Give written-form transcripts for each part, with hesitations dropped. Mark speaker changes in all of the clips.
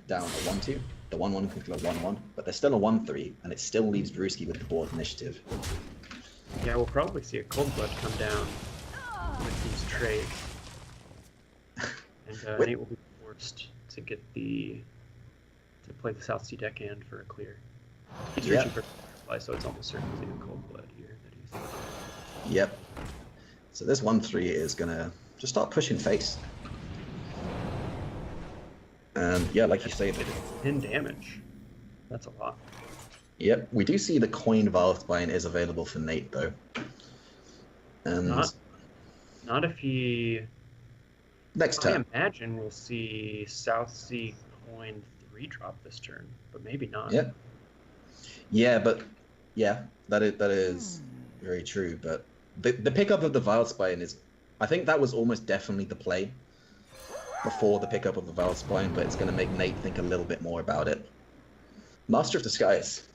Speaker 1: down a 1-2. The 1-1 could go 1-1, but there's still a 1-3, and it still leaves Brewski with the board initiative.
Speaker 2: Yeah, we'll probably see a Cold Blood come down with these trades. And Nate will be forced to get to play the South Sea deckhand for a clear. He's reaching for Firefly, so it's almost certainly a Cold Blood here that he's.
Speaker 1: Yep. So this 1-3 is gonna just start pushing face. And yeah, like you say,
Speaker 2: 10 damage. That's a lot.
Speaker 1: Yep, we do see the coin Valspine is available for Nate though. And
Speaker 2: not if he.
Speaker 1: Next turn.
Speaker 2: I imagine we'll see South Sea coin 3-drop this turn, but maybe not.
Speaker 1: Yeah. Yeah, but yeah, that is very true. But the pickup of the Valspine is, I think that was almost definitely the play before the pickup of the Valspine, but it's going to make Nate think a little bit more about it. Master of Disguise,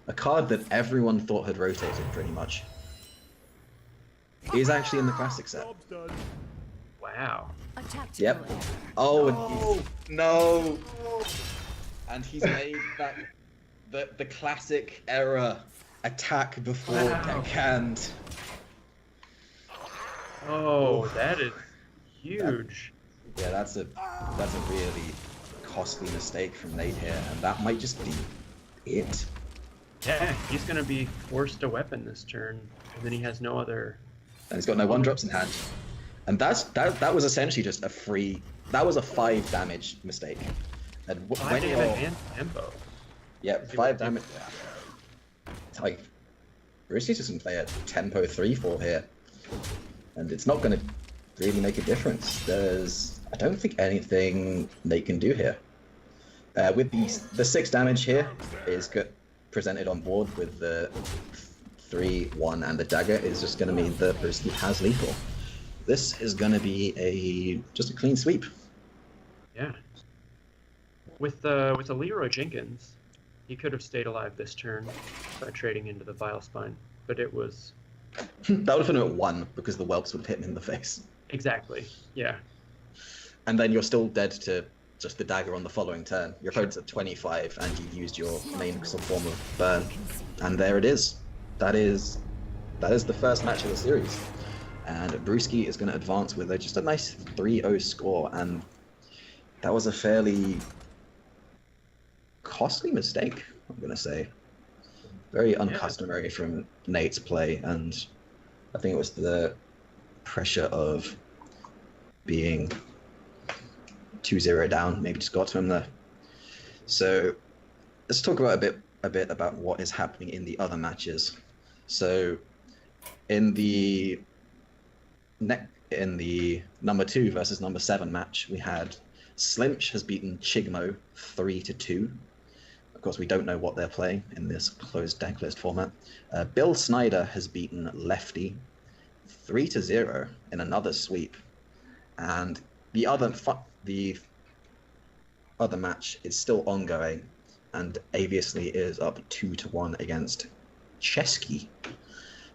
Speaker 1: a card that everyone thought had rotated pretty much, is actually in the classic set.
Speaker 2: Wow.
Speaker 1: Yep. Oh, no. And he's made that the classic error, attack before deckhand.
Speaker 2: Oh, that is huge.
Speaker 1: Yeah, that's a really costly mistake from Nate here, and that might just be it.
Speaker 2: Yeah, he's gonna be forced to weapon this turn, and then he has no other.
Speaker 1: And he's got no 1-drops in hand. And that was essentially just a free. That was a 5 damage mistake. And when you're
Speaker 2: and tempo.
Speaker 1: Yeah, 5 damage. Like, Brucey's just gonna play a tempo 3-4 here, and it's not gonna really make a difference. I don't think anything they can do here. With the 6 damage here is presented on board with the 3-1 and the dagger is just going to mean that Brucey has lethal. This is going to be just a clean sweep.
Speaker 2: Yeah. With a Leroy Jenkins, he could have stayed alive this turn by trading into the Vile Spine, but it was.
Speaker 1: That would have been at 1 because the whelps would have hit him in the face.
Speaker 2: Exactly. Yeah.
Speaker 1: And then you're still dead to just the dagger on the following turn. Your opponent's at 25, and you've used your main form of burn, and there it is. That is the first match of the series, and Brewski is going to advance with just a nice 3-0 score, and that was a fairly costly mistake, I'm going to say. Very uncustomary from Nate's play, and I think it was the pressure of being 2-0 down maybe just got to him there. So let's talk about a bit about what is happening in the other matches. So in the number 2 versus number 7 match, we had Slimch has beaten Chigmo 3-2. Of course, we don't know what they're playing in this closed deck list format. Bill Snyder has beaten Lefty 3-0 in another sweep, and the other match is still ongoing, and obviously is up 2-1 against Chesky.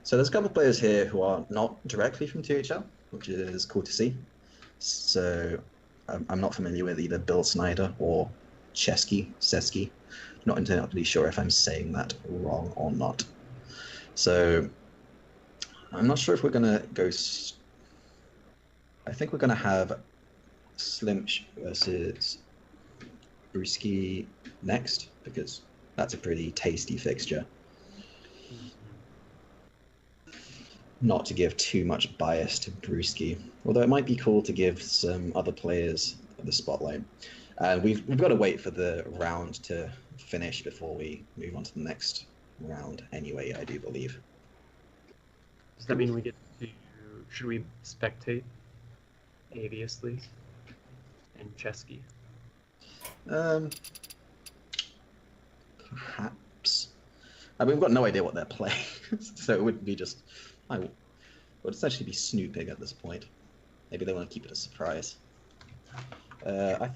Speaker 1: So there's a couple of players here who are not directly from 2HL, which is cool to see. So I'm not familiar with either Bill Snyder or Seski. Not entirely sure if I'm saying that wrong or not. So I'm not sure if we're gonna go. I think we're gonna have Slimch versus Brewski next, because that's a pretty tasty fixture. Not to give too much bias to Brewski, although it might be cool to give some other players the spotlight. We've got to wait for the round to finish before we move on to the next round anyway, I do believe.
Speaker 2: Does that mean we get to... Should we spectate Aviously and Chesky?
Speaker 1: Perhaps. I mean, we've got no idea what they're playing, so it would be just... it would essentially be snooping at this point. Maybe they want to keep it a surprise. I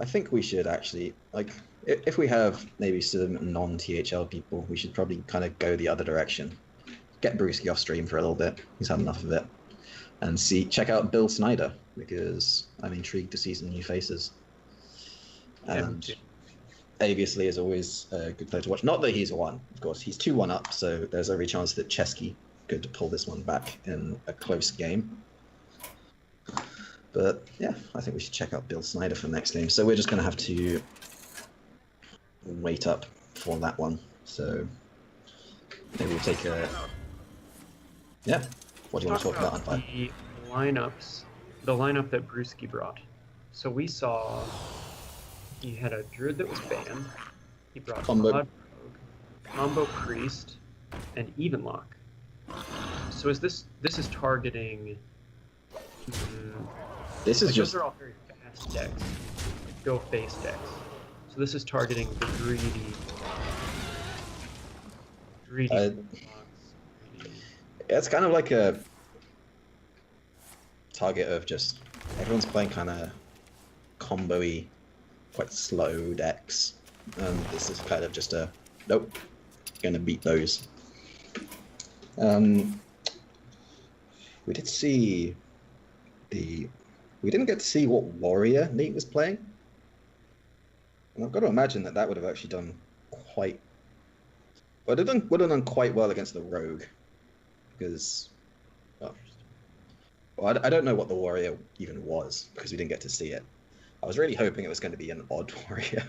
Speaker 1: think we should actually, like, if we have maybe some non-THL people, we should probably kind of go the other direction. Get Brewski off stream for a little bit. He's had enough of it. and check out Bill Snyder, because I'm intrigued to see some new faces. And obviously is always a good player to watch. Not that he's a 1, of course. He's 2-1 up, so there's every chance that Chesky could pull this one back in a close game. But yeah, I think we should check out Bill Snyder for the next game. So we're just going to have to wait up for that one. So maybe we'll take a... Yeah? What do you want to talk about on Five?
Speaker 2: The lineups, the lineup that Brewski brought. So we saw he had a Druid that was banned. He brought
Speaker 1: Combo.
Speaker 2: Rogue, Combo Priest, and Evenlock. So is this is targeting...
Speaker 1: This is just...
Speaker 2: Those are all very fast decks. Go face decks. So this is targeting the greedy
Speaker 1: It's kind of like a target of just everyone's playing kind of combo-y, quite slow decks, and this is kind of just a nope, gonna beat those. We did see we didn't get to see what warrior Neat was playing, and I've got to imagine that would have actually done quite. Would have done quite well against the rogue, because well, I don't know what the warrior even was, because we didn't get to see it. I was really hoping it was going to be an odd warrior,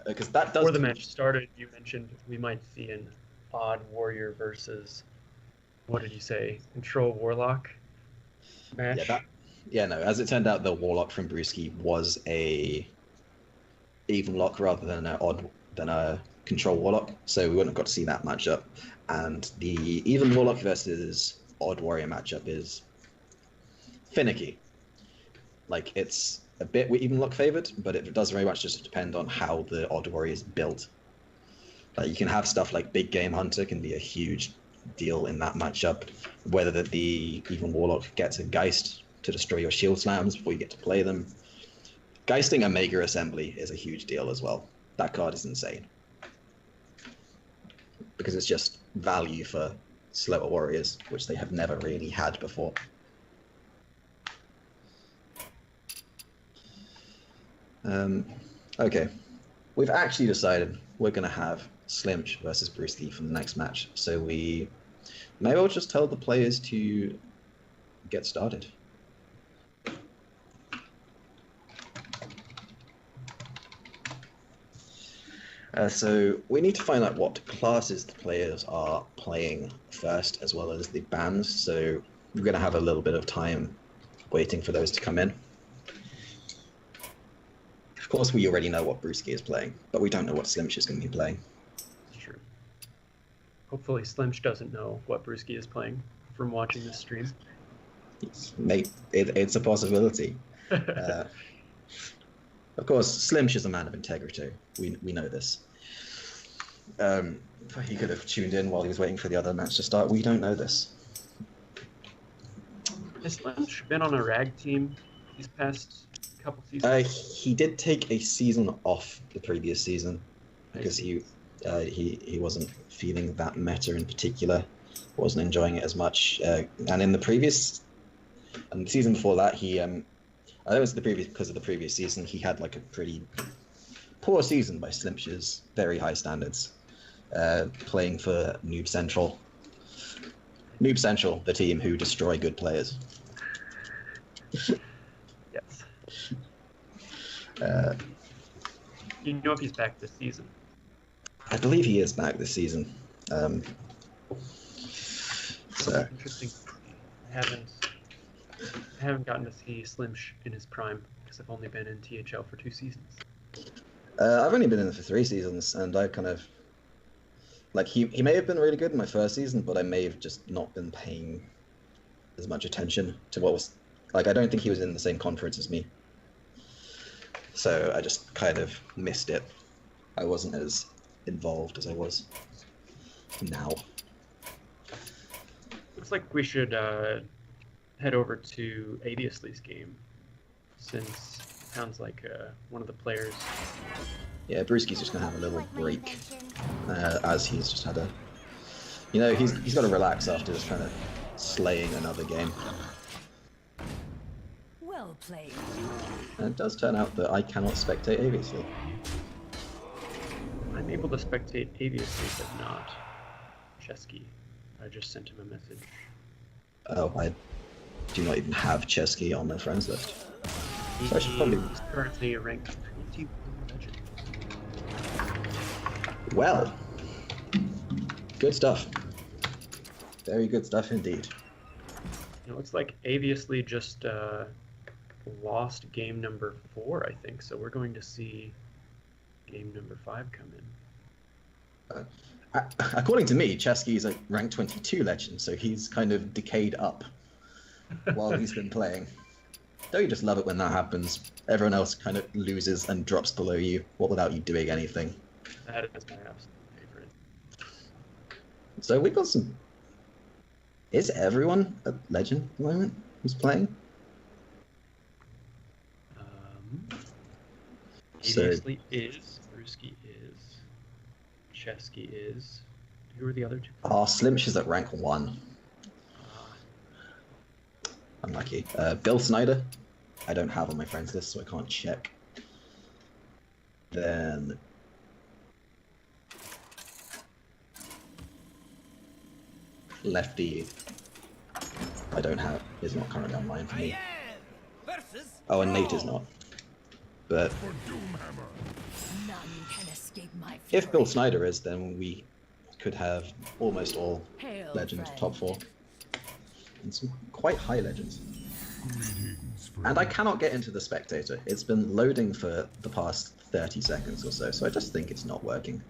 Speaker 1: because that does.
Speaker 2: Before the match started, you mentioned we might see an odd warrior versus, what did you say, control warlock match?
Speaker 1: No. As it turned out, the warlock from Brewski was a even lock rather than a control warlock, so we wouldn't have got to see that matchup. And the even warlock versus odd warrior matchup is finicky. Like, it's a bit even lock favored, but it does very much just depend on how the odd warrior is built. Like, you can have stuff like Big Game Hunter can be a huge deal in that matchup. Whether the even warlock gets a Geist to destroy your shield slams before you get to play them. Geisting a Mega Assembly is a huge deal as well. That card is insane, because it's just value for slower warriors, which they have never really had before. Okay, we've actually decided we're going to have Slimch versus Brewski for the next match, so we may well just tell the players to get started. So we need to find out what classes the players are playing first, as well as the bans. So we're going to have a little bit of time waiting for those to come in. Of course, we already know what Brewski is playing, but we don't know what Slimch is going to be playing.
Speaker 2: That's true. Hopefully Slimch doesn't know what Brewski is playing from watching this stream.
Speaker 1: It's a possibility. Of course, Slimch is a man of integrity. We know this. He could have tuned in while he was waiting for the other match to start. We don't know this.
Speaker 2: Has Slimch been on a rag team these past couple seasons?
Speaker 1: He did take a season off the previous season because he wasn't feeling that meta in particular, wasn't enjoying it as much. And in the season before that, I think it was because of the previous season, he had like a pretty poor season by Slimch's very high standards, playing for Noob Central. Noob Central, the team who destroy good players.
Speaker 2: Yes. You know if he's back this season?
Speaker 1: I believe he is back this season. So
Speaker 2: interesting. I haven't gotten to see Slimch in his prime because I've only been in THL for 2 seasons.
Speaker 1: I've only been in it for 3 seasons, and I kind of like he may have been really good in my first season, but I may have just not been paying as much attention to what was like. I don't think he was in the same conference as me, so I just kind of missed it. I wasn't as involved as I was now.
Speaker 2: Looks like we should head over to Aviously's game, since it sounds like one of the players.
Speaker 1: Yeah, Brewski's just gonna have a little break, as he's just had he's got to relax after just kind of slaying another game.
Speaker 3: Well played.
Speaker 1: And it does turn out that I cannot spectate Aviously.
Speaker 2: I'm able to spectate Aviously, but not Chesky. I just sent him a message.
Speaker 1: Oh, I do not even have Chesky on my friends list. So I should probably...
Speaker 2: He's currently ranked 21 legend.
Speaker 1: Well, good stuff. Very good stuff indeed.
Speaker 2: It looks like Aviously just lost game number 4, I think. So we're going to see game number 5 come in.
Speaker 1: According to me, Chesky's a rank 22 legend, so he's kind of decayed up while he's been playing. Don't you just love it when that happens? Everyone else kind of loses and drops below you, what without you doing anything.
Speaker 2: That is my absolute favorite.
Speaker 1: So we've got some... Is everyone a legend at the moment who's playing?
Speaker 2: Aviously is, Brewski is, Chesky is. Who are the other two?
Speaker 1: Oh, Slimsh is at rank 1. Unlucky. Bill Snyder, I don't have on my friends list, so I can't check. Then... Lefty, I don't have, is not currently online for me. Oh, and Nate is not. But
Speaker 3: None can escape my
Speaker 1: if Bill
Speaker 3: fury.
Speaker 1: Snyder is, then we could have almost all
Speaker 3: Hail,
Speaker 1: legend
Speaker 3: friend.
Speaker 1: top 4. And some quite high legends. And I cannot get into the spectator. It's been loading for the past 30 seconds or so, so I just think it's not working.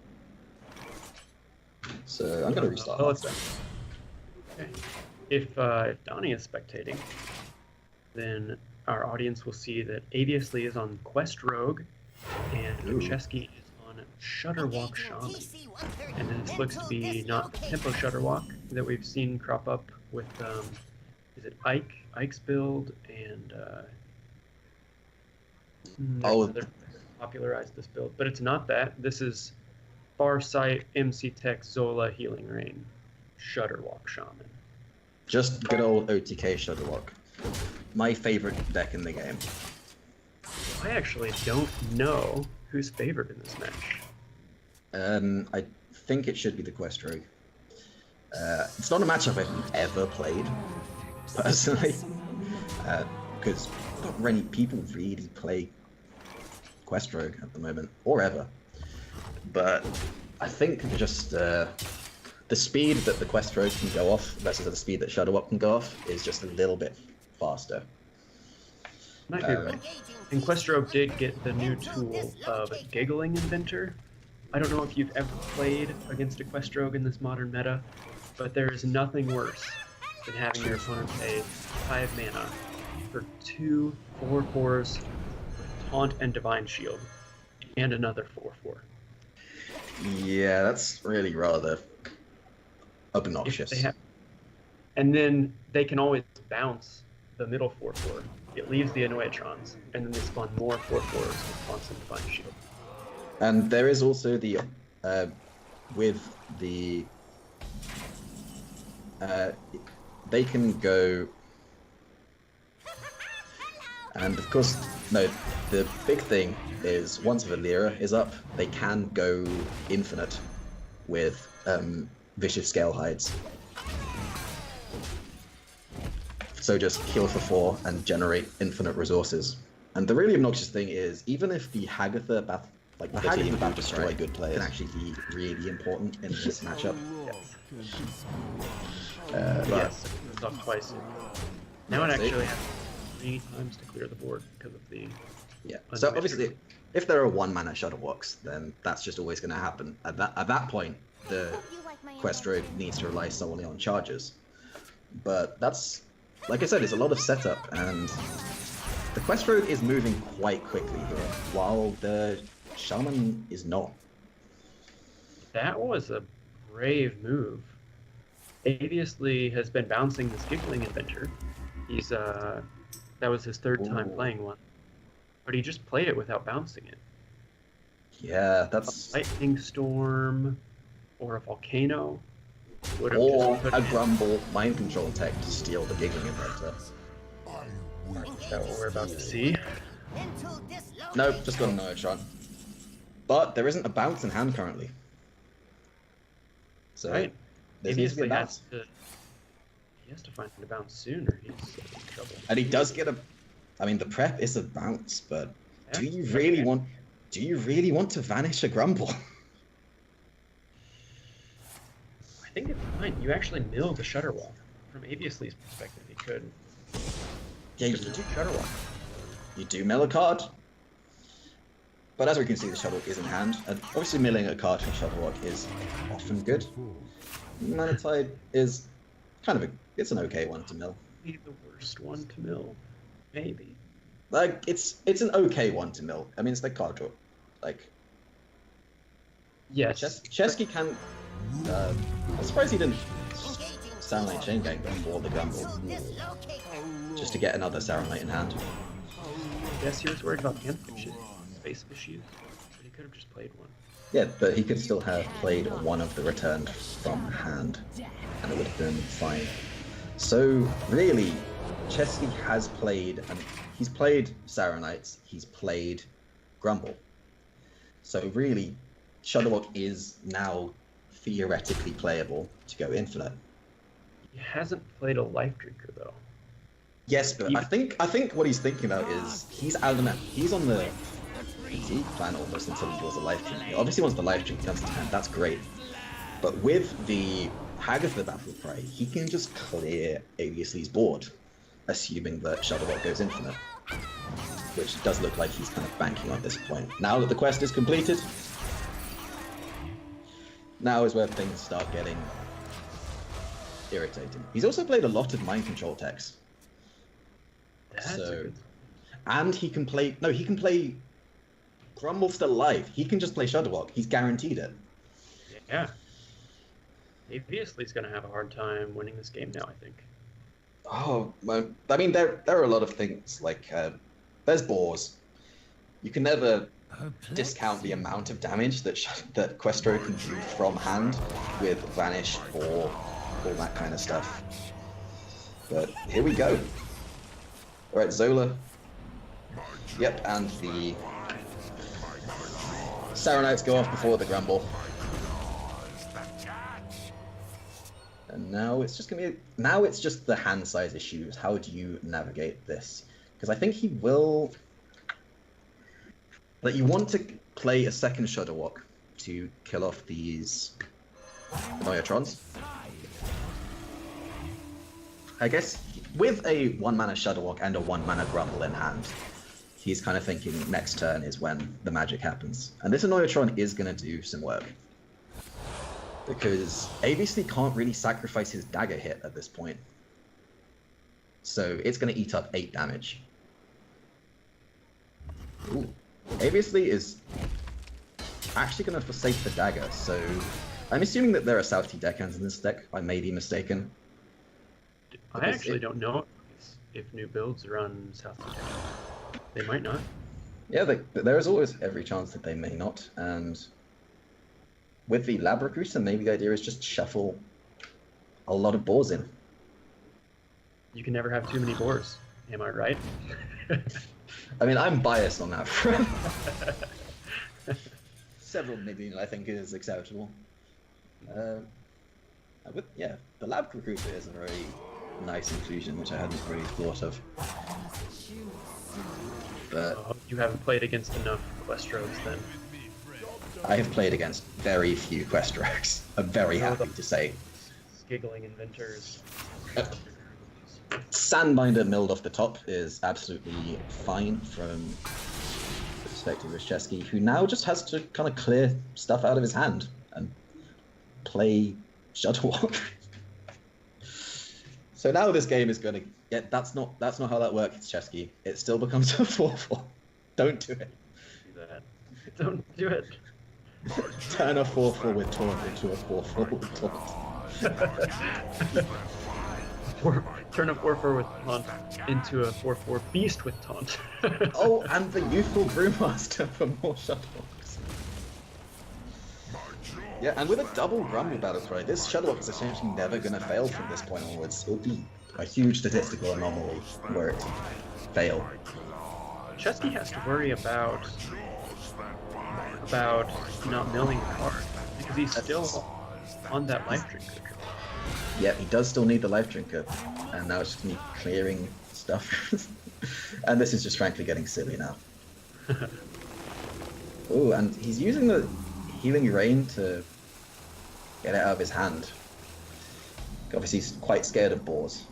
Speaker 1: So I'm going to restart.
Speaker 2: Well,
Speaker 1: after.
Speaker 2: okay. If Donnie is spectating, then our audience will see that Aviously is on Quest Rogue, and
Speaker 1: Ooh.
Speaker 2: Chesky is on Shutterwalk Shaman. And this looks to be not Tempo Shutterwalk that we've seen crop up with, is it Ike's build, and another popularized this build. But it's not that. This is Farsight, MC Tech, Zola, Healing Rain, Shutterwalk Shaman.
Speaker 1: Just good old OTK Shutterwalk. My favorite deck in the game.
Speaker 2: I actually don't know who's favored in this match.
Speaker 1: I think it should be the Quest Rogue. It's not a matchup I've ever played, personally, because not many people really play Quest Rogue at the moment, or ever. But I think just the speed that the Quest Rogue can go off versus the speed that Shutterwalk can go off is just a little bit faster.
Speaker 2: Might be right. And Quest Rogue did get the new tool of Giggling Inventor. I don't know if you've ever played against a Quest Rogue in this modern meta, but there is nothing worse than having your opponent pay 5 mana for 2 4/4s with Taunt and Divine Shield, and another 4/4.
Speaker 1: Yeah, that's really rather
Speaker 2: If
Speaker 1: obnoxious.
Speaker 2: they have, and then they can always bounce the middle 4/4. It leaves the Annoyatrons, and then they spawn more 4/4s with Taunts and Divine Shield.
Speaker 1: And there is also the, with the, they can go, and of course, no, the big thing is once Valera is up, they can go infinite with Vicious Scale Hides. So just kill for 4 and generate infinite resources. And the really obnoxious thing is, even if the Hagatha Battle, like the Hagatha Battle Destroy good players, can actually be really important in this matchup.
Speaker 2: Yes, it's off twice. Now it actually has 3 times to clear the board because of the...
Speaker 1: Yeah. So obviously, if there are 1-mana Shutterwalks, then that's just always going to happen. At that point, the Quest Rogue needs to rely solely on charges. But that's, like I said, it's a lot of setup, and the Quest Rogue is moving quite quickly here, while the Shaman is not.
Speaker 2: That was a brave move. Aviously has been bouncing this Giggling Inventor. He's that was his 3rd time
Speaker 1: Ooh.
Speaker 2: playing one, but he just played it without bouncing it.
Speaker 1: Yeah, that's...
Speaker 2: A Lightning Storm or a Volcano. Would have
Speaker 1: Or
Speaker 2: just put
Speaker 1: a
Speaker 2: in-
Speaker 1: Grumble mind control tech to steal the Giggling Inventor.
Speaker 2: Is that what we're about to see?
Speaker 1: Nope, just got a Noatron. But there isn't a bounce in hand currently. So
Speaker 2: Right.
Speaker 1: there needs to be a bounce.
Speaker 2: He has to find a bounce soon, or he's in trouble.
Speaker 1: And he does get a. I mean, the prep is a bounce, but
Speaker 2: Yeah,
Speaker 1: do you really want? Do you really want to vanish a Grumble?
Speaker 2: I think it's fine. You actually mill the Shutterwalk. From Aviously's perspective, he could.
Speaker 1: Yeah, you
Speaker 2: Just
Speaker 1: do.
Speaker 2: Shutterwalk.
Speaker 1: You do mill a card. But as we can see, the Shutterwalk is in hand, and obviously milling a card from Shutterwalk is often good. Manatide is kind of it's an okay one to mill.
Speaker 2: Be the worst one to mill, maybe.
Speaker 1: Like it's an okay one to mill. I mean, it's like card draw. Like
Speaker 2: Yes.
Speaker 1: Chesky can. I'm surprised he didn't sound like chain gang before the Grumble, just to get another Saronite in hand.
Speaker 2: I guess he was worried about hand issues, space issues, but he could have just played one.
Speaker 1: Yeah, but he could still have played one of the returned from hand, and it would have been fine. So really, Chesky has played, and he's played Saronites, he's played Grumble. So really, Shutterwalk is now theoretically playable to go infinite.
Speaker 2: He hasn't played a Life Drinker though.
Speaker 1: Yes, but I think what he's thinking about is he's adamant. He's on the fatigue plan almost until he draws a life drink. He obviously wants the life drink comes to hand. That's great. But with the Hagatha Battle Cry, he can just clear Aviously's board, assuming that Shutterwalk goes infinite, which does look like he's kind of banking on this point. Now that the quest is completed, now is where things start getting irritating. He's also played a lot of mind control techs.
Speaker 2: That's
Speaker 1: So-
Speaker 2: a good.
Speaker 1: And he can play. No, he can play. Grumble's still alive. He can just play Shutterwalk. He's guaranteed it.
Speaker 2: Yeah. Aviously's gonna have a hard time winning this game now, I think.
Speaker 1: Oh, well, I mean, there are a lot of things like there's boars. You can never discount the amount of damage that that Questro can do from hand with Vanish or all that kind of stuff. But here we go. All right, Zola. Yep, and the Saronites go off before the Grumble. And now it's just gonna be now it's just the hand size issues. How do you navigate this? Because I think he will. Like you want to play a second Shutterwalk to kill off these Noyatrons. I guess with a 1-mana Shutterwalk and a 1-mana Grumble in hand, he's kind of thinking next turn is when the magic happens. And this Noyatron is going to do some work. Because Aviously can't really sacrifice his dagger hit at this point. So it's going to eat up 8 damage. Ooh. Aviously is actually going to forsake the dagger, so I'm assuming that there are South deckhands in this deck. I may be mistaken.
Speaker 2: I
Speaker 1: Because
Speaker 2: actually don't know if new builds run South Deck. They might not.
Speaker 1: Yeah, there is always every chance that they may not, and with the Lab Recruiter, maybe the idea is just shuffle a lot of boars in.
Speaker 2: You can never have too many boars. Am I right?
Speaker 1: I mean, I'm biased on that front. Several million, I think, is acceptable. Yeah, the Lab Recruiter is a very nice inclusion, which I hadn't really thought of. But
Speaker 2: You haven't played against enough Questrogues then.
Speaker 1: I have played against very few Questrogues. I'm very happy to say.
Speaker 2: Giggling inventors.
Speaker 1: Sandbinder milled off the top is absolutely fine from the perspective of Chesky, who now just has to kind of clear stuff out of his hand and play Shutterwalk. So now this game is going to... Yeah, that's not how that works, Chesky. It still becomes a 4-4. Don't do it.
Speaker 2: Do that. Don't do it.
Speaker 1: Turn a 4-4 with Taunt into a 4-4 with Taunt.
Speaker 2: Turn a 4-4 with Taunt into a 4-4 Beast with Taunt.
Speaker 1: Oh, and the Youthful Brewmaster for more Shutterwalks. Yeah, and with a double Grumble Battle Cry, this Shadowlock is essentially never going to fail from this point onwards. It'll be a huge statistical anomaly where it fail.
Speaker 2: Chesky has to worry about not milling the card because he's still on that life drinker.
Speaker 1: Yeah, he does still need the life drinker, and now it's just me clearing stuff. And this is just frankly getting silly now. Ooh, and he's using the Healing Rain to get it out of his hand. Obviously, he's quite scared of boars.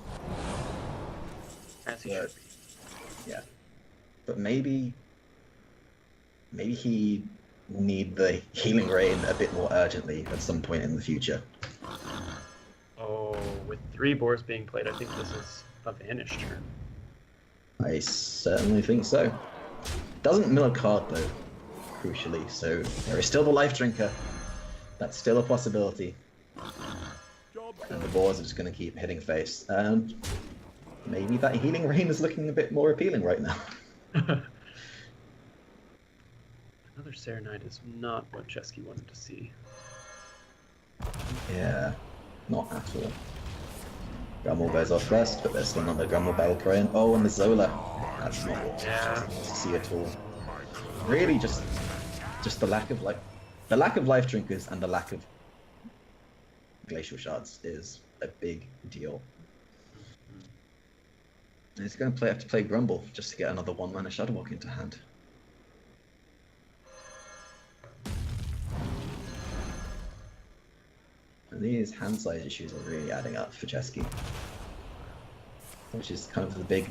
Speaker 2: As he should be.
Speaker 1: Yeah, but maybe he will need the Healing Rain a bit more urgently at some point in the future.
Speaker 2: Oh, with 3 boars being played, I think this is a vanish turn.
Speaker 1: I certainly think so. Doesn't mill a card though, crucially, so there is still the life drinker. That's still a possibility. And the boars are just going to keep hitting face. And maybe that Healing Rain is looking a bit more appealing right now.
Speaker 2: Another Serenite is not what Chesky wanted to see.
Speaker 1: Yeah, not at all. Grumble goes off first, but there's still another Grumble Battle Cry. And oh, and the Zola. That's not what I want to see at all. Really, just the lack of life drinkers and the lack of glacial shards is a big deal. And he's going to have to play Grumble just to get another 1-mana Shadowwalk into hand. And these hand size issues are really adding up for Chesky, which is kind of the big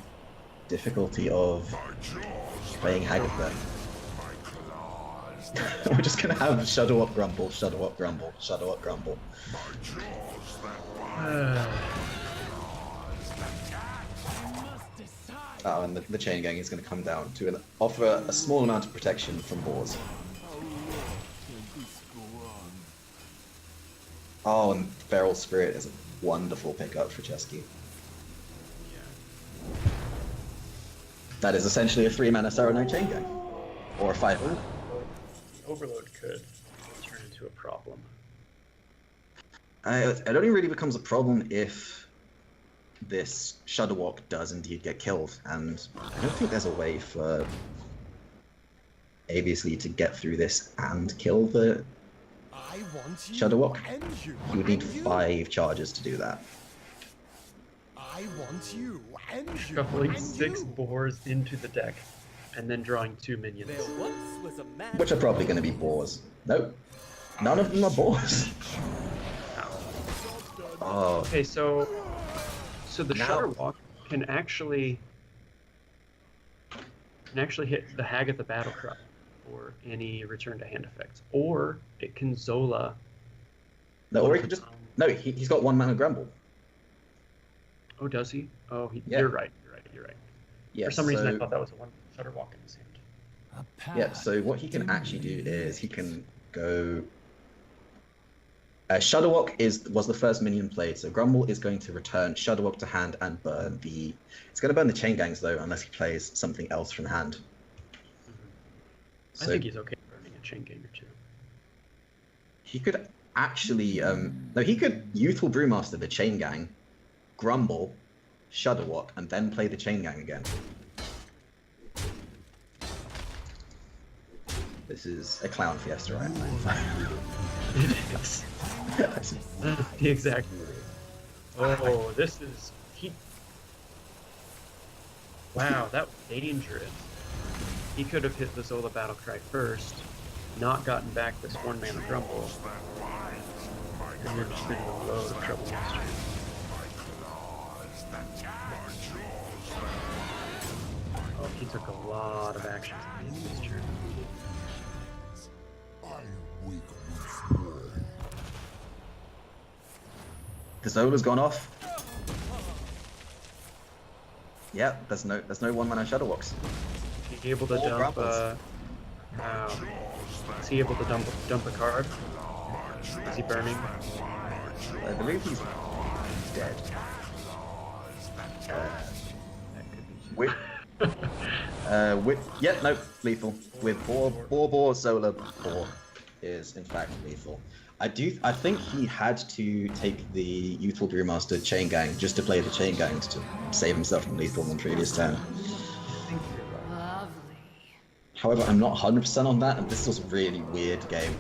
Speaker 1: difficulty of playing Hagatha. We're just going to have Shadowwalk Grumble, Shadowwalk Grumble, Shadowwalk Grumble. Oh, and the Chain Gang is going to come down to offer a small amount of protection from boars. Oh, and Feral Spirit is a wonderful pickup for Chesky. That is essentially a 3-mana Serenite Chain Gang. Or a 5-mana.
Speaker 2: Overload could turn into a problem.
Speaker 1: It only really becomes a problem if this Shadowwalk does indeed get killed, and I don't think there's a way for Aviously to get through this and kill the Shadowwalk. You would need 5 charges to do that.
Speaker 4: I want you and you.
Speaker 2: Shuffling 6 boars into the deck, and then drawing 2 minions.
Speaker 1: Which are probably going to be boars. Nope. None of them are boars. Oh.
Speaker 2: Okay, so the
Speaker 1: Now-
Speaker 2: Shudderwalk can actually hit the Hagatha Battlecry for any return to hand effects, or it can Zola.
Speaker 1: No, or he could just... No, he's got 1-mana Grumble.
Speaker 2: Oh, does he? Oh,
Speaker 1: Yeah.
Speaker 2: You're right.
Speaker 1: Yeah,
Speaker 2: For some reason, I
Speaker 1: so-
Speaker 2: thought that was a one Shudderwalk in his hand.
Speaker 1: Yeah, so what he can actually do is he can go... Shudderwalk was the first minion played, so Grumble is going to return Shudderwalk to hand and burn the... It's going to burn the Chain Gangs, though, unless he plays something else from hand.
Speaker 2: I think he's okay burning a Chain Gang or 2.
Speaker 1: He could actually... no, he could Youthful Brewmaster the Chain Gang, Grumble, Shudderwalk, and then play the Chain Gang again. This is a clown fiesta right now.
Speaker 2: It is. The exact. Oh, this is Wow, that was dangerous. He could have hit the Zola Battlecry first, not gotten back this 1-mana Grumble, and you're just in a load of trouble next turn. Oh, he took a lot of actions at the end of this turn.
Speaker 1: The Zola's gone off. Yeah, there's no 1-mana Shadowwalks.
Speaker 2: Is he able to
Speaker 1: Or
Speaker 2: dump?
Speaker 1: Grapples.
Speaker 2: Is he able to dump a card? Is he burning?
Speaker 1: I believe he's dead. No, lethal. With boar Zola, boar is in fact lethal. I think he had to take the Youthful Brewmaster Chain Gang just to play the Chain Gangs to save himself from lethal on the previous turn.
Speaker 2: I think you're right.
Speaker 3: Lovely.
Speaker 1: However, I'm not 100% on that, and this was a really weird game.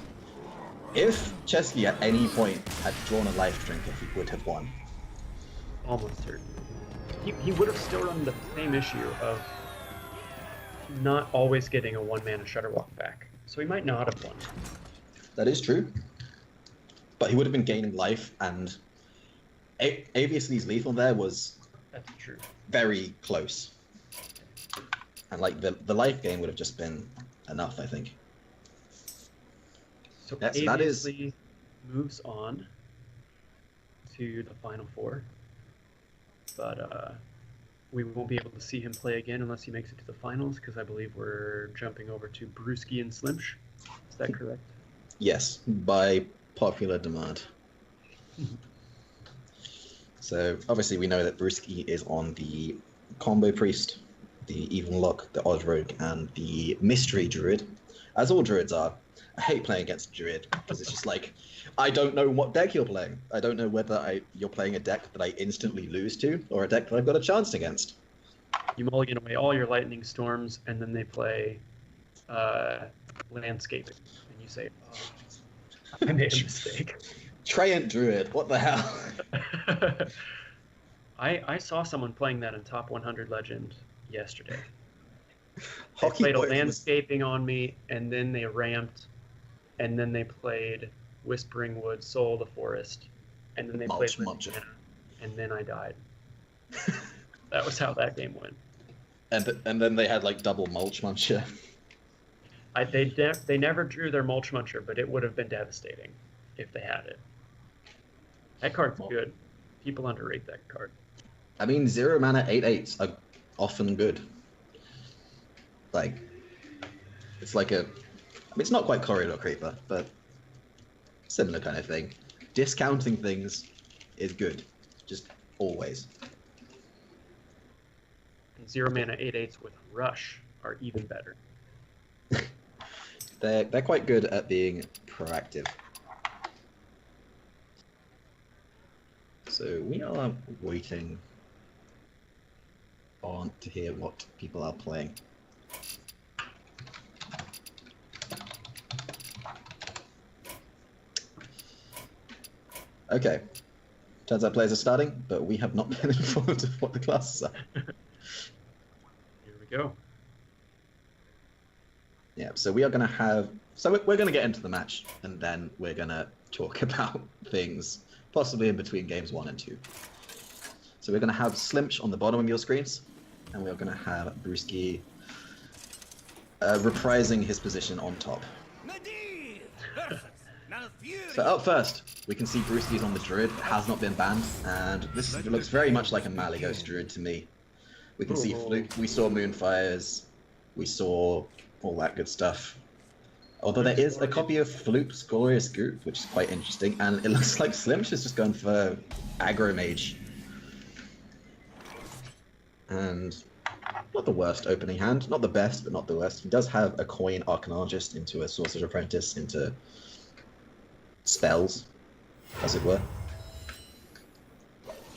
Speaker 1: If Chesky at any point had drawn a life trinket, he would have won.
Speaker 2: Almost certain. He would have still run the same issue of not always getting a 1-mana Shutterwalk back. So he might not have won.
Speaker 1: That is true. But he would have been gaining life, and Aviously's lethal there was
Speaker 2: That's true.
Speaker 1: very close. And like the life gain would have just been enough, I think.
Speaker 2: So
Speaker 1: Yes, that is-
Speaker 2: Aviously moves on to the final four. But we won't be able to see him play again unless he makes it to the finals, because I believe we're jumping over to Brewski and Slimsh. Is that correct?
Speaker 1: Yes, by popular demand. So obviously we know that Brewski is on the Combo Priest, the Even Lock, the Odd Rogue, and the Mystery Druid, as all Druids are. I hate playing against Druid because it's just like, I don't know what deck you're playing. I don't know whether you're playing a deck that I instantly lose to, or a deck that I've got a chance against.
Speaker 2: You mulligan away all your Lightning Storms, and then they play Landscaping, and you say, "Oh, I made a mistake."
Speaker 1: Treant Druid, what the hell?
Speaker 2: I saw someone playing that in top 100 Legend yesterday. They
Speaker 1: Hockey
Speaker 2: played a
Speaker 1: Boys was-
Speaker 2: Landscaping on me, and then they ramped, and then they played Whispering Wood, Soul of the Forest, and then they
Speaker 1: Mulch,
Speaker 2: played
Speaker 1: mulch.
Speaker 2: Lantana, and then I died. That was how that game went.
Speaker 1: And then they had like double Mulch Muncher.
Speaker 2: They never drew their Mulch Muncher, but it would have been devastating if they had it. That card's good. People underrate that card.
Speaker 1: I mean, 0-mana 8/8s are often good. Like, it's like it's not quite Corridor Creeper, but similar kind of thing. Discounting things is good, just always.
Speaker 2: And 0-mana 8/8s with Rush are even better.
Speaker 1: They're quite good at being proactive. So we are waiting on to hear what people are playing. Okay. Turns out players are starting, but we have not been informed of what the classes are.
Speaker 2: Here we go.
Speaker 1: Yeah, so we are going to have... So we're going to get into the match, and then we're going to talk about things, possibly in between games 1 and 2. So we're going to have Slimch on the bottom of your screens, and we're going to have Brewski reprising his position on top. So up first, we can see Brewski's on the Druid. It has not been banned, and this looks very much like a Malygos Druid to me. We can see Fluke, we saw Moonfires, we saw all that good stuff. Although there is a copy of Fluke's Glorious Group, which is quite interesting, and it looks like Slimch is just going for Aggro Mage. And not the worst opening hand, not the best, but not the worst. He does have a Coin Arcanologist into a Sorcerer's Apprentice, into spells, as it were.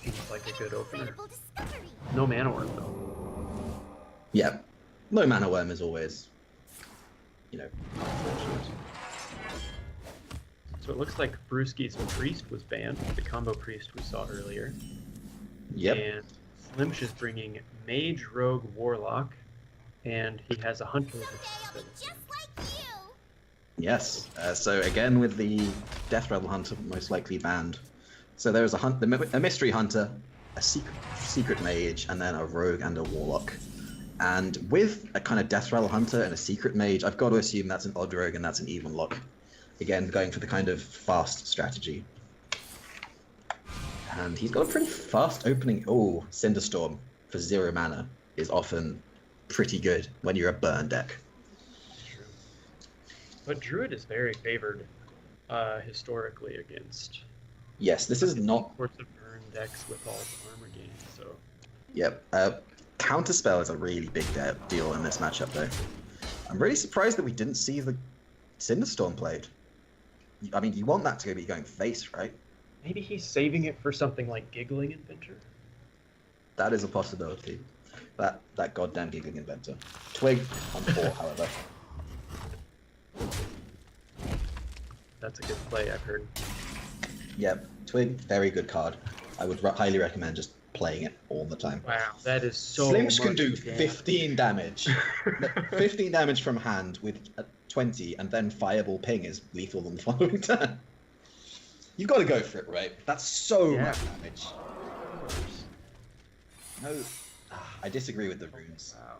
Speaker 2: Seems like a good opener. No Mana Worm, though.
Speaker 1: Yeah, no Mana Worm is always, you know, unfortunate.
Speaker 2: So it looks like Brewski's Priest was banned, the combo Priest we saw earlier.
Speaker 1: Yep.
Speaker 2: And Slimsh is bringing Mage, Rogue, Warlock, and he has a Hunter.
Speaker 1: Yes. So again, with the Death Rattle Hunter most likely banned. So there is a Mystery Hunter, a secret Mage, and then a Rogue and a Warlock. And with a kind of Death Rattle Hunter and a Secret Mage, I've got to assume that's an Odd Rogue and that's an Even Lock. Again, going for the kind of fast strategy. And he's got a pretty fast opening. Oh, Cinderstorm for 0 mana is often pretty good when you're a burn deck.
Speaker 2: True. But Druid is very favored historically against
Speaker 1: Yes, this is not...
Speaker 2: sorts of burn decks with all the armor gain, so...
Speaker 1: Yep. Counterspell is a really big deal in this matchup, though. I'm really surprised that we didn't see the Cinderstorm played. I mean, you want that to be going face, right?
Speaker 2: Maybe he's saving it for something like Giggling Inventor?
Speaker 1: That is a possibility. That goddamn giggling inventor. Twig on 4, however.
Speaker 2: That's a good play, I've heard.
Speaker 1: Yep, Twig, very good card. I would highly recommend just playing it all the time.
Speaker 2: Wow, that is so
Speaker 1: Slimsh can
Speaker 2: much
Speaker 1: do
Speaker 2: damage.
Speaker 1: 15 damage. 15 damage from hand with 20, and then Fireball Ping is lethal on the following turn. You've got to go for it, right? That's so
Speaker 2: Yeah.
Speaker 1: much damage. No, I disagree with the runes.
Speaker 2: Wow.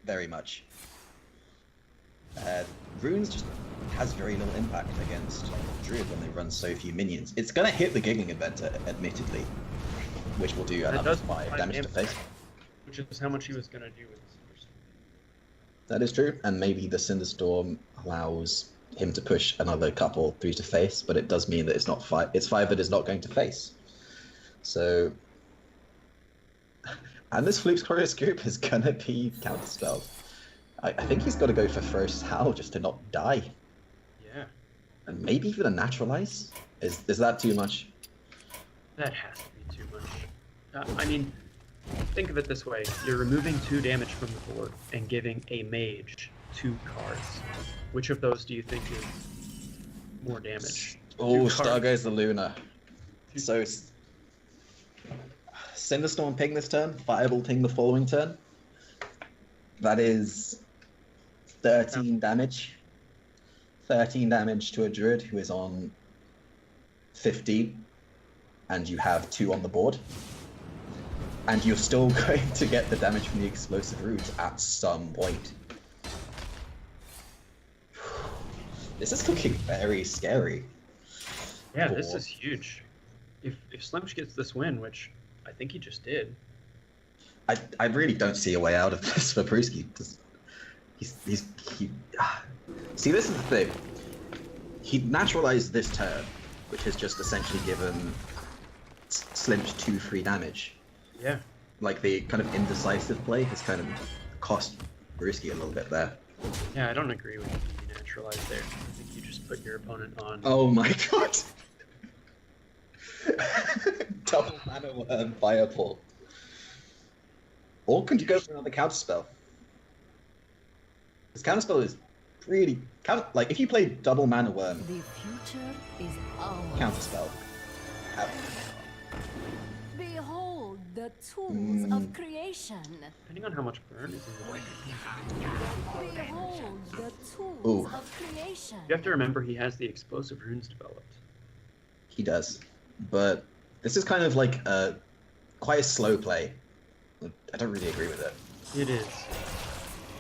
Speaker 1: Very much. Runes just has very little impact against Druid when they run so few minions. It's gonna hit the Giggling Inventor, admittedly, which will do
Speaker 2: That
Speaker 1: another
Speaker 2: does
Speaker 1: 5
Speaker 2: 5
Speaker 1: damage to face.
Speaker 2: Which is how much he was going to do with his first.
Speaker 1: That is true, and maybe the Cinderstorm allows him to push another couple 3 to face, but it does mean that it's not 5. It's 5 that is not going to face. So, and this Floop's Chorus group is gonna be counterspelled. I think he's got to go for first Howl just to not die,
Speaker 2: Yeah,
Speaker 1: and maybe even a Naturalize. Is that too much?
Speaker 2: that has to be too much. I mean, think of it this way. You're removing 2 damage from the board and giving a mage 2 cards. Which of those do you think is more damage?
Speaker 1: Oh,
Speaker 2: 2
Speaker 1: Star
Speaker 2: cards.
Speaker 1: goes the Luna. So, Cinderstorm ping this turn, Fireball ping the following turn. That is 13 damage. 13 damage to a Druid who is on 15, and you have 2 on the board. And you're still going to get the damage from the explosive runes at some point. This is looking very scary.
Speaker 2: Yeah, this
Speaker 1: for-
Speaker 2: is huge. If Slimsh gets this win, which I think he just did.
Speaker 1: I really don't see a way out of this for Brewski. See, this is the thing. He naturalized this turn, which has just essentially given Slimsh 2 free damage.
Speaker 2: Yeah.
Speaker 1: Like, the kind of indecisive play has kind of cost Brewski a little bit there.
Speaker 2: Yeah, I don't agree with you naturalized there. I think you just put your opponent on.
Speaker 1: Oh my god! Double mana worm fireball. Or can you go for another counterspell? This counterspell is really like if you play double mana worm
Speaker 3: The future is ours.
Speaker 1: counterspell.
Speaker 3: Behold the tools of creation.
Speaker 2: Depending on how much burn is in the deck.
Speaker 3: Behold the tools
Speaker 1: Ooh.
Speaker 3: of creation.
Speaker 2: You have to remember he has the explosive runes developed.
Speaker 1: He does, but this is kind of like quite a slow play. I don't really agree with it.
Speaker 2: It is.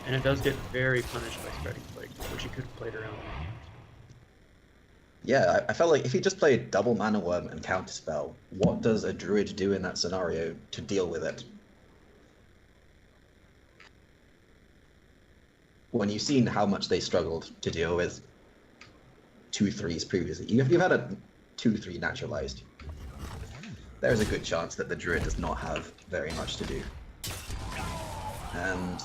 Speaker 2: And it does get very punished by Spreading Plague, which he could have played around.
Speaker 1: Yeah, I felt like if he just played double mana worm and counterspell, what does a druid do in that scenario to deal with it? When you've seen how much they struggled to deal with 2/3s previously, you've had a 2/3 naturalized. There's a good chance that the druid does not have very much to do. And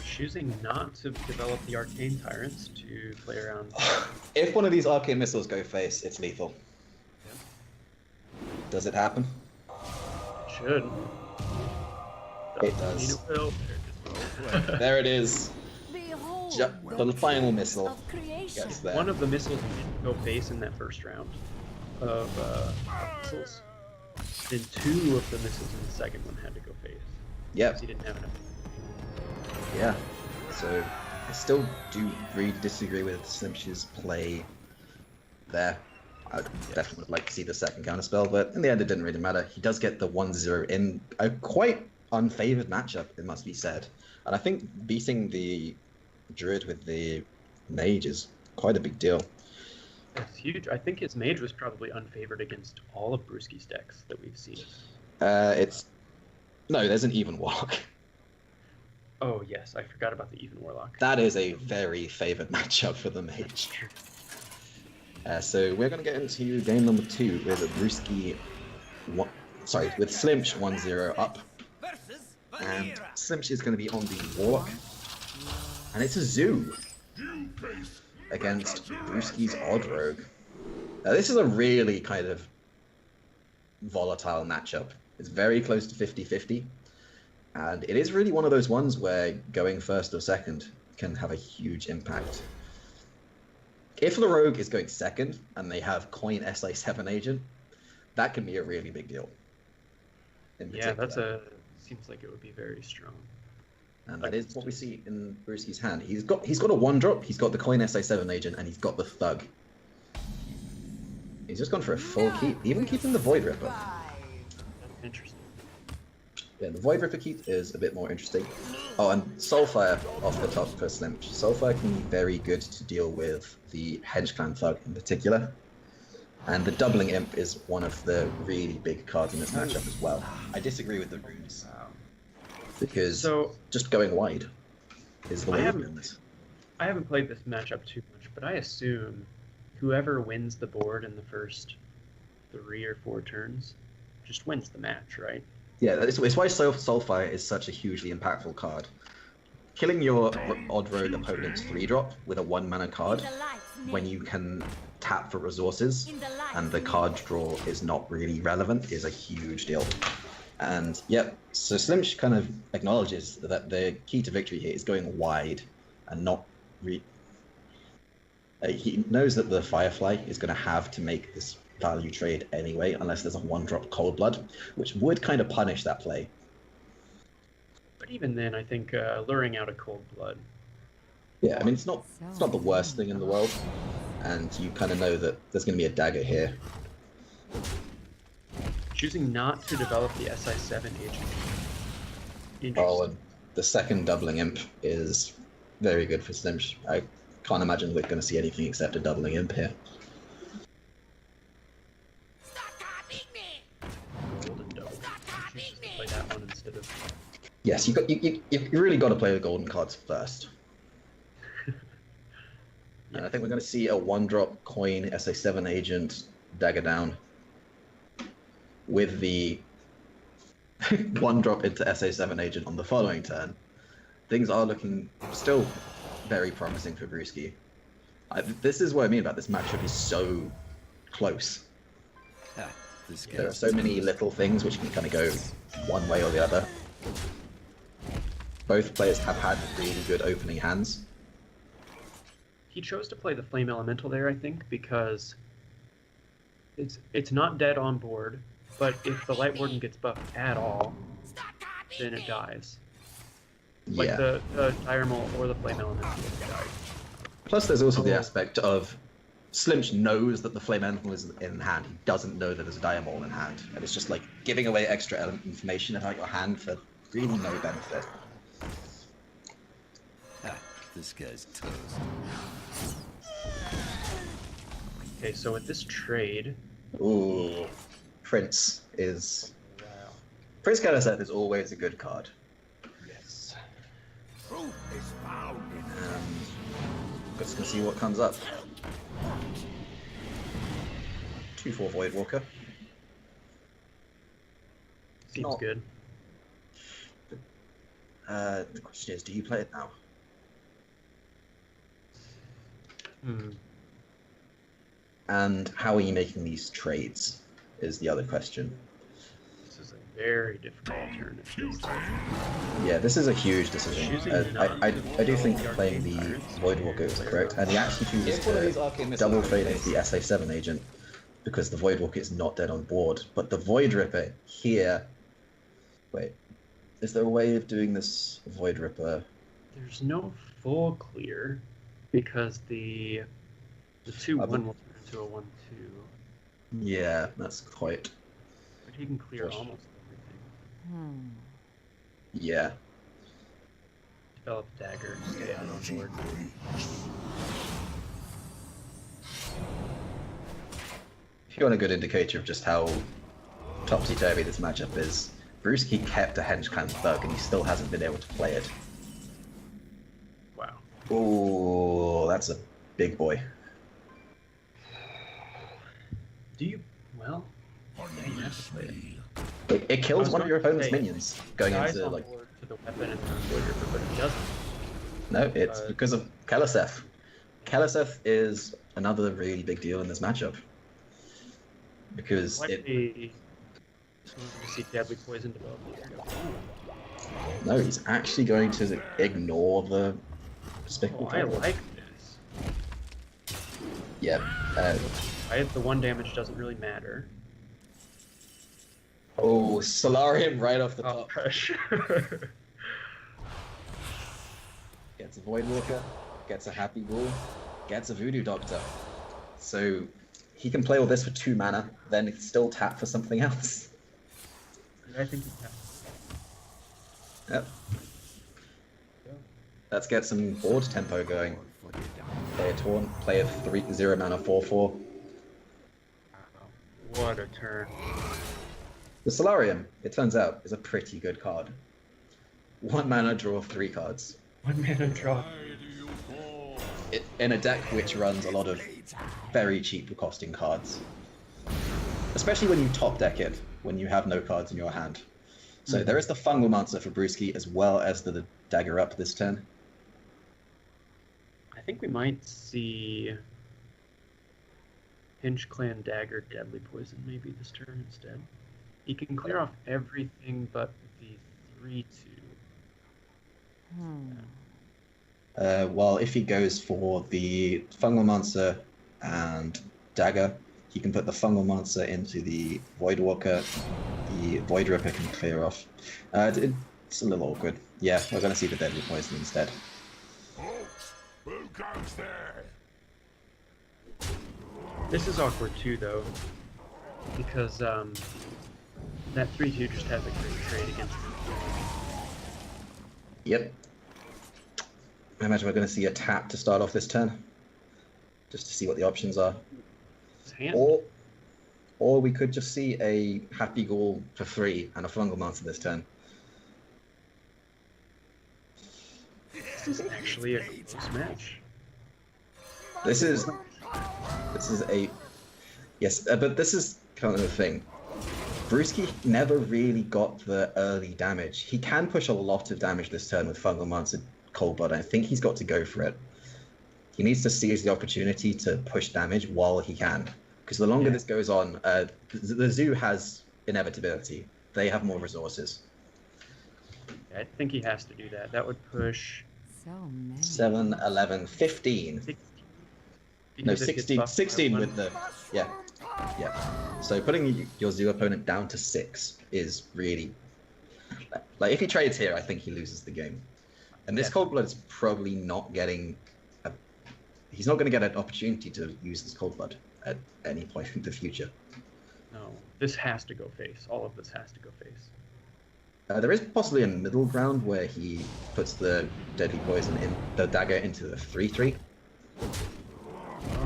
Speaker 2: Choosing not to develop the Arcane Tyrants to play around.
Speaker 1: if one of these arcane missiles go face, it's lethal. Does it happen?
Speaker 2: Should.
Speaker 1: It does.
Speaker 2: You know,
Speaker 1: There it is.
Speaker 3: Behold
Speaker 1: The final missile
Speaker 3: of creation.
Speaker 1: gets there.
Speaker 2: one of the missiles didn't go face in that first round of missiles. Then 2 of the missiles in the second one had to go face.
Speaker 1: Yep.
Speaker 2: Because he didn't have enough.
Speaker 1: Yeah. So I still do really disagree with Slimsh's play there. I definitely would like to see the second counterspell, but in the end it didn't really matter. He does get the 1-0 in a quite unfavored matchup, it must be said. And I think beating the Druid with the Mage is quite a big deal.
Speaker 2: It's huge. I think his mage was probably unfavored against all of Brewski's decks that we've seen.
Speaker 1: No, there's an even Warlock.
Speaker 2: Oh yes, I forgot about the even Warlock.
Speaker 1: That is a very favored matchup for the Mage. So we're going to get into game number 2 with Brewski, with Slimsh 1-0 up. And Slimsh is going to be on the Warlock. And it's a Zoo. against Brewski's Odd Rogue. Now, this is a really kind of volatile matchup. It's very close to 50-50, and it is really one of those ones where going first or second can have a huge impact. If the Rogue is going second and they have coin SA7 agent, that can be a really big deal.
Speaker 2: Yeah, seems like it would be very strong.
Speaker 1: And that is what we see in Brewski's hand. He's got a 1-drop, he's got the coin SA7 agent, and he's got the Thug. He's just gone for a full keep, even keeping the Void Ripper.
Speaker 2: Interesting.
Speaker 1: Yeah, the Void Ripper keep is a bit more interesting. Oh, and Soulfire off the top for Slim. Soulfire can be very good to deal with the Henge Clan Thug in particular. And the Doubling Imp is one of the really big cards in this matchup as well. I disagree with the runes. Because just going wide is the way it wins.
Speaker 2: I haven't played this matchup too much, but I assume whoever wins the board in the first 3 or 4 turns just wins the match, right?
Speaker 1: Yeah, it's why Soulfire is such a hugely impactful card. Killing your Odd Rogue opponent's 3-drop with a 1-mana card when you can tap for resources and the card draw is not really relevant is a huge deal. And yep, so Slimsh kind of acknowledges that the key to victory here is going wide and not he knows that the Firefly is going to have to make this value trade anyway, unless there's a 1-drop Cold Blood, which would kind of punish that play.
Speaker 2: But even then, I think luring out a Cold Blood.
Speaker 1: Yeah, I mean, it's not the worst thing in the world, and you kind of know that there's going to be a dagger here.
Speaker 2: Choosing not to develop the SI7 agent.
Speaker 1: Oh, and the second Doubling Imp is very good for Slimsh. I can't imagine we're going to see anything except a Doubling Imp here.
Speaker 2: Golden Double. Chooses to play that one instead of...
Speaker 1: Yes, you really got to play the golden cards first. And I think we're going to see a 1-drop coin SA7 agent dagger down with the 1-drop into SA7 agent on the following turn. Things are looking still very promising for Brewski. This is what I mean about this matchup is so close. There are so many little things which can kind of go one way or the other. Both players have had really good opening hands.
Speaker 2: He chose to play the Flame Elemental there, I think, because it's not dead on board, but if the Light Warden gets buffed at all, then it dies. Like
Speaker 1: Yeah.
Speaker 2: the Dire Maul or the Flame Elemental died.
Speaker 1: Plus, there's also the aspect of Slimsh knows that the Flame Elemental is in hand. He doesn't know that there's a Dire Maul in hand. And it's just like giving away extra information about your hand for really no benefit.
Speaker 5: This guy's toast.
Speaker 2: Okay, so with this trade...
Speaker 1: Ooh. Prince is... Prince Kalaseth is always a good card.
Speaker 2: Yes.
Speaker 4: Proof is found in
Speaker 1: And just gonna see what comes up. 2/4 Voidwalker.
Speaker 2: Seems
Speaker 1: Not-
Speaker 2: good.
Speaker 1: The question is, do you play it now?
Speaker 2: Hmm.
Speaker 1: And how are you making these trades is the other question.
Speaker 2: This is a very difficult turn. It feels like.
Speaker 1: Yeah, this is a huge decision.
Speaker 2: Choosing
Speaker 1: I do think playing the Voidwalker is correct, and he actually chooses to double trade into the SA7 agent because the Voidwalker is not dead on board. But the Void Ripper here... Wait, is there a way of doing this Void Ripper?
Speaker 2: There's no full clear because the 2/1 will turn into a 1/2.
Speaker 1: Yeah, that's quite...
Speaker 2: But he can clear
Speaker 1: Gosh.
Speaker 2: almost everything.
Speaker 1: Yeah.
Speaker 2: Develop dagger, stay out on board.
Speaker 1: If you want a good indicator of just how topsy-turvy this matchup is, Brewski kept a Henge Clan Thug and he still hasn't been able to play it.
Speaker 2: Wow.
Speaker 1: Ooh, that's a big boy.
Speaker 2: Do you? Well, yeah, you have to play it.
Speaker 1: It kills one of your opponent's minions going
Speaker 2: Dies
Speaker 1: into
Speaker 2: on
Speaker 1: like...
Speaker 2: board to the weapon and the Void Ripper, but it doesn't.
Speaker 1: No, it's because of Kalaseth. Keleseth is another really big deal in this matchup. Because
Speaker 2: Like the to see Deadly Poison develop here.
Speaker 1: no, he's actually going to ignore the Despicable
Speaker 2: I
Speaker 1: Turtle.
Speaker 2: like this.
Speaker 1: Yeah.
Speaker 2: The 1 damage doesn't really matter.
Speaker 1: Oh, Solarium right off the
Speaker 2: Oh,
Speaker 1: top.
Speaker 2: pressure.
Speaker 1: Gets a Void Walker, gets a Happy Ghoul, gets a Voodoo Doctor. So he can play all this for 2 mana, then still tap for something else.
Speaker 2: I think he can.
Speaker 1: Yep. Let's get some board tempo going. Play a taunt, play a 0 mana 4/4.
Speaker 2: Wow. What a turn.
Speaker 1: The Solarium, it turns out, is a pretty good card. 1 mana, draw 3 cards.
Speaker 2: 1 mana draw.
Speaker 1: In a deck which runs a lot of very cheap costing cards. Especially when you top deck it, when you have no cards in your hand. So there is the Fungalmancer for Brewski as well as the Dagger Up this turn.
Speaker 2: I think we might see Hinge Clan Dagger Deadly Poison maybe this turn instead. He can clear off everything but the 3/2.
Speaker 1: Well, if he goes for the Fungalmancer and Dagger, he can put the Fungalmancer into the Voidwalker. The Void Ripper can clear off. It's a little awkward. Yeah, we're going to see the Deadly Poison instead.
Speaker 4: Who goes there?
Speaker 2: This is awkward too, though, because that 3/2 just has a great trade against him.
Speaker 1: Yep. I imagine we're going to see a tap to start off this turn, just to see what the options are.
Speaker 2: His hand.
Speaker 1: Or we could just see a Happy Ghoul for 3 and a Fungalmancer this turn.
Speaker 2: This is actually a close match.
Speaker 1: This is a yes, but this is kind of the thing. Brewski never really got the early damage. He can push a lot of damage this turn with Fungalmancer Cold Blood. I think he's got to go for it. He needs to seize the opportunity to push damage while he can. Because the longer this goes on, the zoo has inevitability. They have more resources.
Speaker 2: Yeah, I think he has to do that. That would push
Speaker 3: So many.
Speaker 1: 7, 11, 15.
Speaker 2: 16.
Speaker 1: No,
Speaker 2: Because it gets
Speaker 1: 16,
Speaker 2: buffed by
Speaker 1: 16
Speaker 2: one.
Speaker 1: with the... Yeah. Yeah. So putting your zoo opponent down to 6 is really... Like, if he trades here, I think he loses the game. And this Cold Blood is probably not getting... He's not going to get an opportunity to use this Cold Blood at any point in the future.
Speaker 2: No, this has to go face. All of this has to go face.
Speaker 1: There is possibly a middle ground where he puts the Deadly Poison in the Dagger into the 3/3.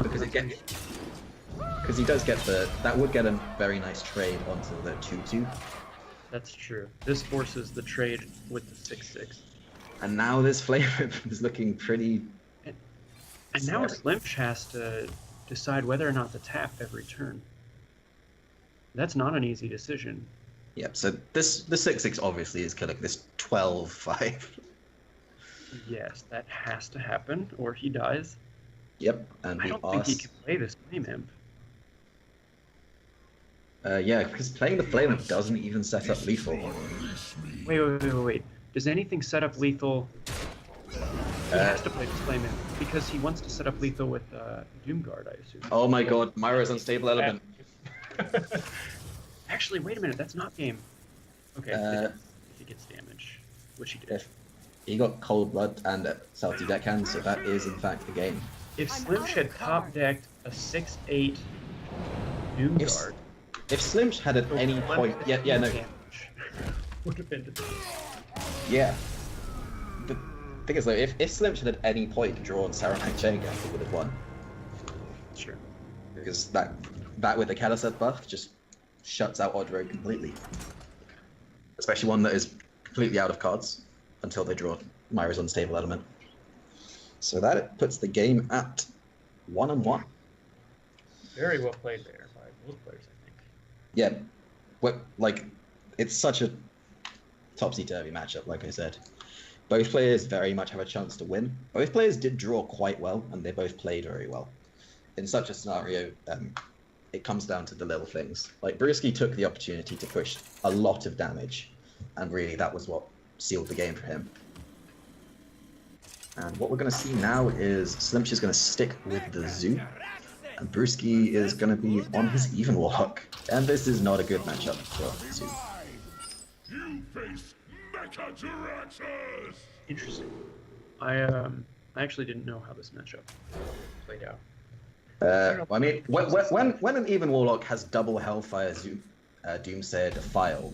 Speaker 1: Because he does get that would get a very nice trade onto the 2/2.
Speaker 2: That's true. This forces the trade with the 6/6.
Speaker 1: And now this Flame Whip is looking pretty...
Speaker 2: And now Slimsh has to decide whether or not to tap every turn. That's not an easy decision.
Speaker 1: Yep, so the 6/6 obviously is killing this 12/5.
Speaker 2: Yes, that has to happen, or he dies.
Speaker 1: Yep, and
Speaker 2: I
Speaker 1: the
Speaker 2: don't think he can play this Flame Imp.
Speaker 1: Yeah, because playing the Flame Whip doesn't even set up lethal.
Speaker 2: Wait. Does anything set up lethal? He has to play this Flame Imp because he wants to set up lethal with Doomguard, I assume.
Speaker 1: Oh my god, Myra's Unstable Element.
Speaker 2: Actually, wait a minute, that's not game. Okay, if he gets damage, which he did.
Speaker 1: If he got Cold Blood and a Salty Deckhand, so that is in fact the game.
Speaker 2: If Slimsh had top decked a 6/8 Doomguard,
Speaker 1: If Slimsh had at any point... Yeah, no.
Speaker 2: Would have been
Speaker 1: Yeah. The thing is, though, if Slimsh had at any point drawn Saramang Chenga, he would have won.
Speaker 2: Sure.
Speaker 1: Because that with the Keleseth buff just shuts out Odd Road completely. Especially one that is completely out of cards until they draw Myra's Unstable Element. So that puts the game at 1-1.
Speaker 2: Very well played there by both players, I think.
Speaker 1: Yeah, it's such a topsy-turvy matchup, like I said. Both players very much have a chance to win. Both players did draw quite well, and they both played very well. In such a scenario, it comes down to the little things. Like, Brewski took the opportunity to push a lot of damage, and really that was what sealed the game for him. And what we're going to see now is Slimch is going to stick with the Zoo, and Brewski is going to be on his Even Warlock. And this is not a good matchup for Zoo.
Speaker 6: You face Mechadiraxus!
Speaker 2: Interesting. I actually didn't know how this matchup played out.
Speaker 1: I mean, when an Even Warlock has double Hellfire Zoo, Doomsayer Defile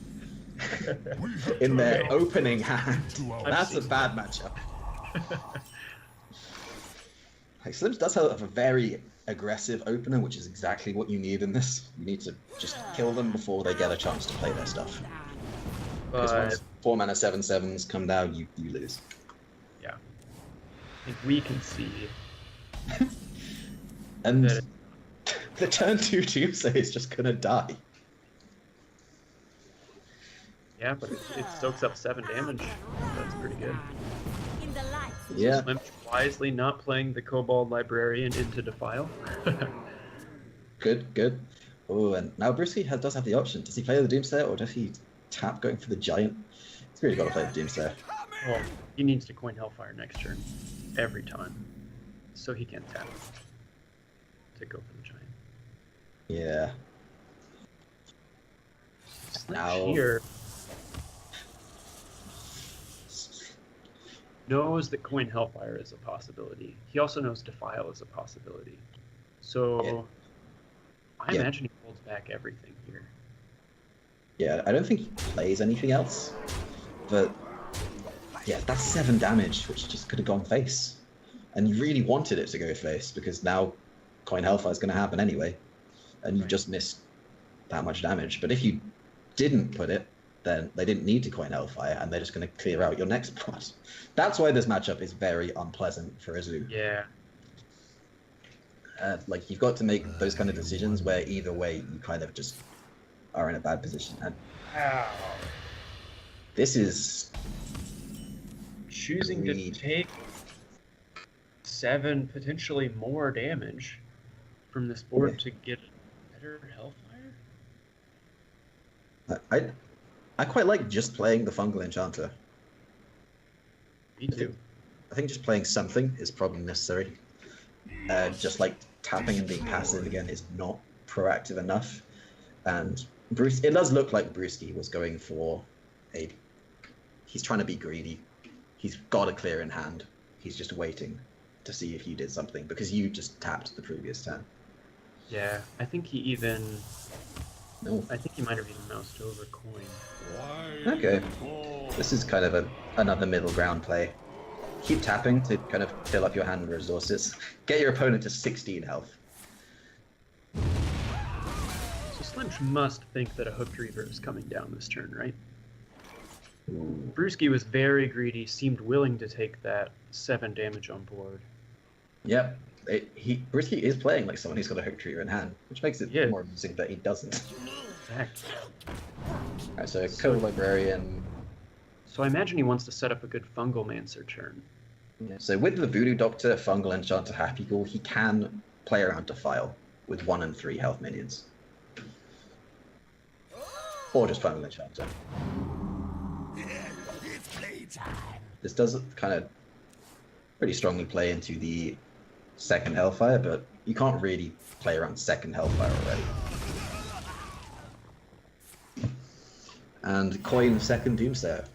Speaker 1: in their opening hand, that's a bad matchup. Like, Slims does have a very aggressive opener, which is exactly what you need in this. You need to just kill them before they get a chance to play their stuff. Because once 4 mana 7/7s come down, you lose.
Speaker 2: Yeah. I think we can see
Speaker 1: And
Speaker 2: that
Speaker 1: the turn 2 Doomsayer is just gonna die.
Speaker 2: yeah, but it soaks up 7 damage. That's pretty good.
Speaker 3: In the light.
Speaker 1: Yeah.
Speaker 2: Slim wisely not playing the Kobold Librarian into Defile.
Speaker 1: Good. Oh, and now Brewski does have the option. Does he play the Doomsayer or does he tap going for the Giant? He's really got to play the Doomsayer.
Speaker 2: Well, he needs to coin Hellfire next turn. Every time. So he can tap to go for the Giant.
Speaker 1: Yeah.
Speaker 2: Slim
Speaker 1: Now-
Speaker 2: here knows that coin Hellfire is a possibility. He also knows Defile is a possibility. So
Speaker 1: Yeah.
Speaker 2: I
Speaker 1: Yeah.
Speaker 2: imagine he holds back everything here.
Speaker 1: Yeah, I don't think he plays anything else. But yeah, that's 7 damage, which just could have gone face. And you really wanted it to go face because now coin Hellfire is going to happen anyway. And you
Speaker 2: Right.
Speaker 1: just missed that much damage. But if you didn't put it, then they didn't need to coin Hellfire and they're just going to clear out your next spot. That's why this matchup is very unpleasant for Azu.
Speaker 2: Yeah.
Speaker 1: Like, you've got to make those kind of decisions where either way you kind of just are in a bad position. And this is
Speaker 2: Choosing
Speaker 1: Agreed.
Speaker 2: to take 7, potentially more damage from this board
Speaker 1: Yeah.
Speaker 2: to get better Hellfire?
Speaker 1: I quite like just playing the Fungal Enchanter.
Speaker 2: Me too.
Speaker 1: I think just playing something is probably necessary. Just like tapping and being passive again is not proactive enough. And it does look like Brewski was going for he's trying to be greedy. He's got a clear in hand. He's just waiting to see if you did something because you just tapped the previous turn.
Speaker 2: Yeah, I think he
Speaker 1: No.
Speaker 2: might have even moused over coin.
Speaker 1: Okay. This is kind of another middle ground play. Keep tapping to kind of fill up your hand with resources. Get your opponent to 16 health.
Speaker 2: So Slimch must think that a Hooked Reaver is coming down this turn, right? Brewski was very greedy, seemed willing to take that 7 damage on board.
Speaker 1: Yep. Brewski is playing like someone who's got a hook tree in hand, which makes it
Speaker 2: Yeah.
Speaker 1: more amusing that he doesn't.
Speaker 2: Exactly.
Speaker 1: Alright, so Co-Librarian.
Speaker 2: So I imagine he wants to set up a good Fungal Mancer turn.
Speaker 1: Yeah, so with the Voodoo Doctor, Fungal Enchanter, Happy Ghoul, he can play around Defile with 1 and 3 health minions. Or just Fungal Enchanter.
Speaker 4: It's playtime.
Speaker 1: This does kind of pretty strongly play into the second Hellfire, but you can't really play around second Hellfire already. And coin second Doomsayer.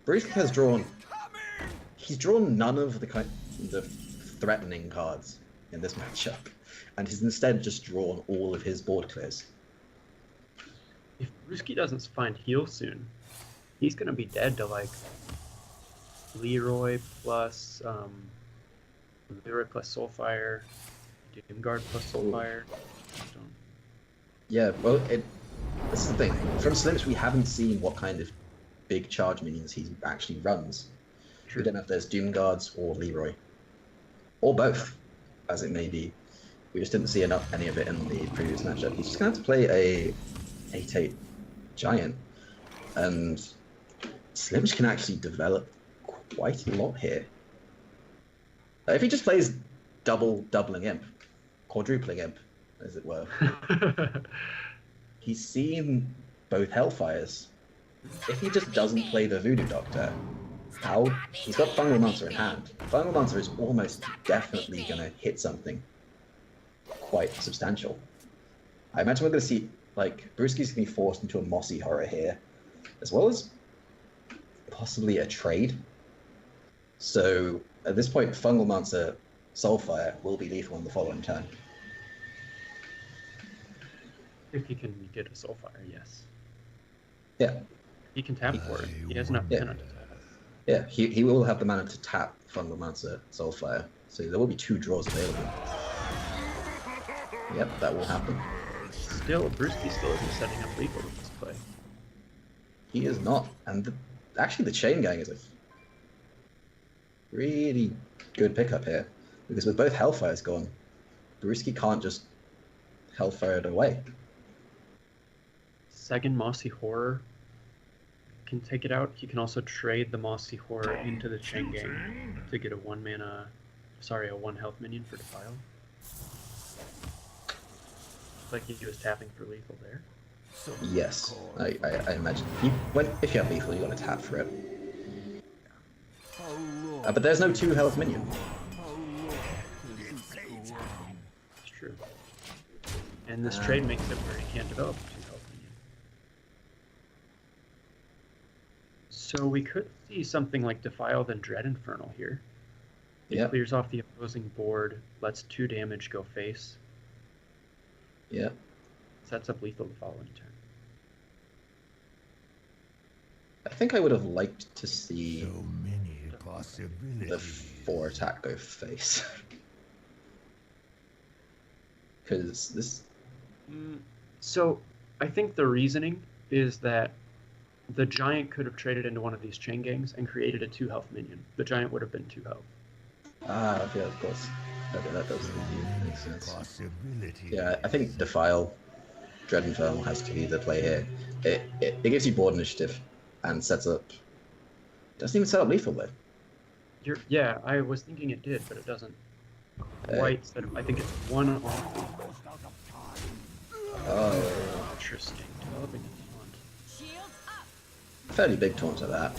Speaker 1: Brewski has he's drawn none of the threatening cards in this matchup, and he's instead just drawn all of his board clears.
Speaker 2: If Brewski doesn't find heal soon, he's gonna be dead to like Leroy plus Soulfire, Doomguard plus Soulfire.
Speaker 1: Yeah, well, this is the thing. From Slims, we haven't seen what kind of big charge minions he actually runs.
Speaker 2: True.
Speaker 1: We don't know if there's Doomguards or Leroy. Or both, as it may be. We just didn't see any of it in the previous matchup. He's just going to have to play a 8/8 Giant. And Slims can actually develop quite a lot here. If he just plays doubling imp, quadrupling imp, as it were, he's seen both Hellfires. If he just doesn't play the Voodoo Doctor, he's got Fungal Monster in hand. Fungal Monster is almost definitely going to hit something quite substantial. I imagine we're going to see, like, Brewski's going to be forced into a Mossy Horror here, as well as possibly a trade. So, at this point, Fungal Monster Soulfire will be lethal on the following turn.
Speaker 2: If he can get a Soulfire, yes.
Speaker 1: Yeah.
Speaker 2: He can tap for it. He has enough mana to tap.
Speaker 1: Yeah, he will have the mana to tap Fungal Monster Soulfire. So there will be 2 draws available. Yep, that will happen.
Speaker 2: Still, Brewski still isn't setting up lethal with this play.
Speaker 1: He is not. And actually the Chain Gang is a really good pickup here. Because with both Hellfires gone, Brewski can't just Hellfire it away.
Speaker 2: Second Mossy Horror can take it out. He can also trade the Mossy Horror into the Chain Gang to get a 1 health minion for Defile. Like he was tapping for lethal there.
Speaker 1: Yes, I imagine. If you have lethal, you want to tap for it. But there's no 2 health minion.
Speaker 2: It's true. And this trade makes it where he can't develop a 2 health minion. So we could see something like Defile then Dread Infernal here. It clears off the opposing board, lets 2 damage go face.
Speaker 1: Yeah.
Speaker 2: Sets up lethal the following turn.
Speaker 1: I think I would have liked to see
Speaker 5: So many possibilities.
Speaker 1: the 4 attack go face. Because this...
Speaker 2: So I think the reasoning is that the Giant could have traded into one of these Chain Gangs and created a 2 health minion. The Giant would have been 2 health.
Speaker 1: Ah, okay, of course. Okay, that does make sense.
Speaker 5: Possibilities.
Speaker 1: Yeah, I think Defile, Dread Infernal has to be the play here. It gives you board initiative and sets up... Doesn't even set up lethal though.
Speaker 2: Yeah, I was thinking it did, but it doesn't quite set up. I think it's 1 off lethal.
Speaker 1: Oh,
Speaker 2: Interesting. Developing a taunt.
Speaker 1: fairly big taunt to that.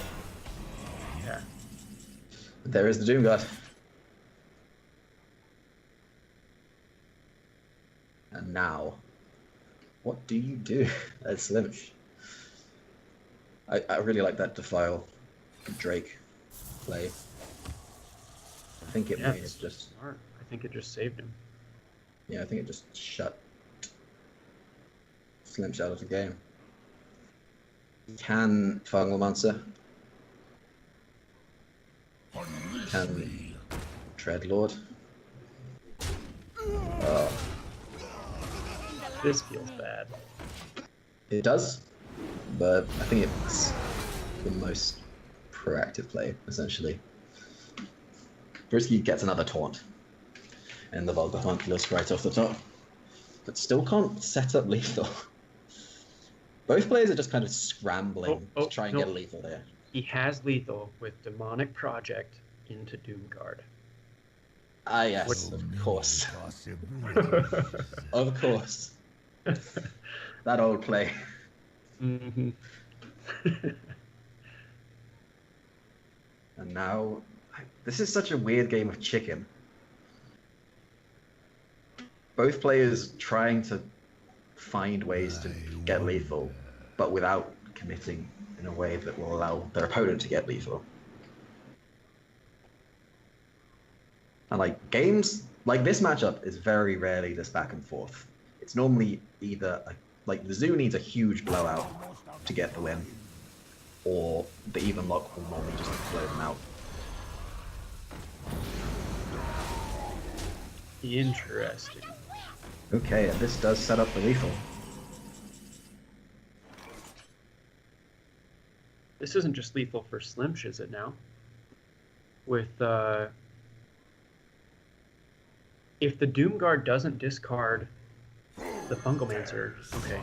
Speaker 2: Yeah.
Speaker 1: There is the Doom Guard. And now, what do you do as Slimsh? I really like that Defile Drake play. I think it may
Speaker 2: it's
Speaker 1: have just...
Speaker 2: smart. I think it just saved him.
Speaker 1: Yeah, I think it just shut Slimsh out of the game. Can Fungal Monster? Can Dreadlord?
Speaker 2: This feels bad.
Speaker 1: It does, but I think it's the most proactive play, essentially. Brewski gets another taunt, and the Vulgar Homunculus right off the top, but still can't set up lethal. Both players are just kind of scrambling to try and get lethal there.
Speaker 2: He has lethal with Demonic Project into Doomguard.
Speaker 1: Ah, yes, of course. Of course. That old play.
Speaker 2: Mm-hmm.
Speaker 1: And now, this is such a weird game of chicken. Both players trying to find ways to get lethal, but without committing in a way that will allow their opponent to get lethal. And like games like this matchup is very rarely this back and forth. It's normally either like the Zoo needs a huge blowout to get the win, or the even lock will normally just blow them out.
Speaker 2: Interesting.
Speaker 1: Okay, and this does set up the lethal.
Speaker 2: This isn't just lethal for Slimsh, is it now? With if the Doomguard doesn't discard the Fungalmancer, okay,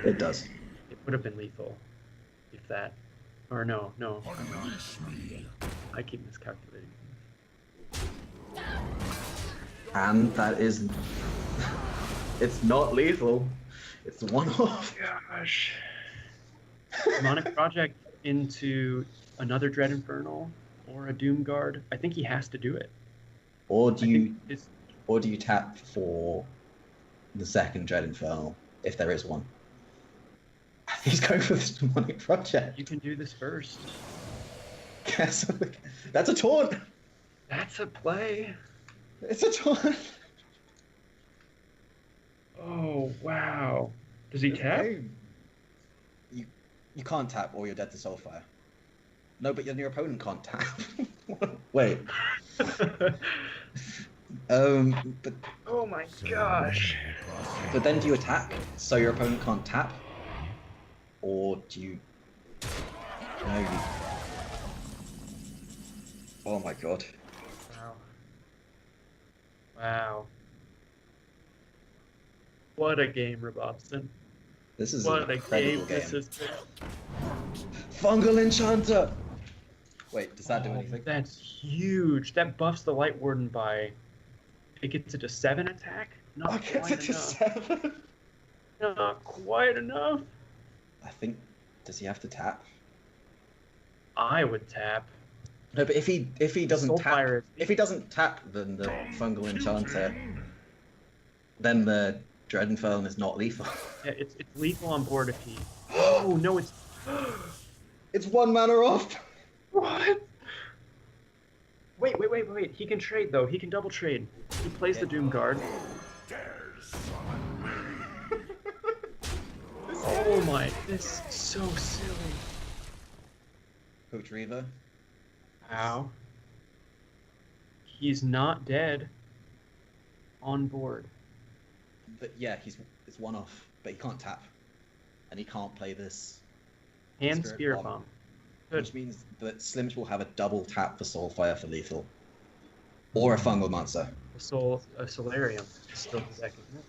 Speaker 1: It does.
Speaker 2: it would have been lethal. If that, or no. I keep miscalculating.
Speaker 1: And that is... it's not lethal. It's one off.
Speaker 2: Gosh. Demonic Project into another Dread Infernal or a Doom Guard. I think he has to do it.
Speaker 1: Or
Speaker 2: I
Speaker 1: do you
Speaker 2: think it's
Speaker 1: tap for the second Dread Infernal, if there is one? I think he's going for this Demonic Project.
Speaker 2: you can do this first.
Speaker 1: Yes, that's a taunt!
Speaker 2: That's a play.
Speaker 1: It's a taunt!
Speaker 2: Oh wow. Does he tap?
Speaker 1: You can't tap or you're dead to Soulfire. No, but your opponent can't tap. Wait. But
Speaker 2: Oh my gosh.
Speaker 1: then do you attack so your opponent can't tap? Or do you... No, you... Oh my god.
Speaker 2: Wow. Wow. What a game, Robobson.
Speaker 1: This is
Speaker 2: What
Speaker 1: an
Speaker 2: a
Speaker 1: incredible
Speaker 2: game
Speaker 1: game.
Speaker 2: this has been.
Speaker 1: Fungal Enchanter! Wait, does that do
Speaker 2: Oh,
Speaker 1: anything?
Speaker 2: that's huge. That buffs the Light Warden by... It gets it to 7 attack? Not
Speaker 1: Oh, gets
Speaker 2: quite
Speaker 1: it to
Speaker 2: enough.
Speaker 1: 7?
Speaker 2: Not quite enough.
Speaker 1: I think... Does he have to tap?
Speaker 2: I would tap.
Speaker 1: No, but if he doesn't tap...
Speaker 2: Soulfire is-
Speaker 1: If he doesn't tap, then the Fungal Enchanter... Then the Dread Infernal is not lethal.
Speaker 2: Yeah, it's lethal on board if he... Oh, no, it's...
Speaker 1: It's 1 mana off!
Speaker 2: What? Wait. He can trade, though. He can double trade. He plays the Doom Guard. Oh my, this is so silly.
Speaker 1: Coach Reaver.
Speaker 2: Wow. He's not dead. On board.
Speaker 1: But yeah, it's 1 off, but he can't tap. And he can't play this.
Speaker 2: And
Speaker 1: Spirit
Speaker 2: Spirit
Speaker 1: Bomb.
Speaker 2: Bomb. Good.
Speaker 1: Which means that Slims will have a double tap for Soulfire for lethal. Or a Fungal Monster.
Speaker 2: A Solarium is still in the deck, isn't it?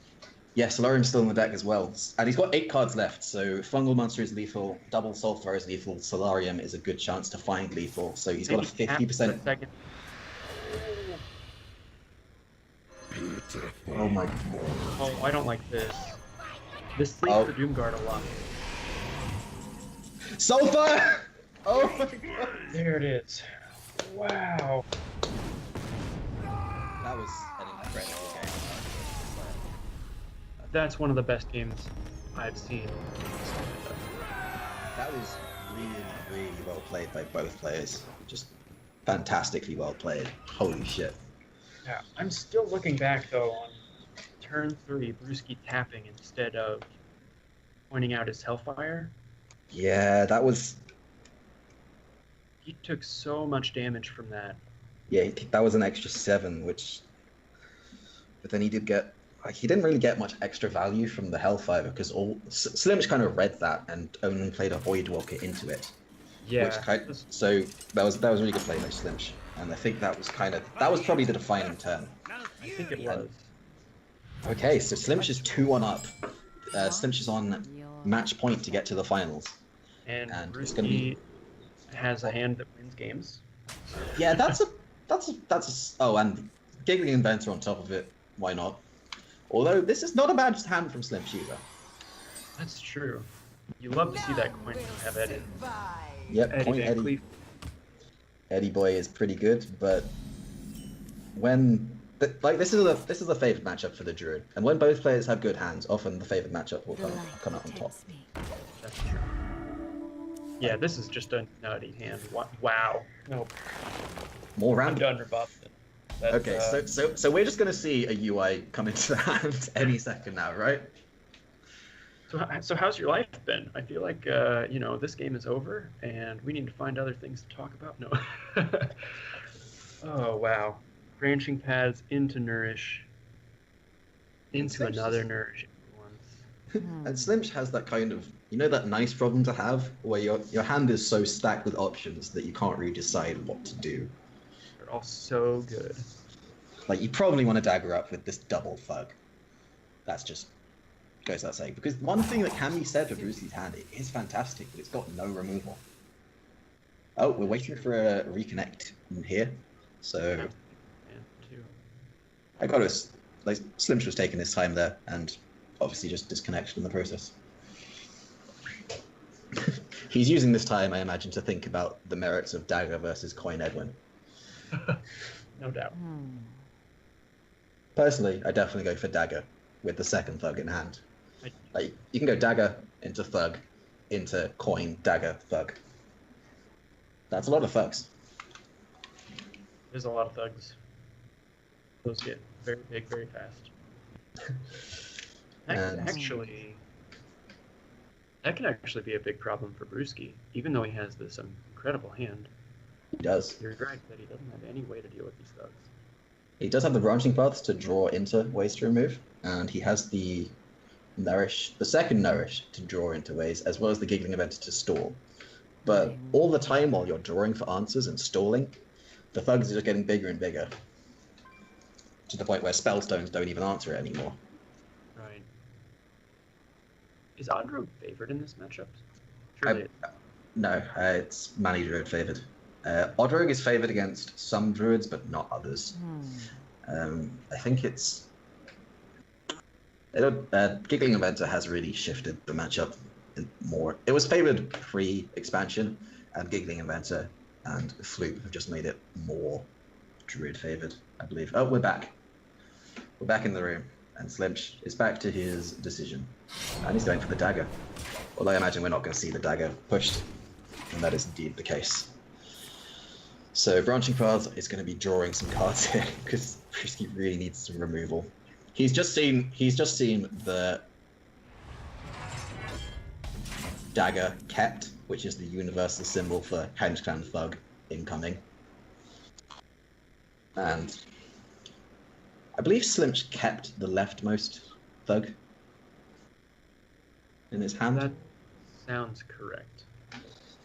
Speaker 1: Yeah, Solarium's still in the deck as well. And he's got 8 cards left, so Fungal Monster is lethal, double Soulfire is lethal, Solarium is a good chance to find lethal, so he's got a
Speaker 2: Maybe tap for
Speaker 1: 50%...
Speaker 2: second.
Speaker 1: Oh my god.
Speaker 2: Oh, I don't like this. This sleeps
Speaker 1: Oh.
Speaker 2: the Doom Guard a lot.
Speaker 1: Soulfire! Oh my god!
Speaker 2: There it is. Wow.
Speaker 1: That was an incredible game.
Speaker 2: That's one of the best games I've seen.
Speaker 1: That was really, really well played by both players. Just fantastically well played. Holy shit.
Speaker 2: Yeah, I'm still looking back though on turn 3, Brewski tapping instead of pointing out his Hellfire.
Speaker 1: Yeah, that was...
Speaker 2: He took so much damage from that.
Speaker 1: Yeah, that was an extra 7, which... But then he did get... Like, he didn't really get much extra value from the Hellfire because Slim's kind of read that and only played a Voidwalker into it.
Speaker 2: Yeah.
Speaker 1: So that was really good play by Slimsh. And I think that was probably the defining turn.
Speaker 2: I think it was.
Speaker 1: Okay, so Slimsh is 2-1 up. Slimsh is on match point to get to the finals.
Speaker 2: And
Speaker 1: it's gonna be...
Speaker 2: Brewski has a hand that wins games.
Speaker 1: Yeah, that's a... Oh, and Giggling Inventor on top of it. Why not? Although this is not a bad hand from Slimsh either.
Speaker 2: That's true. You love to see that coin have Eddie.
Speaker 1: Yep,
Speaker 2: Eddie
Speaker 1: point
Speaker 2: Van
Speaker 1: Eddie.
Speaker 2: Cleef.
Speaker 1: Eddie Boy is pretty good, but when this is a favored matchup for the Druid, and when both players have good hands, often the favored matchup will come out on top.
Speaker 2: That's true. Yeah, this is just a nutty hand. Wow. Nope.
Speaker 1: More
Speaker 2: I'm
Speaker 1: round.
Speaker 2: done, Robobson.
Speaker 1: Okay, so we're just gonna see a UI come into the hand any second now, right?
Speaker 2: So how's your life been? I feel like this game is over, and we need to find other things to talk about. No. Oh wow, branching paths into Nourish, into
Speaker 1: Slimsh
Speaker 2: another
Speaker 1: is-
Speaker 2: Nourish at once.
Speaker 1: And Slimsh has that kind of, that nice problem to have where your hand is so stacked with options that you can't really decide what to do.
Speaker 2: They're all so good.
Speaker 1: Like, you probably want to dagger up with this double thug. That's just goes without saying. Because one thing that can be said for Brucey's hand, it is fantastic, but it's got no removal. Oh, we're waiting for a reconnect in here. So
Speaker 2: Yeah, too.
Speaker 1: I got us. Like Slimch was taking his time there, and obviously just disconnected in the process. He's using this time, I imagine, to think about the merits of Dagger versus Coin Edwin.
Speaker 2: No doubt.
Speaker 1: Personally, I definitely go for Dagger with the second Thug in hand.
Speaker 2: I,
Speaker 1: Like you can go Dagger into Thug, into Coin, Dagger, Thug. That's a lot of thugs.
Speaker 2: there's a lot of thugs. Those get very big very fast.
Speaker 1: And-
Speaker 2: That can actually be a big problem for Brewski, even though he has this incredible hand.
Speaker 1: He does.
Speaker 2: You're right that he doesn't have any way to deal with these thugs.
Speaker 1: He does have the branching paths to draw into ways to remove, and he has the second nourish to draw into ways, as well as the giggling event to stall. But all the time while you're drawing for answers and stalling, the thugs are just getting bigger and bigger. To the point where spellstones don't even answer it anymore.
Speaker 2: Right. Is Odrogue favored in this matchup? Surely
Speaker 1: No, it's Manny Druid favored. Odrogue is favored against some druids, but not others. I think it's... Giggling Inventor has really shifted the matchup more. It was favored pre-expansion, and Giggling Inventor and Floop have just made it more druid favored, I believe. Oh, we're back. We're back in the room, and Slimch is back to his decision. And he's going for the dagger. Although I imagine we're not going to see the dagger pushed, and that is indeed the case. So Branching Paths is going to be drawing some cards here, because Brewski really needs some removal. He's just seen the dagger kept, which is the universal symbol for Henge Clan Thug incoming. And I believe Slimch kept the leftmost Thug in his hand.
Speaker 2: that sounds correct.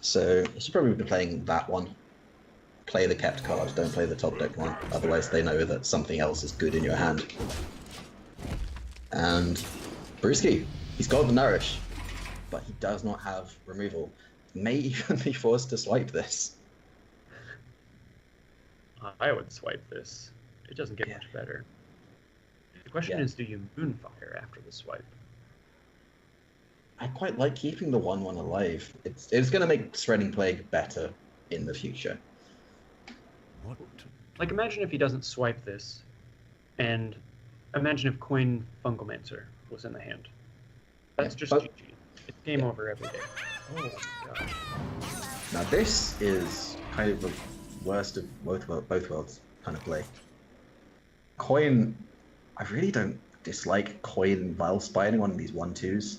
Speaker 1: So he should probably be playing that one. Play the kept card, don't play the top deck one. Otherwise they know that something else is good in your hand. And Brewski, he's got the nourish, but he does not have removal. May even be forced to swipe this.
Speaker 2: I would swipe this. It doesn't get much better. The question is, do you Moonfire after the swipe?
Speaker 1: I quite like keeping the 1/1 alive. It's going to make Shredding Plague better in the future.
Speaker 5: What?
Speaker 2: Like, imagine if he doesn't swipe this, and imagine if Coin Fungalmancer was in the hand. That's just
Speaker 1: but-
Speaker 2: GG. It's game over every day. Oh my gosh.
Speaker 1: Now this is kind of the worst of both worlds kind of play. Coin, I really don't dislike Coin Vile Spining one of these 1/2s,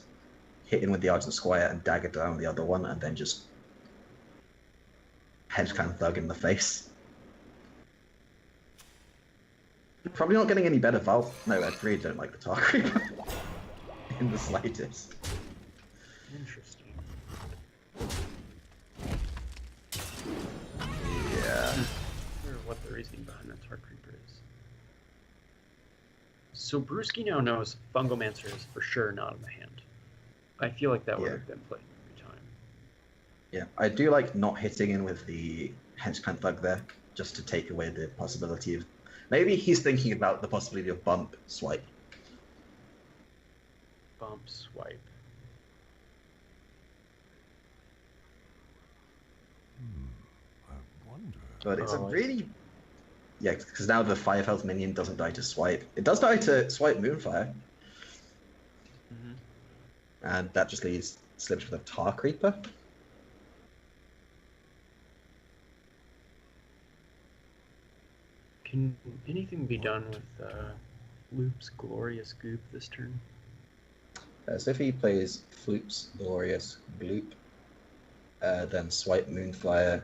Speaker 1: hitting with the Argent Squire and dagger down the other one, and then just Henge Clan Thug in the face. Probably not getting any better Val. No, I really don't like the Tar Creeper in the slightest.
Speaker 2: Interesting.
Speaker 1: Yeah.
Speaker 2: I wonder what the reasoning behind that Tar Creeper is. So Brewski now knows Fungalmancer is for sure not in the hand. I feel like that would
Speaker 1: Yeah.
Speaker 2: have been played every time.
Speaker 1: Yeah, I do like not hitting in with the Henge Clan Thug there, just to take away the possibility of... Maybe he's thinking about the possibility of bump swipe.
Speaker 2: Bump, swipe.
Speaker 5: I wonder.
Speaker 1: But it's
Speaker 2: Oh,
Speaker 1: a
Speaker 2: I
Speaker 1: really... Yeah, because now the 5 health minion doesn't die to swipe. It does die to swipe Moonfire,
Speaker 2: Mm-hmm.
Speaker 1: and that just leaves Slips with a Tar Creeper.
Speaker 2: Can anything be done with Loop's Glorious Goop this turn?
Speaker 1: So if he plays Floop's Glorious Gloop, then swipe Moonfire,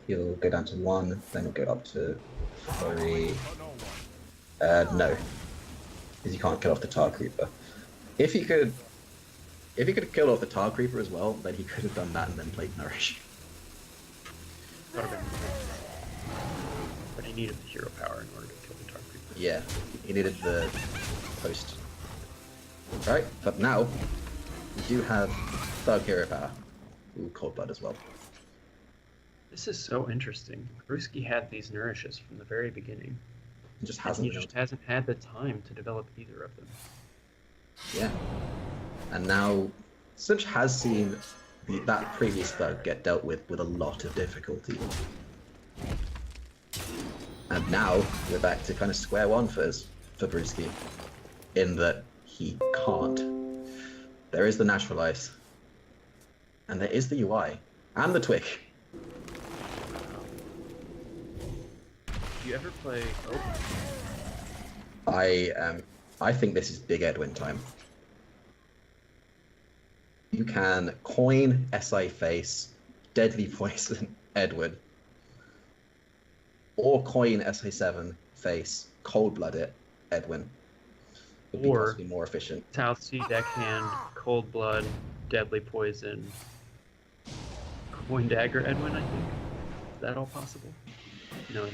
Speaker 1: he'll go down to 1, then he'll go up to 3. No, because you can't kill off the Tar Creeper. If he could kill off the Tar Creeper as well, then he could have done that and then played Nourish.
Speaker 2: That would have been but he needed the hero power in order to kill the Tar Creeper.
Speaker 1: Yeah, he needed the post. Right, but now we do have Thug Hero Power. Ooh, Cold Blood as well.
Speaker 2: This is so interesting. Brewski had these nourishes from the very beginning,
Speaker 1: He just
Speaker 2: and
Speaker 1: hasn't
Speaker 2: he
Speaker 1: been
Speaker 2: just
Speaker 1: able
Speaker 2: hasn't had the time to develop either of them.
Speaker 1: to. Yeah. And now, Slimch has seen that previous thug get dealt with a lot of difficulty. And now we're back to kind of square one for Brewski, in that he can't. There is the natural ice, and there is the UI, and the Twick.
Speaker 2: Do you ever play Open?
Speaker 1: I think this is Big Edwin time. You can coin SI face, Deadly Poison Edwin, or coin SI7 face, Cold Blooded Edwin. Would be
Speaker 2: Or
Speaker 1: possibly more efficient.
Speaker 2: South Sea Deckhand, Cold Blood, Deadly Poison, Coin Dagger Edwin, I think. Is that all possible? No.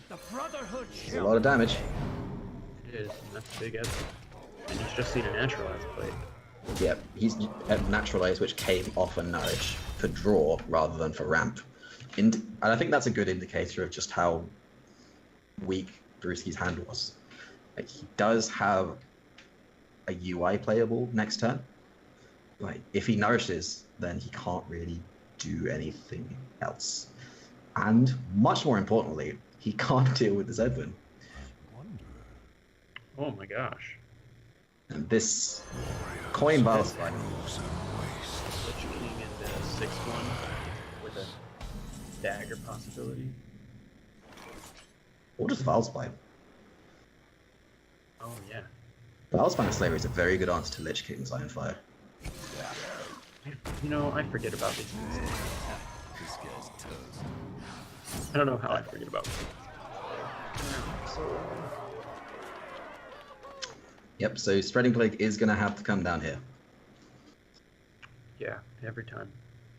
Speaker 4: The Brotherhood
Speaker 1: It's a lot of damage.
Speaker 2: It is, and that's Big Edwin. And he's just seen a naturalized plate.
Speaker 1: Yep, he's naturalized, which came off a nourish for draw rather than for ramp. And I think that's a good indicator of just how weak Brewski's hand was. Like, he does have a UI playable next turn. Like, if he nourishes, then he can't really do anything else. And much more importantly, he can't deal with this Edwin.
Speaker 5: I wonder.
Speaker 2: Oh my gosh.
Speaker 1: And this coin Valspine.
Speaker 2: Lich King in the 6-1 with a dagger possibility.
Speaker 1: What is Valspine?
Speaker 2: Oh yeah.
Speaker 1: Valspine Slayer is a very good answer to Lich King's Ironfire.
Speaker 2: You know, I forget about these things.
Speaker 7: This guy's toast.
Speaker 2: I don't know how I forget about them.
Speaker 1: Yep, so Spreading Plague is going to have to come down here.
Speaker 2: Yeah, every time.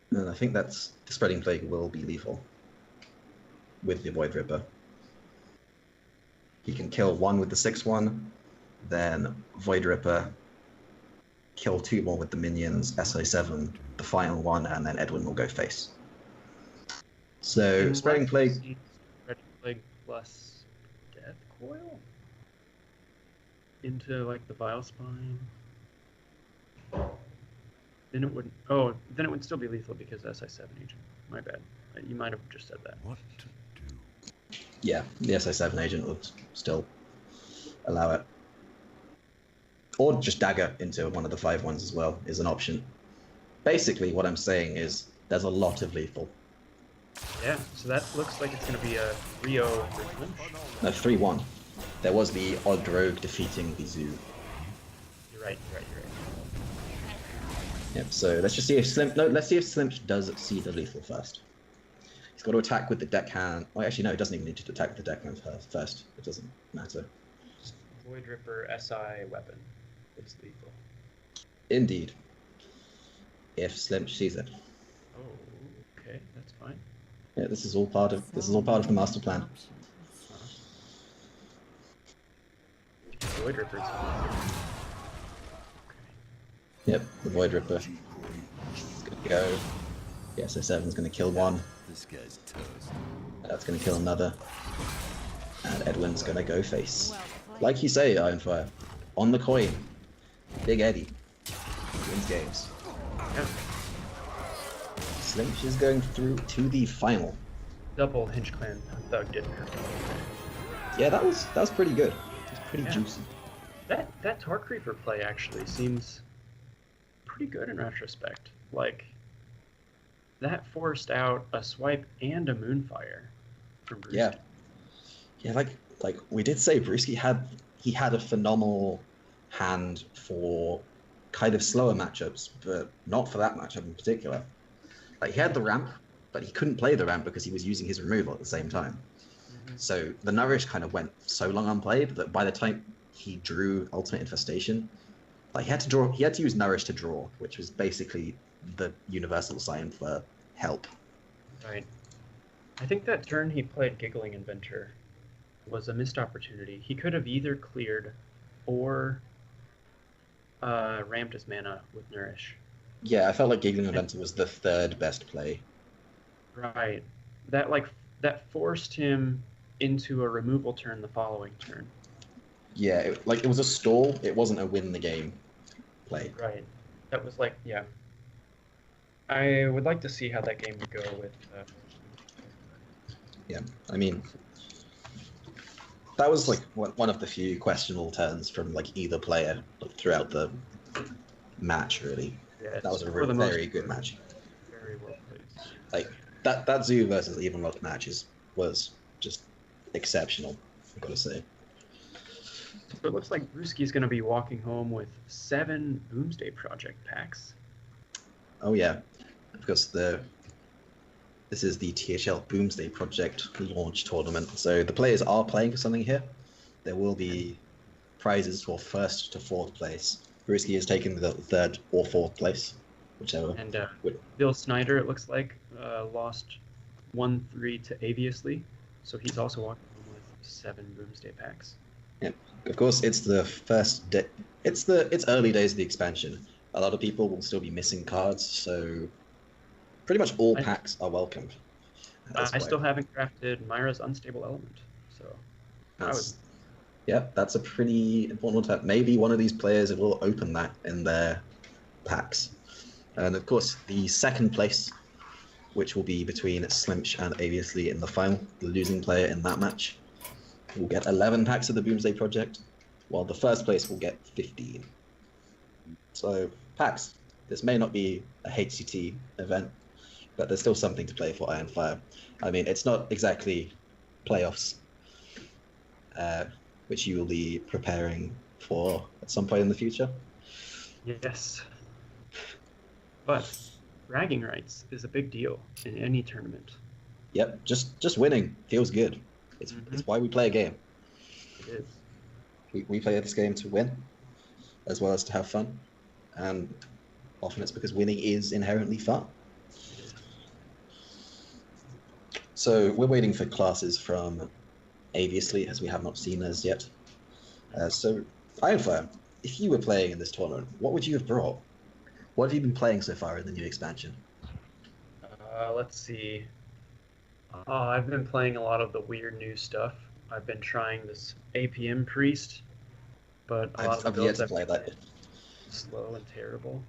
Speaker 1: And I think the Spreading Plague will be lethal with the Void Ripper. He can kill one with the 6-1, then Void Ripper, kill 2 more with the minions, SO7, the final one, and then Edwin will go face. So,
Speaker 2: And
Speaker 1: Spreading Plague...
Speaker 2: Spreading Plague plus Death Coil? Into, like, the Vile Spine? Then it wouldn't... Oh, then it would still be lethal because SI7 agent. My bad. You might have just said that.
Speaker 5: What to do?
Speaker 1: Yeah, the SO7 agent will still allow it. Or just dagger into one of the 5-1s as well is an option. Basically, what I'm saying is there's a lot of lethal.
Speaker 2: Yeah, so that looks like it's going to be a Rio Flinch.
Speaker 1: No, 3-1. There was the odd rogue defeating the zoo.
Speaker 2: You're right.
Speaker 1: Yep, so let's just see if let's see if Slimch does see the lethal first. He's got to attack with the deckhand. Oh, actually, no, he doesn't even need to attack with the deckhand first. It doesn't matter.
Speaker 2: Void Ripper SI weapon. It's lethal.
Speaker 1: Indeed. If Slimch sees it.
Speaker 2: Oh, okay, that's fine.
Speaker 1: Yeah, this is all part of the master plan.
Speaker 2: Void Ripper's
Speaker 1: Yep, the Void Ripper. It's gonna go. The SO7's gonna kill one.
Speaker 7: This guy's toast.
Speaker 1: That's gonna kill another. And Edwin's gonna go face. Like you say, Ironfire. On the coin. Big Eddie. Wins games.
Speaker 2: Yeah.
Speaker 1: Slimch is going through to the final.
Speaker 2: Double Hinge Clan Thug didn't hurt.
Speaker 1: Yeah, that was pretty good. It was pretty
Speaker 2: Yeah.
Speaker 1: juicy.
Speaker 2: That Torque Reaper play actually seems pretty good in retrospect. Like, that forced out a swipe and a Moonfire from Brewski.
Speaker 1: Yeah. Yeah, like we did say, Brewski had a phenomenal hand for kind of slower matchups, but not for that matchup in particular. Like, he had the ramp, but he couldn't play the ramp because he was using his removal at the same time.
Speaker 2: Mm-hmm.
Speaker 1: So the Nourish kind of went so long unplayed that by the time he drew Ultimate Infestation, like, he had to use Nourish to draw, which was basically the universal sign for help.
Speaker 2: Right. I think that turn he played Giggling Inventor was a missed opportunity. He could have either cleared or ramped his mana with Nourish.
Speaker 1: Yeah, I felt like Giggling Inventor was the third best play.
Speaker 2: Right. That forced him into a removal turn the following turn.
Speaker 1: Yeah, it was a stall. It wasn't a win the game play.
Speaker 2: Right. That was like, yeah. I would like to see how that game would go with.
Speaker 1: Yeah, I mean, that was like one of the few questionable turns from like either player throughout the match. Really,
Speaker 2: Yeah,
Speaker 1: that was a
Speaker 2: for the most
Speaker 1: very good
Speaker 2: part,
Speaker 1: match.
Speaker 2: very well played.
Speaker 1: Like that Zoo versus Even Look matches was just exceptional. I've got to say.
Speaker 2: So it looks like Brewski's going to be walking home with 7 Boomsday Project packs.
Speaker 1: Oh yeah, because this is the THL Boomsday Project launch tournament. So the players are playing for something here. There will be prizes for first to fourth place. Brewski has taken the third or fourth place, whichever.
Speaker 2: And Bill Snyder, it looks like, lost 1-3 to Aviously. So he's also walking home with 7 Boomsday packs.
Speaker 1: Yeah, of course, it's the first day. It's early days of the expansion. A lot of people will still be missing cards, so pretty much all packs are welcome.
Speaker 2: I still haven't crafted Myra's Unstable Element, so
Speaker 1: that's a pretty important one. Maybe one of these players will open that in their packs. And of course, the second place, which will be between Slimch and Aviously in the final, the losing player in that match, will get 11 packs of the Boomsday Project, while the first place will get 15. So, packs. This may not be a HCT event, but there's still something to play for Iron Fire. I mean, it's not exactly playoffs, which you will be preparing for at some point in the future.
Speaker 2: yes. But bragging rights is a big deal in any tournament.
Speaker 1: Yep, just winning feels good. It's why we play a game.
Speaker 2: It is.
Speaker 1: We play this game to win, as well as to have fun, and often it's because winning is inherently fun. So we're waiting for classes from Aviously, as we have not seen as yet. So, Ironfire, if you were playing in this tournament, what would you have brought? What have you been playing so far in the new expansion?
Speaker 2: Let's see. I've been playing a lot of the weird new stuff. I've been trying this APM Priest, but a lot of the
Speaker 1: I've yet
Speaker 2: builds
Speaker 1: to
Speaker 2: I've
Speaker 1: play that.
Speaker 2: been slow and terrible.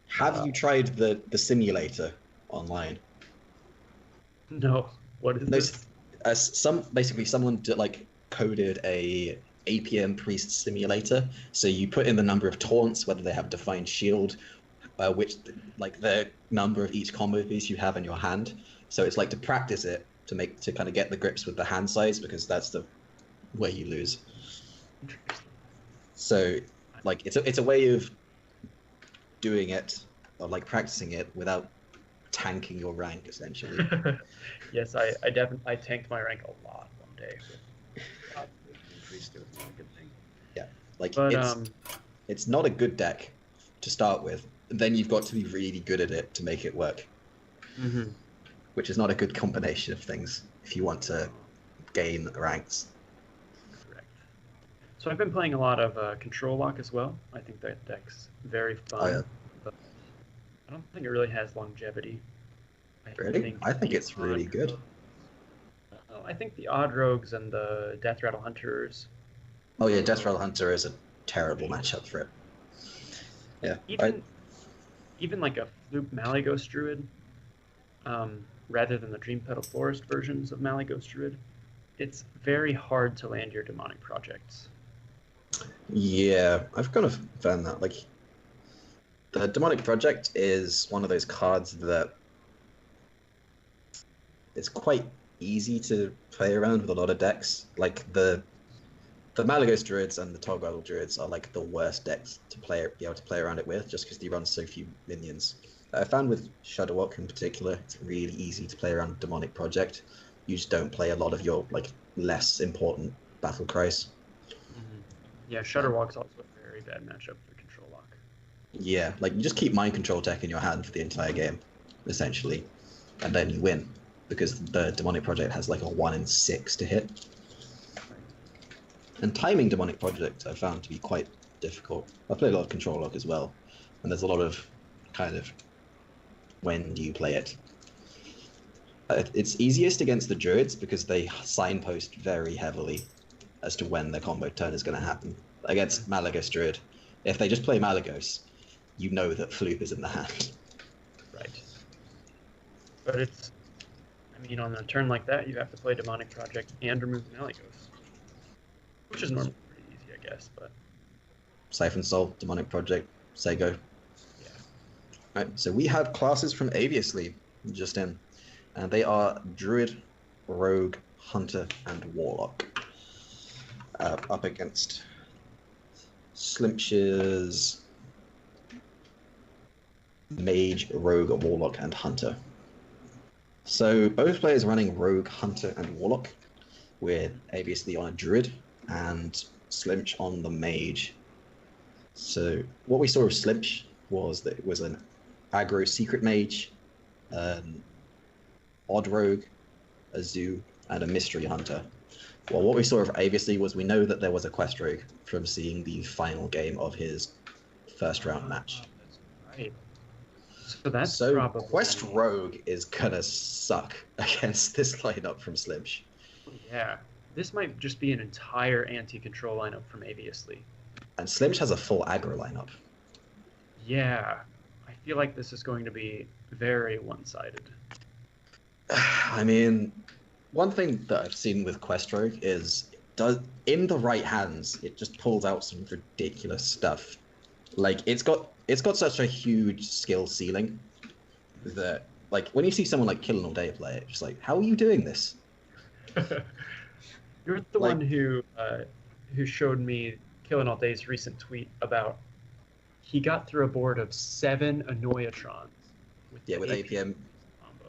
Speaker 1: Have you tried the simulator online?
Speaker 2: No. What is this?
Speaker 1: Basically someone coded a APM Priest simulator. So you put in the number of taunts, whether they have defined shield, which the number of each combo piece you have in your hand. So it's like to practice it to kind of get the grips with the hand size, because that's the way you lose. So it's a way of doing it, or practicing it without tanking your rank essentially.
Speaker 2: Yes, I tanked my rank a lot one day. Priest, it was not a good thing.
Speaker 1: Yeah, it's not a good deck to start with. Then you've got to be really good at it to make it work.
Speaker 2: Mm-hmm.
Speaker 1: Which is not a good combination of things if you want to gain ranks.
Speaker 2: Correct. So I've been playing a lot of Control Lock as well. I think that deck's very fun.
Speaker 1: Oh, yeah.
Speaker 2: But I don't think it really has longevity.
Speaker 1: Really? I think it's really good.
Speaker 2: I think the Odd Rogues and the Death Rattle Hunters.
Speaker 1: Oh yeah, Death Rattle Hunter is a terrible matchup for it. Yeah.
Speaker 2: Even like a Floop Malyghost Druid, rather than the Dream Petal Forest versions of Malyghost Druid, it's very hard to land your demonic projects.
Speaker 1: Yeah, I've kind of found that. The Demonic Project is one of those cards that it's quite easy to play around with a lot of decks. The Malygos Druids and the Toggle Druids are the worst decks to be able to play around it with, just because they run so few minions. I found with Shadowwalk in particular, it's really easy to play around Demonic Project. You just don't play a lot of your less important battle cries.
Speaker 2: Mm-hmm. Yeah, Shudderwalk's also a very bad matchup for Control Lock.
Speaker 1: Yeah, you just keep Mind Control Tech in your hand for the entire game, essentially, and then you win, because the Demonic Project has a 1 in 6 to hit. And timing Demonic Project I found to be quite difficult. I played a lot of Control Lock as well, and there's a lot of kind of when do you play it. It's easiest against the druids because they signpost very heavily as to when the combo turn is going to happen. Against Malagos Druid, if they just play Malagos, you know that Floop is in the hand.
Speaker 2: Right. But it's, I mean, on a turn like that, you have to play Demonic Project and remove Malagos, which is normally pretty easy, I guess. But
Speaker 1: Siphon Soul, Demonic Project, Sego.
Speaker 2: yeah.
Speaker 1: Right, so we have classes from Aviously just in, and they are Druid, Rogue, Hunter, and Warlock. Up against Slimpsh's Mage, Rogue, Warlock, and Hunter. So both players running Rogue, Hunter, and Warlock, with Aviously on a Druid and Slimpsh on the Mage. So what we saw of Slimpsh was that it was an aggro secret mage, an odd rogue, a zoo, and a mystery hunter. Well, what we saw of Aviously was we know that there was a quest rogue from seeing the final game of his first round match.
Speaker 2: That's right. So that's
Speaker 1: So
Speaker 2: probably
Speaker 1: quest rogue is gonna suck against this lineup from Slimpsh.
Speaker 2: Yeah, this might just be an entire anti-control lineup from Aviously.
Speaker 1: And Slimpsh has a full aggro lineup.
Speaker 2: Yeah, I feel like this is going to be very one-sided.
Speaker 1: I mean, one thing that I've seen with Quest Rogue is in the right hands, it just pulls out some ridiculous stuff. Like it's got such a huge skill ceiling that like when you see someone like Killing All Day play it, just like, how are you doing this?
Speaker 2: You're the
Speaker 1: Like-
Speaker 2: one who showed me Killing All Day's recent tweet about he got through a board of 7 Annoyatrons with
Speaker 1: Yeah,
Speaker 2: the
Speaker 1: with APM.
Speaker 2: combo.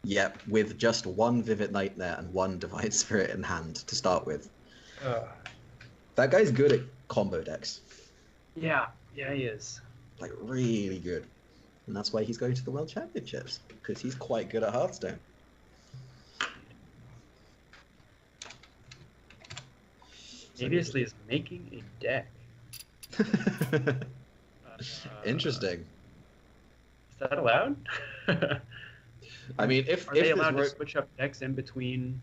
Speaker 1: Yeah, with just one Vivid Nightmare and one Divine Spirit in hand to start with. That guy's good at combo decks.
Speaker 2: Yeah, he is.
Speaker 1: Like really good. And that's why he's going to the World Championships, because he's quite good at Hearthstone.
Speaker 2: Aviously is making a deck.
Speaker 1: Interesting.
Speaker 2: Is that allowed?
Speaker 1: I mean, if
Speaker 2: Are they
Speaker 1: this
Speaker 2: allowed to
Speaker 1: ro-
Speaker 2: switch up decks in between?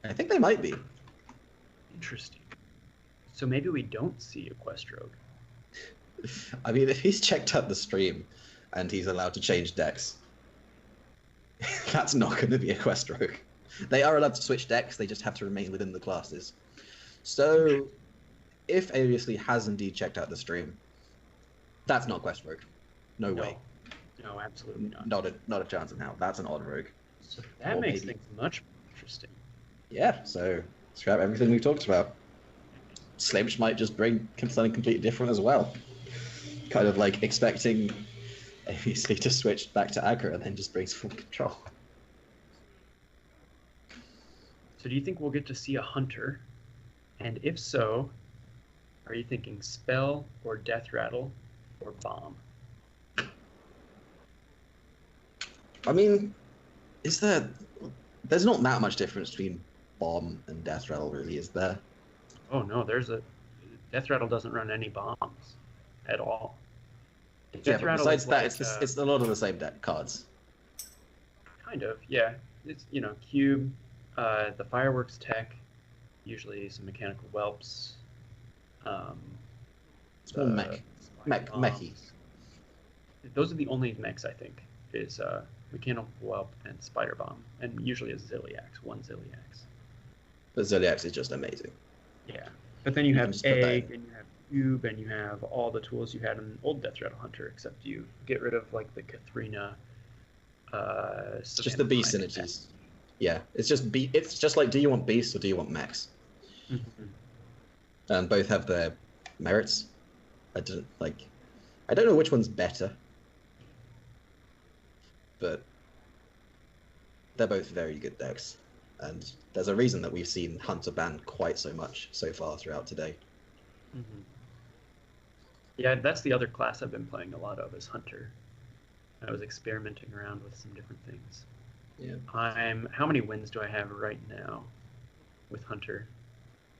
Speaker 1: I think they might be.
Speaker 2: Interesting. So maybe we don't see a Quest Rogue.
Speaker 1: I mean, if he's checked out the stream and he's allowed to change decks, that's not going to be a Quest Rogue. They are allowed to switch decks, they just have to remain within the classes. So, if Aviously has indeed checked out the stream, that's not Quest Rogue. No way.
Speaker 2: No, absolutely not.
Speaker 1: Not a chance in hell. That's an odd rogue.
Speaker 2: So that
Speaker 1: Or
Speaker 2: makes
Speaker 1: maybe-
Speaker 2: things much more interesting.
Speaker 1: Yeah, so scrap everything we talked about. Slimpsh might just bring something completely different as well. Kind of like expecting Aviously to switch back to aggro and then just brings full control.
Speaker 2: So do you think we'll get to see a hunter? And if so, are you thinking spell or death rattle or bomb?
Speaker 1: I mean, there's not that much difference between bomb and death rattle, really, is there?
Speaker 2: Oh no, death rattle doesn't run any bombs at all.
Speaker 1: Yeah,
Speaker 2: Death
Speaker 1: but
Speaker 2: rattle
Speaker 1: besides
Speaker 2: is
Speaker 1: that,
Speaker 2: like,
Speaker 1: it's a lot of the same deck cards.
Speaker 2: kind of, yeah. It's cube, the fireworks tech, usually some mechanical whelps.
Speaker 1: It's more mechy.
Speaker 2: Those are the only mechs I think is mechanical whelp and spider bomb, and usually a Ziliax, one Ziliax.
Speaker 1: But Zodiacs is just amazing.
Speaker 2: Yeah, but then you
Speaker 1: You
Speaker 2: have
Speaker 1: can just put that
Speaker 2: egg,
Speaker 1: in.
Speaker 2: and you have cube, and you have all the tools you had in old Death Rattle Hunter, except you get rid of like the Katharina.
Speaker 1: It's just the beast synergies. Yeah, it's just like, do you want beasts or do you want mechs? And both have their merits. I don't know which one's better, but they're both very good decks. And there's a reason that we've seen Hunter banned quite so much so far throughout today.
Speaker 2: Yeah, that's the other class I've been playing a lot of is Hunter. I was experimenting around with some different things.
Speaker 1: Yeah.
Speaker 2: How many wins do I have right now with Hunter?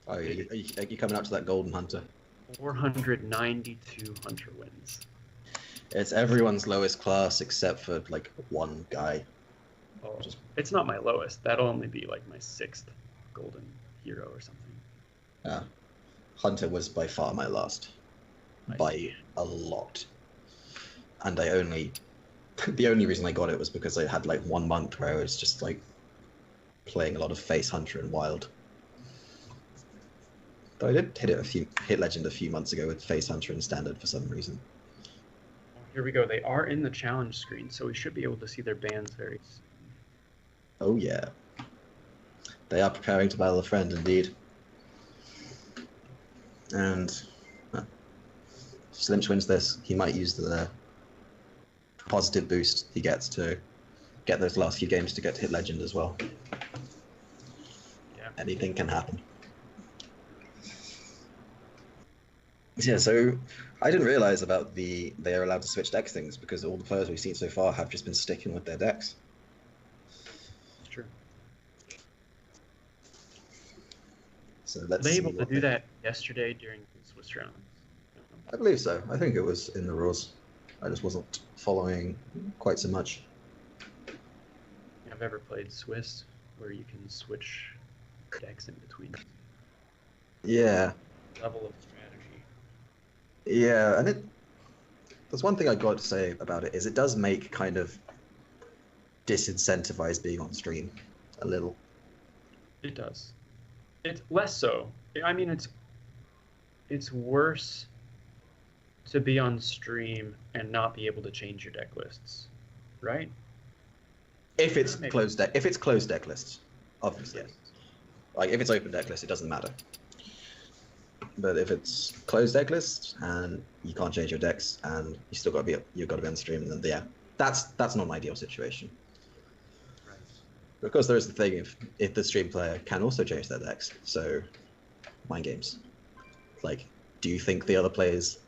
Speaker 1: Oh, are you coming up to that golden Hunter?
Speaker 2: 492 Hunter wins.
Speaker 1: It's everyone's lowest class except for like one guy.
Speaker 2: Oh, it's not my lowest. That'll only be like my 6th golden hero or something.
Speaker 1: Hunter was by far my last. By a lot. And I only... the only reason I got it was because I had like 1 month where I was just like playing a lot of Face Hunter and Wild. Though I did hit Legend a few months ago with Face Hunter and Standard for some reason.
Speaker 2: Here we go. They are in the challenge screen, so we should be able to see their bans very soon.
Speaker 1: Oh yeah. They are preparing to battle a friend indeed. And Slimch wins this. He might use the positive boost he gets to get those last few games to get to hit Legend as well.
Speaker 2: Yeah.
Speaker 1: Anything can happen. Yeah, so I didn't realize about they are allowed to switch decks things because all the players we've seen so far have just been sticking with their decks.
Speaker 2: It's true.
Speaker 1: So let's
Speaker 2: Were they
Speaker 1: see
Speaker 2: able to
Speaker 1: what
Speaker 2: do that yesterday during the Swiss rounds?
Speaker 1: I believe so. I think it was in the rules. I just wasn't following quite so much.
Speaker 2: I've ever played Swiss where you can switch decks in between.
Speaker 1: Yeah.
Speaker 2: Level of strategy.
Speaker 1: Yeah, and there's one thing I got to say about it is it does make kind of disincentivize being on stream a little.
Speaker 2: It does. It's less so. I mean, it's worse to be on stream and not be able to change your deck lists, right?
Speaker 1: If it's
Speaker 2: Maybe.
Speaker 1: closed deck lists, obviously.
Speaker 2: Yes.
Speaker 1: Like if it's open deck list, it doesn't matter. But if it's closed deck list and you can't change your decks and you've got to be on stream, then yeah, that's not an ideal situation.
Speaker 2: Right.
Speaker 1: Of course, there is the thing if the stream player can also change their decks, so mind games. Like, do you think the other players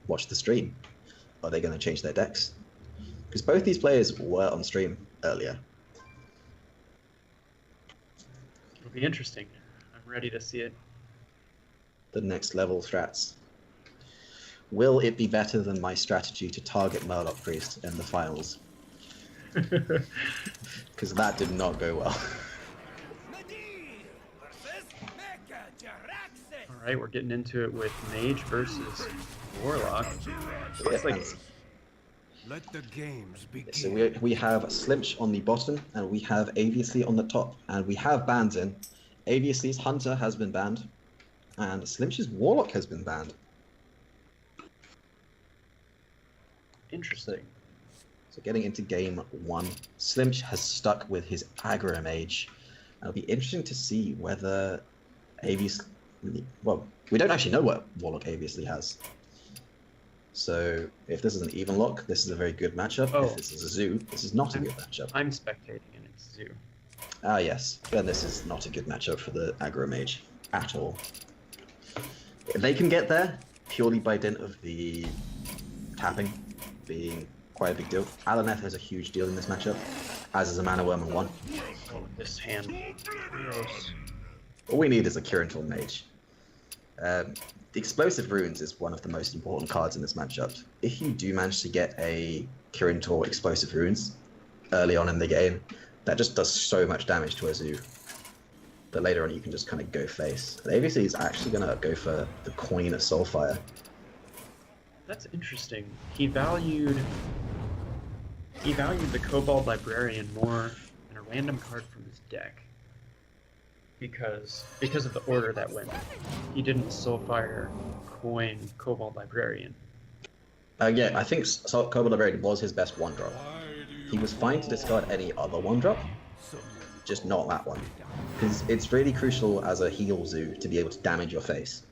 Speaker 1: watch the stream? Are they going to change their decks? Because both these players were on stream earlier.
Speaker 2: It'll be interesting. I'm ready to see it.
Speaker 1: The next level strats. Will it be better than my strategy to target Murloc Priest in the finals? Because that did not go well.
Speaker 2: All right, we're getting into it with Mage versus Warlock. Looks like
Speaker 5: Let the games begin.
Speaker 1: So we have Slimch on the bottom, and we have Aviously on the top, and we have bans in. Aviously's Hunter has been banned, and Slimch's Warlock has been banned.
Speaker 2: interesting.
Speaker 1: So getting into game 1, Slimch has stuck with his aggro mage. It'll be interesting to see whether Aviously... Well, we don't actually know what Warlock Aviously has. So if this is an even lock, this is a very good matchup.
Speaker 2: Oh.
Speaker 1: If this is a zoo, this is not a good matchup.
Speaker 2: I'm spectating and it's Zoo.
Speaker 1: Ah yes, then this is not a good matchup for the aggro mage at all. They can get there purely by dint of the tapping being quite a big deal. Alaneth is a huge deal in this matchup, as is a Mana Worm and 1.
Speaker 2: Oh, this hand. Gross.
Speaker 1: All we need is a Kirintor mage. The Explosive Runes is one of the most important cards in this matchup. If you do manage to get a Kirintor Explosive Runes early on in the game, that just does so much damage to a zoo. But later on you can just kind of go face. And obviously he's actually going to go for the Coin of Soulfire.
Speaker 2: That's interesting. He valued the Kobold Librarian more than a random card from his deck. Because of the order that went. He didn't Soulfire, Coin, Kobold Librarian.
Speaker 1: Yeah, I think Kobold Librarian was his best 1-drop. He was fine to discard any other 1-drop, just not that one. Because it's really crucial as a heal zoo to be able to damage your face.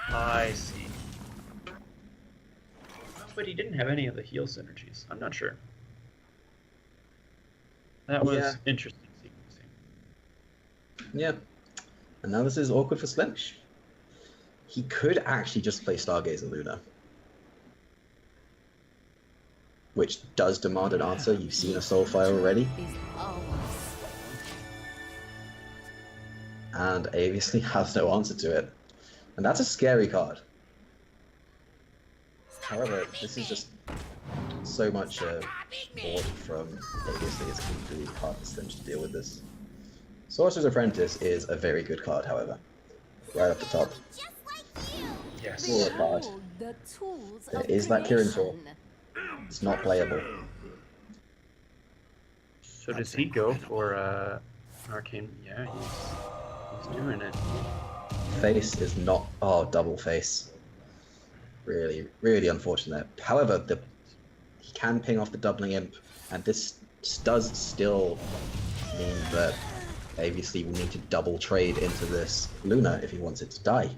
Speaker 2: I see. But he didn't have any of the heal synergies. I'm not sure. That was
Speaker 1: Yeah.
Speaker 2: interesting sequencing.
Speaker 1: Yeah. And now this is awkward for Slimch. He could actually just play Stargazer Luna. Which does demand an answer. You've seen a Soulfire already.
Speaker 3: Is ours.
Speaker 1: And obviously has no answer to it. And that's a scary card. However, this is just so much board from previously, it's completely hard for Slim to deal with this. Sorcerer's Apprentice is a very good card, however. Right up the top.
Speaker 2: Yes.
Speaker 1: Cool card.
Speaker 3: Behold the tools
Speaker 1: There
Speaker 3: of
Speaker 1: is that Kirin Tor.
Speaker 3: creation.
Speaker 1: It's not playable.
Speaker 2: So does he go for an arcane? Yeah, he's doing it.
Speaker 1: Face is not... Oh, double face. Really, really unfortunate. However, he can ping off the doubling imp, and this does still mean that obviously will need to double trade into this Luna if he wants it to die.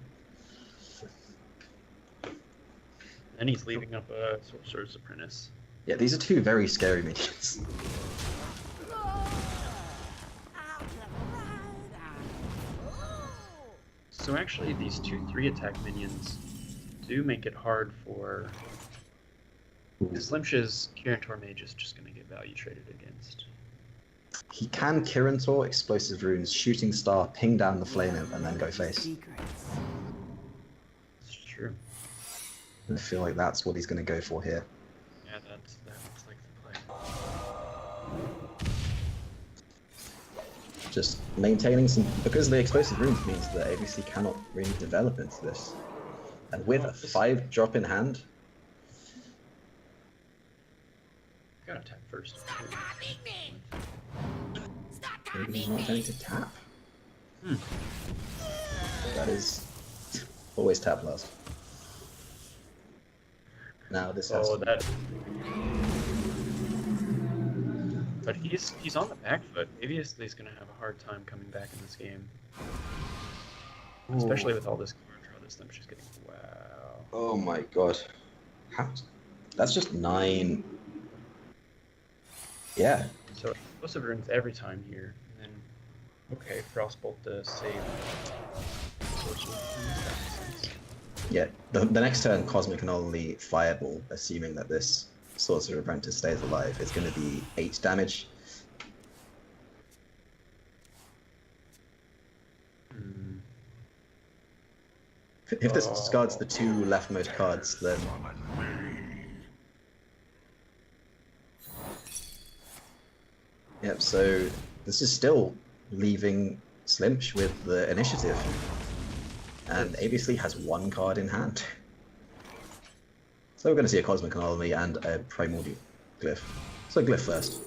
Speaker 2: And he's leaving up a Sorcerer's Apprentice.
Speaker 1: Yeah, these are two very scary minions.
Speaker 2: So actually, these 2/3 attack minions do make it hard for... Slimsh's Kirin Tor Mage is just going to get value traded against.
Speaker 1: He can Kirin Tor, Explosive Runes, Shooting Star, ping down the Flame Imp, and then go face.
Speaker 2: It's true.
Speaker 1: I feel like that's what he's going to go for here.
Speaker 2: Yeah, that looks like the play.
Speaker 1: Just maintaining some... Because the Explosive Runes means that ABC cannot really develop into this. And with a 5 drop in hand...
Speaker 2: Gotta tap first.
Speaker 1: Maybe he's not going to tap.
Speaker 2: Hmm.
Speaker 1: That is... Always tap last. Now this has
Speaker 2: Oh,
Speaker 1: to...
Speaker 2: that... But he's on the back foot. Obviously, he's gonna have a hard time coming back in this game. Especially with all this card draw that Slim's just getting. Wow.
Speaker 1: Oh my god. How? That's just 9. Yeah.
Speaker 2: So explosive runes every time here, and then okay, Frostbolt to save. Sorcerer. That makes sense.
Speaker 1: Yeah. The next turn, Cosmic can only Fireball, assuming that this Sorcerer Apprentice stays alive. It's going to be 8 damage.
Speaker 2: Hmm.
Speaker 1: If this discards the 2 leftmost cards, then... Yep, so this is still leaving Slimsh with the initiative. And obviously has 1 card in hand. So we're going to see a Cosmic Anomaly and a Primordial Glyph. So Glyph first.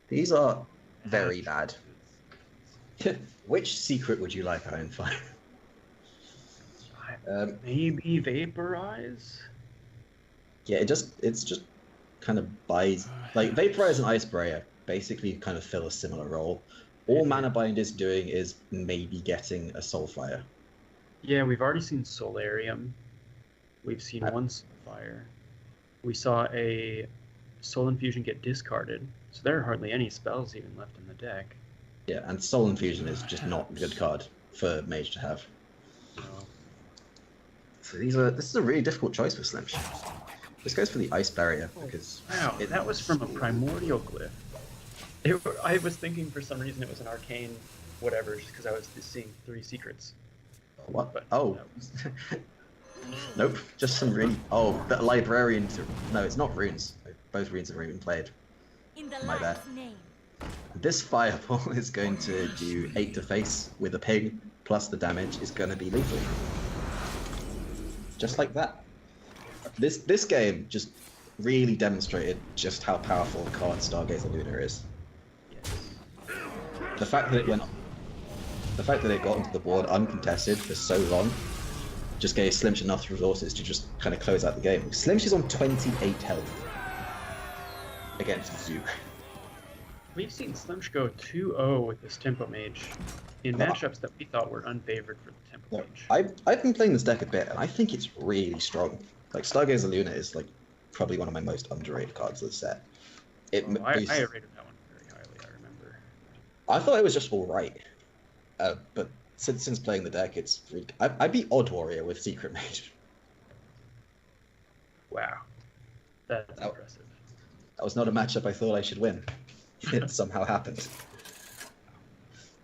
Speaker 1: These are very bad. Which secret would you like, Ironfire?
Speaker 2: Maybe Vaporize?
Speaker 1: Yeah, it's just kind of buys... Like, Vaporize and Ice Barrier basically kind of fill a similar role. All Mana Bind is doing is maybe getting a Soulfire.
Speaker 2: Yeah, we've already seen Solarium. We've seen one Soulfire. We saw a Soul Infusion get discarded, so there are hardly any spells even left in the deck.
Speaker 1: Yeah, and Soul Infusion is just not a good card for Mage to have.
Speaker 2: So,
Speaker 1: So this is a really difficult choice for Slimsh. This goes for the Ice Barrier because...
Speaker 2: wow, that was from a Primordial Glyph. I was thinking for some reason it was an arcane whatever, just because I was seeing 3 secrets.
Speaker 1: What?
Speaker 2: But
Speaker 1: Oh. Nope, just some really... Oh, the Librarians... No, it's not runes. Both runes have already been played. My bad. This Fireball is going to do 8 to face with a ping, plus the damage is going to be lethal. Just like that. This game just really demonstrated just how powerful the card Stargazer Luna is. The fact that it got onto the board uncontested for so long just gave Slimsh enough resources to just kind of close out the game. Slimsh is on 28 health against Zook.
Speaker 2: We've seen Slimsh go 2-0 with this Tempo Mage in matchups that we thought were unfavored for the Tempo Mage.
Speaker 1: I've been playing this deck a bit, and I think it's really strong. Like, Stargazer Luna is like probably one of my most underrated cards of the set.
Speaker 2: I rated that one very highly, I remember.
Speaker 1: I thought it was just alright. But since playing the deck, it's really... I beat Odd Warrior with Secret Mage.
Speaker 2: Wow. That's impressive.
Speaker 1: That was not a matchup I thought I should win. It somehow happened.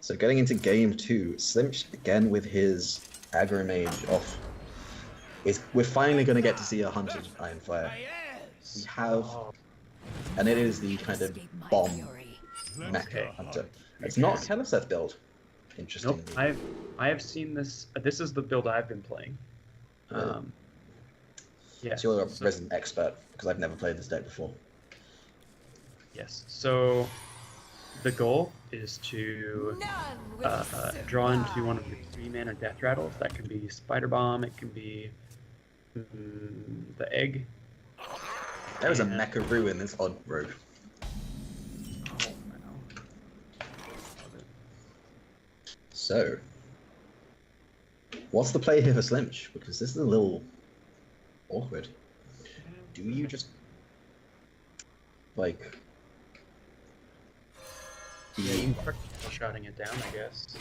Speaker 1: So getting into game 2, Slimch again with his aggro mage off. We're finally going to get to see a hunted Iron Fire. We have, and it is the kind of bomb mecha hunter. It's not a Keleseth build, interestingly.
Speaker 2: Nope, I have seen this. This is the build I've been playing. Yeah.
Speaker 1: So you're a resident expert because I've never played this deck before.
Speaker 2: Yes. So the goal is to draw into one of the 3-mana death rattles. That can be Spider Bomb. It can be the egg.
Speaker 1: There is a mecha Roo in this odd rogue.
Speaker 2: Oh, wow. Love it.
Speaker 1: So, what's the play here for Slimch? Because this is a little awkward. Do you just like?
Speaker 2: Yeah, you can start shotting it down, I guess.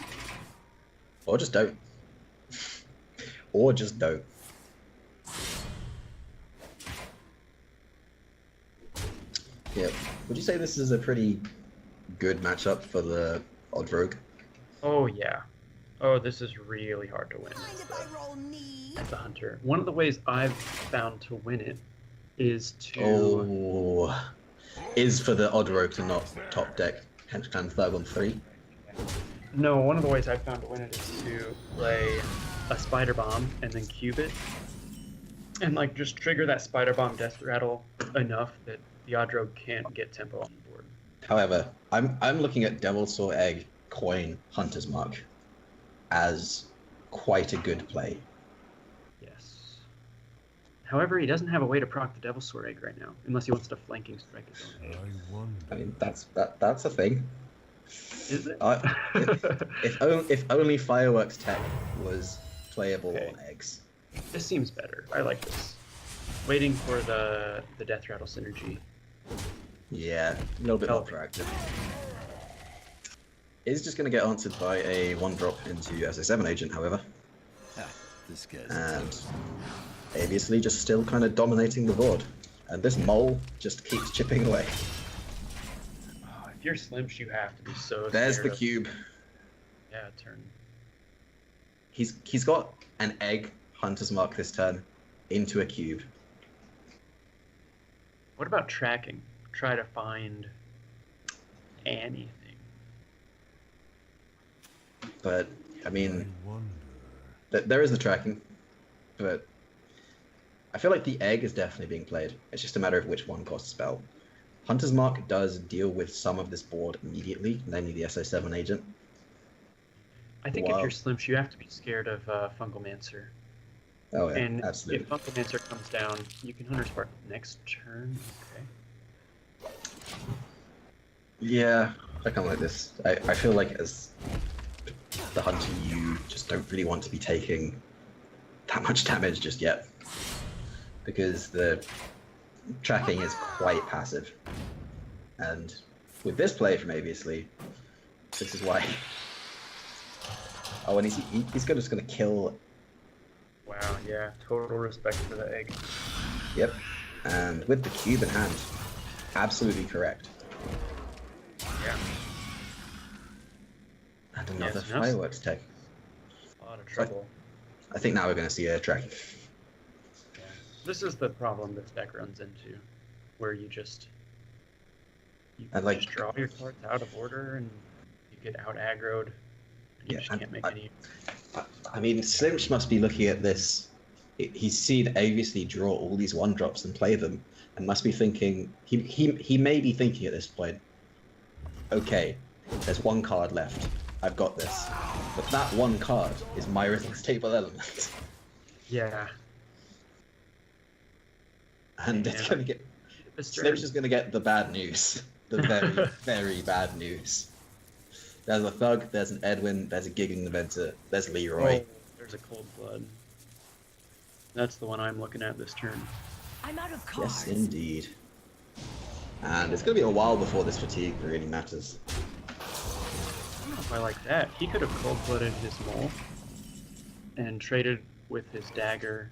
Speaker 1: Or just don't. Or just don't. Yeah. Would you say this is a pretty good matchup for the odd rogue?
Speaker 2: Oh yeah. Oh, this is really hard to win as the hunter. One of the ways I've found to win it is to
Speaker 1: is for the odd rogue to not top deck Henchclan Thug on 3.
Speaker 2: No, one of the ways I've found to win it is to play a Spider Bomb and then cube it. And like just trigger that Spider Bomb death rattle enough that the odd rogue can't get tempo on the board.
Speaker 1: However, I'm looking at Devil's Saw Egg, Coin, Hunter's Mark as quite a good play.
Speaker 2: Yes. However, he doesn't have a way to proc the Devil's Sword Egg right now, unless he wants to flanking strike his own egg.
Speaker 1: I mean, that's a thing.
Speaker 2: Is it?
Speaker 1: If only Fireworks Tech was playable on eggs.
Speaker 2: This seems better. I like this. Waiting for the death rattle synergy.
Speaker 1: Yeah, a little bit more proactive. Is just going to get answered by a 1-drop into SA7 agent, however.
Speaker 7: This guy's
Speaker 1: And
Speaker 7: toast.
Speaker 1: obviously just still kind of dominating the board. And this mole just keeps chipping away.
Speaker 2: Oh, if you're Slimch, you have to be so
Speaker 1: There's
Speaker 2: scared
Speaker 1: the
Speaker 2: of-
Speaker 1: cube.
Speaker 2: Yeah, turn.
Speaker 1: He's got an egg Hunter's Mark this turn into a cube.
Speaker 2: What about tracking? Try to find anything.
Speaker 1: But, I mean, there is the tracking. But I feel like the egg is definitely being played. It's just a matter of which one costs spell. Hunter's Mark does deal with some of this board immediately, namely the SA7 agent.
Speaker 2: I think
Speaker 1: Wow.
Speaker 2: if you're Slimch, you have to be scared of Fungal Mancer.
Speaker 1: Oh yeah,
Speaker 2: And
Speaker 1: absolutely.
Speaker 2: if Fungal Mancer comes down, you can Hunter Spark next turn. Okay.
Speaker 1: Yeah, I kind of like this. I feel like as the hunter, you just don't really want to be taking that much damage just yet. Because the tracking is quite passive. And with this play from Aviously, this is why... Oh, and he's just going to kill...
Speaker 2: Wow, yeah, total respect for the egg.
Speaker 1: Yep. And with the cube in hand, absolutely correct.
Speaker 2: Yeah,
Speaker 1: And another
Speaker 2: Yes, yes.
Speaker 1: fireworks tech.
Speaker 2: a lot of trouble.
Speaker 1: I think now we're going to see a tracking.
Speaker 2: Yeah. This is the problem this deck runs into, where you just
Speaker 1: And, like,
Speaker 2: just draw your cards out of order and you get out aggroed. And you
Speaker 1: Yeah,
Speaker 2: just
Speaker 1: and
Speaker 2: can't make any.
Speaker 1: I mean, Slimch must be looking at this. He's seen Aviously draw all these 1-drops and play them, and must be thinking. He may be thinking at this point. Okay, there's one card left. I've got this. But that one card is my Rhythmic Stable Element,
Speaker 2: Yeah.
Speaker 1: and it's
Speaker 2: Yeah.
Speaker 1: gonna get.
Speaker 2: This
Speaker 1: Slimch is gonna get the bad news. The very very bad news. There's a Thug. There's an Edwin. There's a Giggling Inventor. There's Leroy.
Speaker 2: Oh, there's a Cold Blood. That's the one I'm looking at this turn.
Speaker 3: I'm out of cards.
Speaker 1: Yes, indeed. And it's going to be a while before this fatigue really matters.
Speaker 2: I don't know if I like that. He could have Cold Blooded his mole and traded with his dagger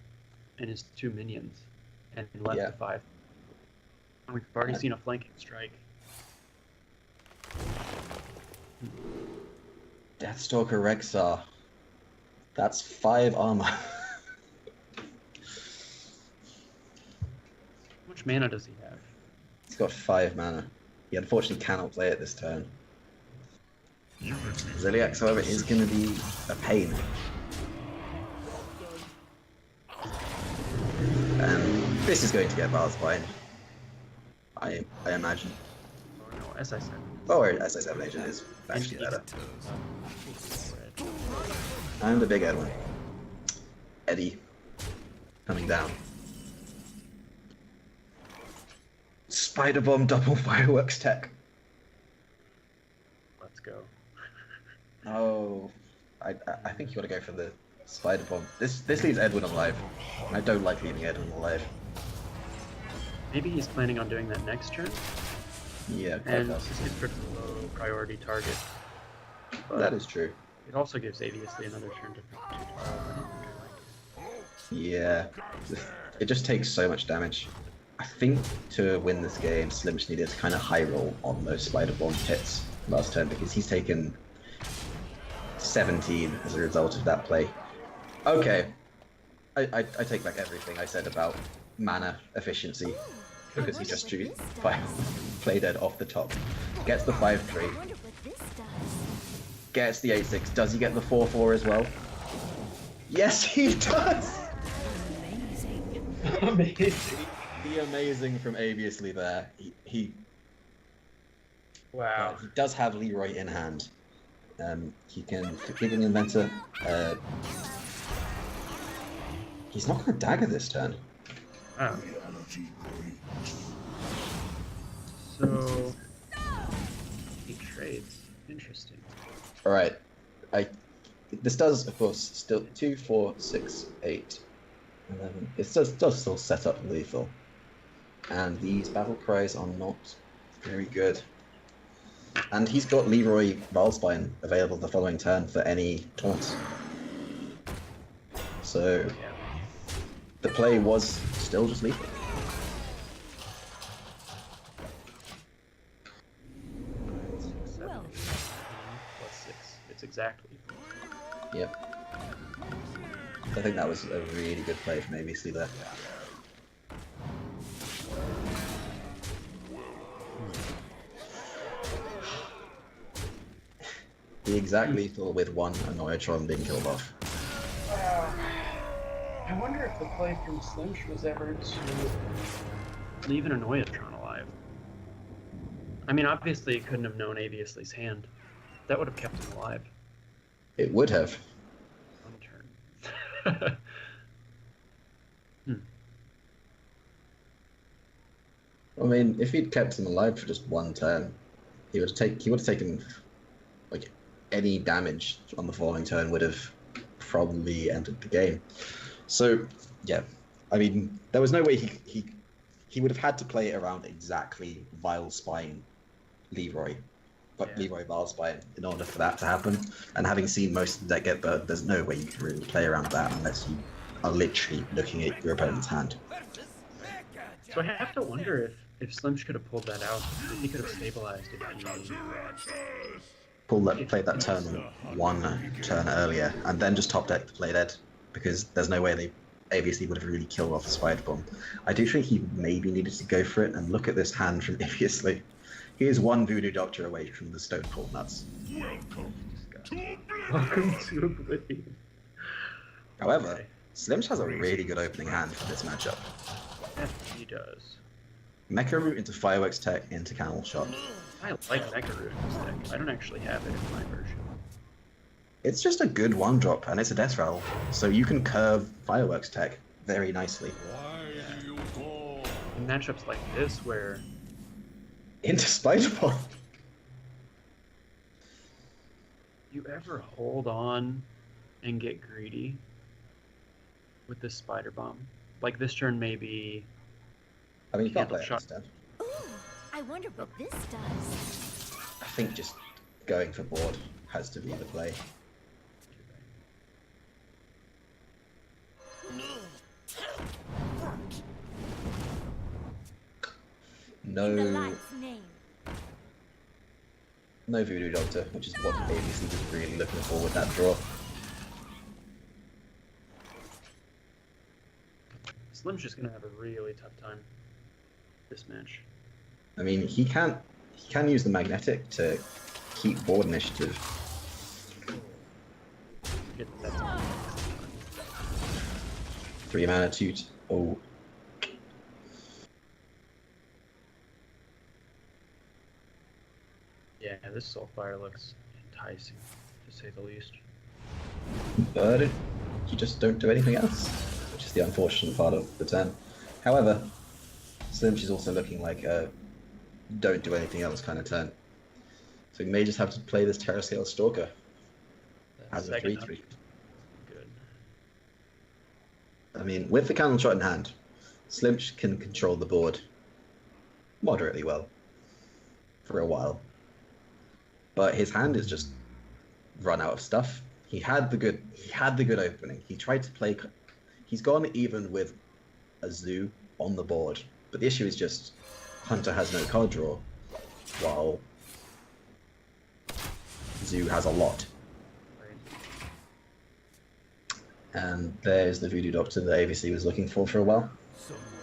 Speaker 2: and his 2 minions and left
Speaker 1: Yeah.
Speaker 2: the 5. And we've already seen a flanking strike.
Speaker 1: Deathstalker Rexar. That's 5 armor.
Speaker 2: How much mana does he have?
Speaker 1: He's got 5 mana. He unfortunately cannot play it this turn. Ziliax, however, is going to be a pain. And this is going to get Valspine. I imagine.
Speaker 2: Oh no, as I said.
Speaker 1: Oh, SI7 agent is actually better. And a big Edwin. Eddie. Coming down. Spider Bomb double fireworks tech.
Speaker 2: Let's go.
Speaker 1: Oh, I think you got to go for the Spider Bomb. This leaves Edwin alive. I don't like leaving Edwin alive.
Speaker 2: Maybe he's planning on doing that next turn,
Speaker 1: Yeah,
Speaker 2: and this is pretty low priority target. But
Speaker 1: that is true.
Speaker 2: it also gives Aviously another turn to target.
Speaker 1: Yeah, it just takes so much damage. I think to win this game, Slimch needed to kind of high roll on those Spider Bomb hits last turn because he's taken 17 as a result of that play. Okay, I take back everything I said about mana efficiency because he just drew play dead off the top. Gets the 5-3,
Speaker 3: I wonder what this does.
Speaker 1: gets the 8-6. Does he get the 4-4 as well? Yes, he does!
Speaker 3: Amazing.
Speaker 2: Amazing.
Speaker 1: The amazing from Aviously there. He
Speaker 2: Wow.
Speaker 1: he does have Leroy in hand. He can Giggling Inventor. He's not going to dagger this turn.
Speaker 2: Oh. So he trades. Interesting.
Speaker 1: All right, this does of course still 2, 4, 6, 8, 11. It does still set up lethal, and these battle cries are not very good. And he's got Leroy Valspine available the following turn for any taunts. So
Speaker 2: Yeah.
Speaker 1: the play was still just lethal.
Speaker 3: Well,
Speaker 2: Plus 6. It's exactly.
Speaker 1: Yep. I think that was a really good play from ABC there. The exact lethal with one Annoyatron being killed off.
Speaker 2: I wonder if the play from Slimsh was ever to leave an Annoyatron alive. I mean, obviously it couldn't have known Aviously's hand. That would have kept him alive.
Speaker 1: It would have.
Speaker 2: One turn.
Speaker 1: I mean, if he'd kept him alive for just one turn, he would have taken like any damage on the following turn would have probably ended the game. So yeah, I mean, there was no way he would have had to play it around exactly Vilespine Leroy, but
Speaker 2: Yeah.
Speaker 1: Leroy Vilespine in order for that to happen. And having seen most of the deck get burnt, there's no way you can really play around that unless you are literally looking at your opponent's hand.
Speaker 2: So I have to wonder if Slimsh could have pulled that out, if he could have stabilized it.
Speaker 1: Played that turn one turn earlier, and then just top deck the play dead, because there's no way they obviously would have really killed off the Spider Bomb. I do think he maybe needed to go for it, and look at this hand from Obviously. He is one Voodoo Doctor away from the Stone Cold Nuts.
Speaker 2: Welcome to Oblivion.
Speaker 1: However,
Speaker 2: Okay.
Speaker 1: Slimsh has a really good opening hand for this matchup.
Speaker 2: Yes, he does.
Speaker 1: Mecha Root into Fireworks Tech into Camel Shot.
Speaker 2: I like Mecha Root in this deck. I don't actually have it in my version.
Speaker 1: It's just a good one drop, and it's a death rattle, so you can curve Fireworks Tech very nicely.
Speaker 2: In matchups like this, where
Speaker 1: Into Spider Bomb.
Speaker 2: you ever hold on and get greedy with this Spider Bomb, like this turn maybe.
Speaker 1: I mean, you can't
Speaker 2: Candle
Speaker 1: play it
Speaker 2: Shot.
Speaker 1: instead.
Speaker 3: Ooh, I wonder what this does.
Speaker 1: I think just going for board has to be the play.
Speaker 3: In the
Speaker 1: No,
Speaker 3: light's name.
Speaker 1: No Voodoo Doctor, which is what ABC was really looking for with that draw.
Speaker 2: Slim's just gonna have a really tough time this match.
Speaker 1: I mean, he can use the magnetic to keep board initiative.
Speaker 2: That's
Speaker 1: 3 mana, 2. Oh.
Speaker 2: yeah, this Soulfire looks enticing, to say the least.
Speaker 1: But you just don't do anything else, which is the unfortunate part of the turn. However, Slim's is also looking like a don't do anything else kind of turn. So we may just have to play this Terrascale Stalker as a 3/3.
Speaker 2: Good.
Speaker 1: I mean, with the cannon shot in hand, Slimch can control the board moderately well for a while. But his hand is just run out of stuff. He had the good opening. He tried to play. He's gone even with a zoo on the board. But the issue is just Hunter has no card draw, while Zoo has a lot. And there's the Voodoo Doctor that ABC was looking for a while.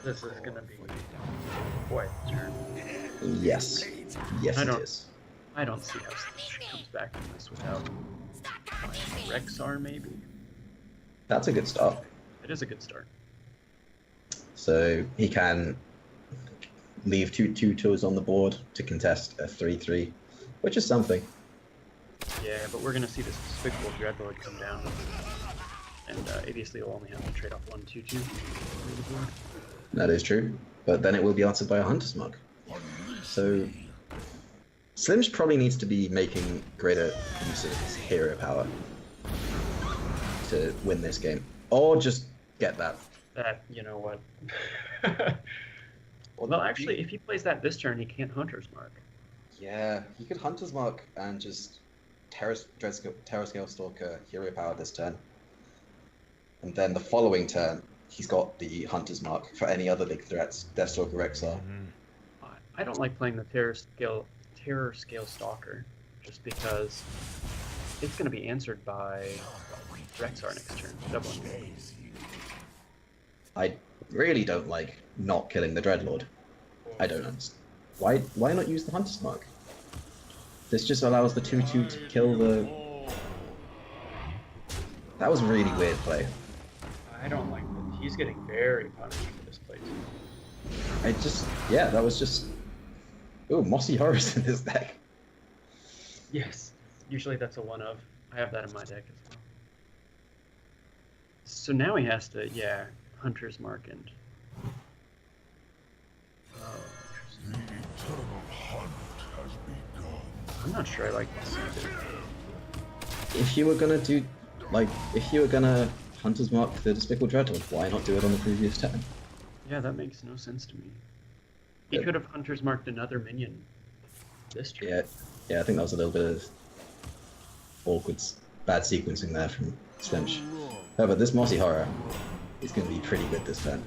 Speaker 2: This is gonna be quite a turn.
Speaker 1: Yes. Yes, it is.
Speaker 2: I don't see how Slish comes back from this without Rexar, maybe.
Speaker 1: That's a good start.
Speaker 2: It is a good start.
Speaker 1: So he can leave two tours on the board to contest a 3/3, which is something.
Speaker 2: Yeah, but we're gonna see this Despicable Dreadlord come down, and obviously will only have to trade off 1/2/2 through the board.
Speaker 1: That is true, but then it will be answered by a Hunter's Mark. So Slimsh probably needs to be making greater use of his hero power to win this game, or just get that.
Speaker 2: That, you know what? Well, actually, if he plays that this turn, he can't Hunter's Mark.
Speaker 1: Yeah, he could Hunter's Mark and just Terrascale Stalker hero power this turn. And then the following turn, he's got the Hunter's Mark for any other big threats, Deathstalker Rexar.
Speaker 2: I don't like playing the Terror Scale Stalker, just because it's going to be answered by Rexar next turn, doubling it.
Speaker 1: I really don't like not killing the Dreadlord. I don't understand. Why not use the Hunter's Mark? This just allows the 2/2 to kill the... That was a really weird play.
Speaker 2: I don't like that. He's getting very punished for this play, too.
Speaker 1: Yeah, that was just... Ooh, Mossy Horrors in this deck.
Speaker 2: Yes. Usually that's a one of. I have that in my deck as well. So now he has to, Hunter's Mark and... Oh, interesting.
Speaker 6: The eternal hunt has begun.
Speaker 2: I'm not sure I like this either.
Speaker 1: If you were gonna do... if you were gonna Hunter's Mark the Despicable Dreadlord, why not do it on the previous turn?
Speaker 2: Yeah, that makes no sense to me. He could have Hunter's Marked another minion this turn.
Speaker 1: Yeah, I think that was a little bit of awkward, bad sequencing there from Slimsh. However, this Mossy Horror is going to be pretty good this turn.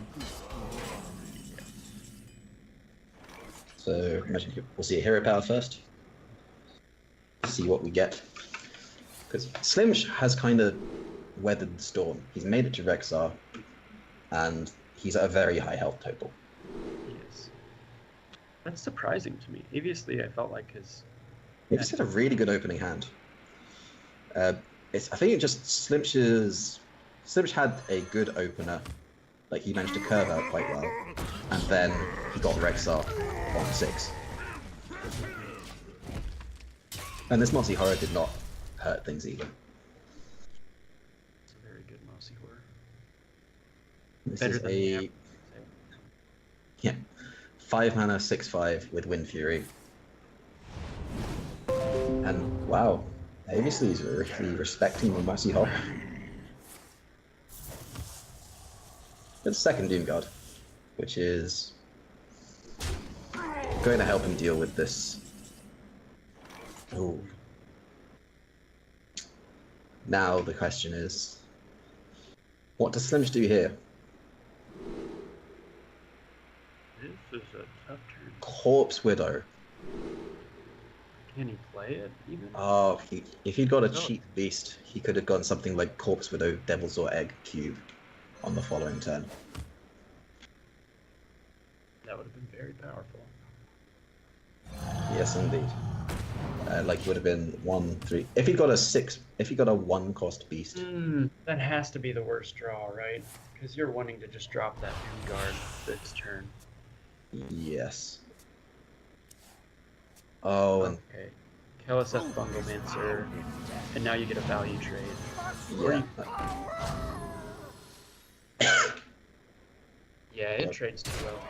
Speaker 1: So, imagine we'll see a hero power first. See what we get. Because Slimsh has kind of weathered the storm. He's made it to Rexar, and he's at a very high health total.
Speaker 2: Yes. That's surprising to me. Obviously, I felt like his...
Speaker 1: He just had a really good opening hand. I think it just Slimsh had a good opener. Like, he managed to curve out quite well. And then he got Rexar on 6. And this Mossy Horror did not hurt things either.
Speaker 2: It's a very good Mossy Horror.
Speaker 1: This
Speaker 2: Better
Speaker 1: is
Speaker 2: than
Speaker 1: a... Yeah. 5 mana, 6/5 with Wind Fury. And wow, obviously he's really respecting the Mossy Horror. It's second Doom Guard, which is going to help him deal with this. Oh. Now the question is, what does Slimsh do here?
Speaker 2: This is a tough turn.
Speaker 1: Corpse Widow.
Speaker 2: I Can he play it even?
Speaker 1: Oh, if he'd got a
Speaker 2: No.
Speaker 1: cheap beast, he could have gone something like Corpse Widow, Devil's or Egg Cube on the following turn.
Speaker 2: That would have been very powerful.
Speaker 1: Yes, indeed. Like would have been 1-3. If he got a 6, if he got a 1-cost beast.
Speaker 2: That has to be the worst draw, right? Because you're wanting to just drop that Doom Guard this turn.
Speaker 1: Yes. Oh, and
Speaker 2: Okay. Keliseth Bunglemancer, and now you get a value trade.
Speaker 1: yeah.
Speaker 2: Yeah, it trades too well.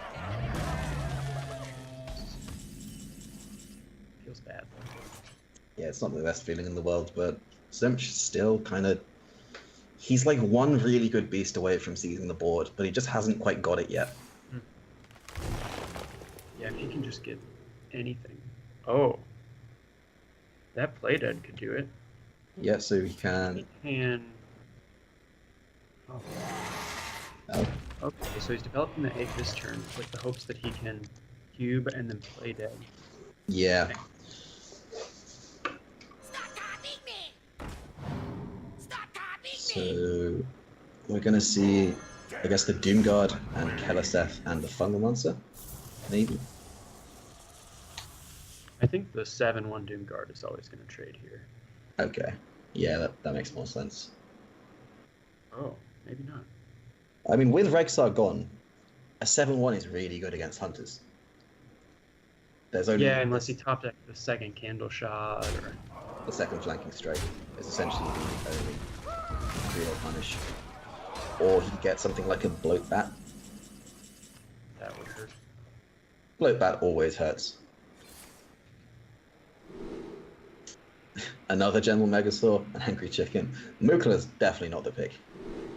Speaker 2: Feels bad though.
Speaker 1: Yeah, it's not the best feeling in the world, but Slimch still kind of... He's like one really good beast away from seizing the board, but he just hasn't quite got it yet.
Speaker 2: Yeah, if he can just get anything. Oh. That Playdead could do it.
Speaker 1: Yeah, so he can...
Speaker 2: He can... Oh.
Speaker 1: Oh,
Speaker 2: Okay, so he's developing the egg this turn with the hopes that he can cube and then play dead.
Speaker 1: yeah. So we're gonna see, I guess, the Doomguard and Keliseth and the Fungal Monster, maybe.
Speaker 2: I think the 7/1 Doom Guard is always going to trade here.
Speaker 1: Okay, yeah, that makes more sense.
Speaker 2: Oh, maybe not.
Speaker 1: I mean, with Rexar gone, a 7/1 is really good against hunters. There's only
Speaker 2: Yeah, unless he top deck the second Candle Shot or...
Speaker 1: the second flanking strike is essentially the only real punish. Or he gets something like a Bloat Bat.
Speaker 2: That would hurt.
Speaker 1: Bloat Bat always hurts. Another General Megasaur, an Angry Chicken. Mukula's definitely not the pick.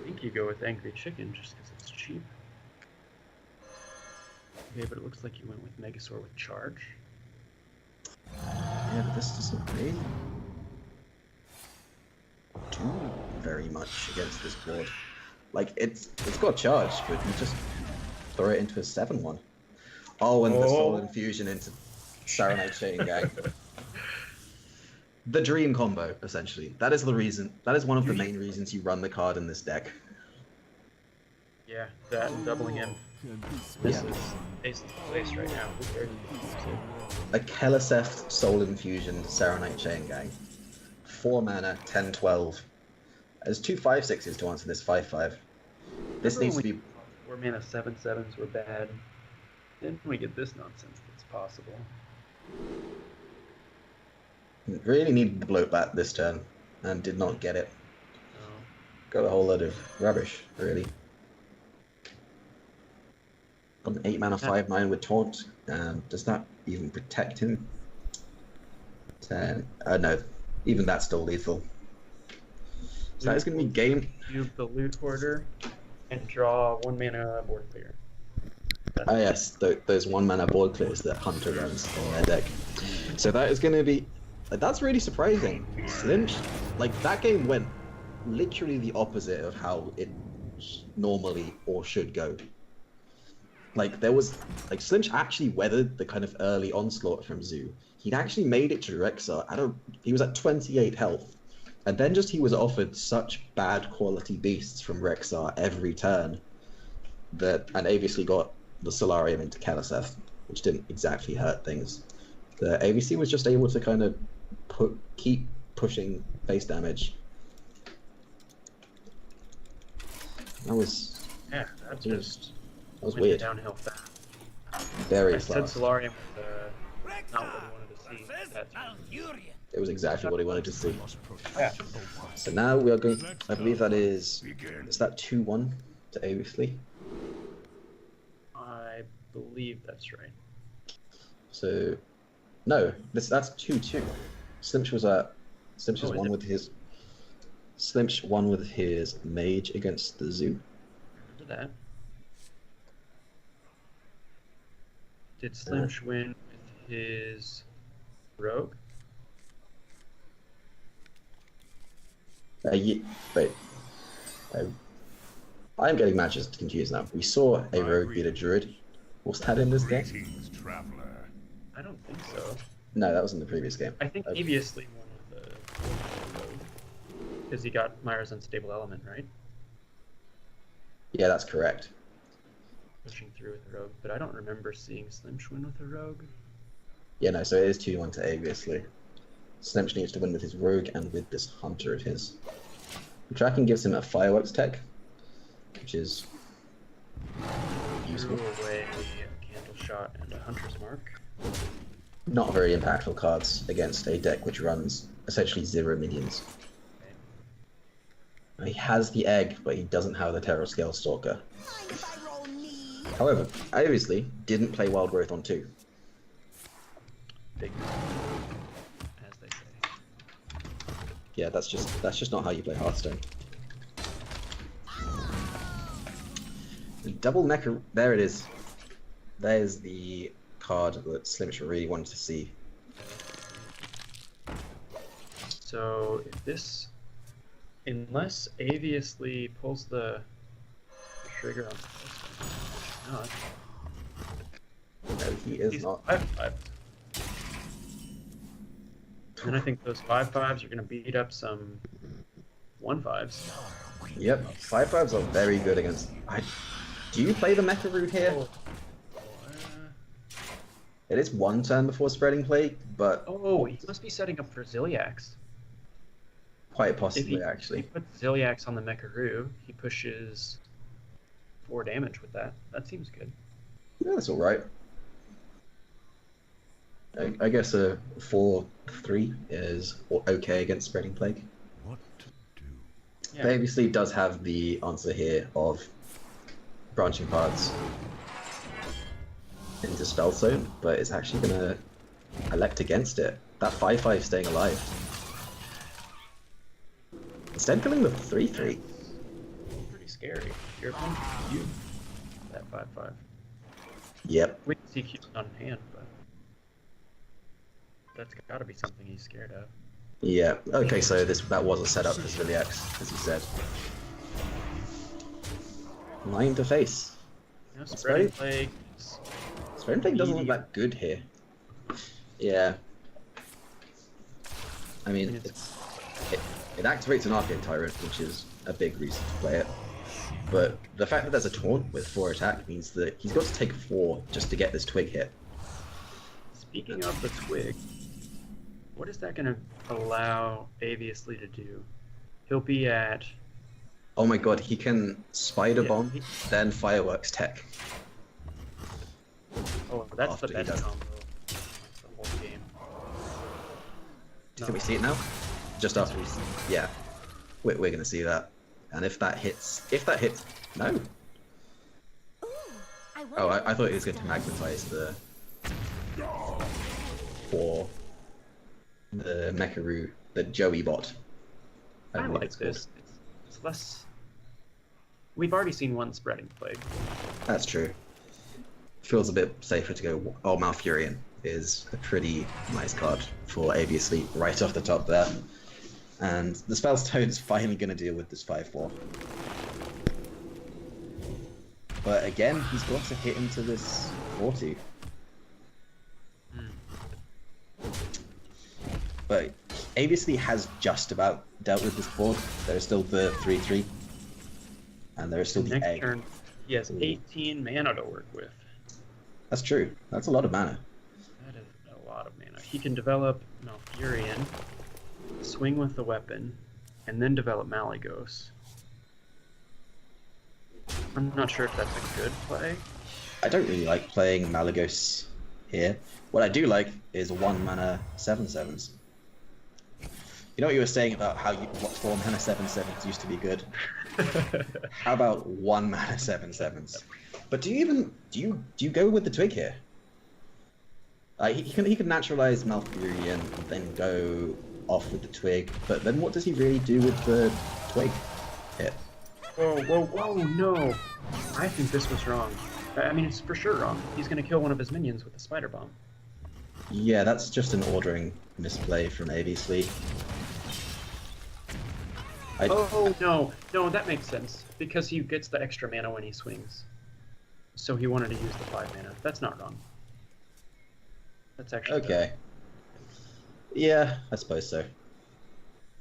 Speaker 2: I think you go with Angry Chicken just because it's cheap. Okay, but it looks like you went with Megasaur with Charge.
Speaker 1: Yeah, but this doesn't really do very much against this board. Like, it's got charge, but you just throw it into a 7/1. Oh, and the Soul Infusion into Saronite Chain Gang. The dream combo, essentially. That is the reason. That is one of the main reasons you run the card in this deck.
Speaker 2: Yeah, that and doubling in. This is ace of place right now. It's very confusing.
Speaker 1: A Keliseth Soul Infusion Saronite Chain Gang. 4 mana, 10/12. There's 2 5/6s to answer this 5/5. This needs to be...
Speaker 2: Where mana 7/7s were bad. Then we get this nonsense that's possible.
Speaker 1: Really needed the Bloat Bat this turn, and did not get it.
Speaker 2: No.
Speaker 1: Got a whole lot of rubbish, really. Got an 8 mana 5/9 with Taunt. Does that even protect him? 10. No, even that's still lethal. So that is going to be game.
Speaker 2: Cube the Loot Hoarder and draw 1 mana board clear.
Speaker 1: Oh yes, those 1 mana board clears that Hunter runs in their deck. So that is going to be... That's really surprising. Slinch, like, that game went literally the opposite of how it normally or should go. Like, there was... Like, Slinch actually weathered the kind of early onslaught from Zoo. He'd actually made it to Rexar. He was at 28 health. And then just he was offered such bad quality beasts from Rexar every turn that... And obviously got the Solarium into Keliseth, which didn't exactly hurt things. The AVC was just able to kind of keep pushing base damage. That was...
Speaker 2: Yeah, that just...
Speaker 1: That was
Speaker 2: went
Speaker 1: weird.
Speaker 2: downhill fast.
Speaker 1: Very
Speaker 2: I said
Speaker 1: fast.
Speaker 2: Solarium was not what I wanted to see. That's
Speaker 1: It was exactly what he wanted to see.
Speaker 2: yeah.
Speaker 1: So now we are going... I believe that is... Is that 2-1 to AVC?
Speaker 2: I believe that's right.
Speaker 1: So... No, that's 2-2. Slimch was at... Slimch
Speaker 2: Oh,
Speaker 1: won with his... Slimch won with his Mage against the Zoo.
Speaker 2: Remember that. Did Slimch win with his Rogue?
Speaker 1: Wait. I'm getting matches confused now. We saw a Rogue beat a Druid. Was that in this deck?
Speaker 6: Greetings, traveler.
Speaker 2: I don't think so.
Speaker 1: No, that was in the previous game.
Speaker 2: I think previously won with the rogue, because he got Myra's unstable element, right?
Speaker 1: Yeah, that's correct.
Speaker 2: Pushing through with the rogue, but I don't remember seeing Slimsh win with the rogue.
Speaker 1: Yeah, no, so it is 2-1 to obviously. Slimch needs to win with his rogue and with this hunter of his. Tracking gives him a fireworks tech, which is useful.
Speaker 2: Drew away a candle shot and a hunter's mark.
Speaker 1: Not very impactful cards against a deck which runs essentially 0 minions. He has the egg, but he doesn't have the Terror Scale Stalker. However, I obviously didn't play Wild Growth on 2.
Speaker 2: Big, as they say.
Speaker 1: Yeah, that's just not how you play Hearthstone. Double Mecha, there it is. There's the card that Slimsh really wanted to see.
Speaker 2: So if this, unless Aviously pulls the trigger on this one,
Speaker 1: No, he is
Speaker 2: he's
Speaker 1: not.
Speaker 2: 5/5. And I think those 5/5s are going to beat up some 1/5s.
Speaker 1: Yep, 5/5s are very good against. Do you play the Mecha route here? It is 1 turn before Spreading Plague, but
Speaker 2: Oh, he must be setting up for Ziliax.
Speaker 1: quite
Speaker 2: If
Speaker 1: possibly
Speaker 2: he
Speaker 1: actually.
Speaker 2: puts Ziliax on the Mecharoo, he pushes 4 damage with that. That seems good.
Speaker 1: Yeah, that's alright. I guess a 4/3 is okay against Spreading Plague.
Speaker 5: What to do?
Speaker 2: Yeah.
Speaker 1: They obviously does have the answer here of branching paths into Spell Zone, but it's actually going to elect against it. That 5/5 staying alive. Instead killing the 3/3.
Speaker 2: Pretty scary. Your opponent can cube that 5/5.
Speaker 1: Yep.
Speaker 2: We can see cubes on hand, but that's gotta be something he's scared of.
Speaker 1: Yeah. Okay, so that was a setup for Ziliax, as you said. 9 to face.
Speaker 2: You know,
Speaker 1: That's
Speaker 2: Spreading
Speaker 1: right.
Speaker 2: Plague is
Speaker 1: Spreading Plague doesn't look that good here. Yeah. I mean, it activates an Arcane Tyrant, which is a big reason to play it. But the fact that there's a taunt with 4 attack means that he's got to take 4 just to get this twig hit.
Speaker 2: Speaking of the twig, what is that going to allow Aviously to do? He'll be at...
Speaker 1: Oh my god, he can Spider
Speaker 2: Yeah,
Speaker 1: Bomb, then Fireworks Tech.
Speaker 2: Oh, that's
Speaker 1: After
Speaker 2: the
Speaker 1: he
Speaker 2: best
Speaker 1: does.
Speaker 2: combo of the whole game.
Speaker 1: Do you think we see it now? Just after we... Yeah. We're gonna see that. And if that hits... No!
Speaker 3: Ooh, I wonder
Speaker 1: Oh,
Speaker 3: what
Speaker 1: I thought he was
Speaker 3: this
Speaker 1: going to
Speaker 3: does.
Speaker 1: magnetize for the Mecharoo, the Joey bot.
Speaker 2: I
Speaker 1: believe
Speaker 2: like
Speaker 1: it's called.
Speaker 2: this. It's less... We've already seen one Spreading Plague.
Speaker 1: That's true. Feels a bit safer to go. Oh, Malfurion is a pretty nice card for obviously right off the top there. And the Spellstone is finally going to deal with this 5/4. But again, he's got to hit into this 4/2. But obviously has just about dealt with this board. There's still the 3/3. And there's still the
Speaker 2: Next
Speaker 1: egg.
Speaker 2: turn, he has 18 mana to work with.
Speaker 1: That's true. That's a lot of mana.
Speaker 2: That is a lot of mana. He can develop Malfurion, swing with the weapon, and then develop Malygos. I'm not sure if that's a good play.
Speaker 1: I don't really like playing Malygos here. What I do like is 1 mana 7/7s. You know what you were saying about how what 4 mana 7/7s used to be good? How about 1 mana 7/7s? But do you go with the twig here? He can naturalize Malfurion and then go off with the twig, but then what does he really do with the twig hit?
Speaker 2: Whoa, whoa, whoa, no! I think this was wrong. I mean, it's for sure wrong. He's gonna kill one of his minions with a spider bomb.
Speaker 1: Yeah, that's just an ordering misplay from obviously.
Speaker 2: Oh, no, that makes sense. Because he gets the extra mana when he swings. So he wanted to use the 5 mana. That's not wrong. That's actually
Speaker 1: Okay. Yeah, I suppose so.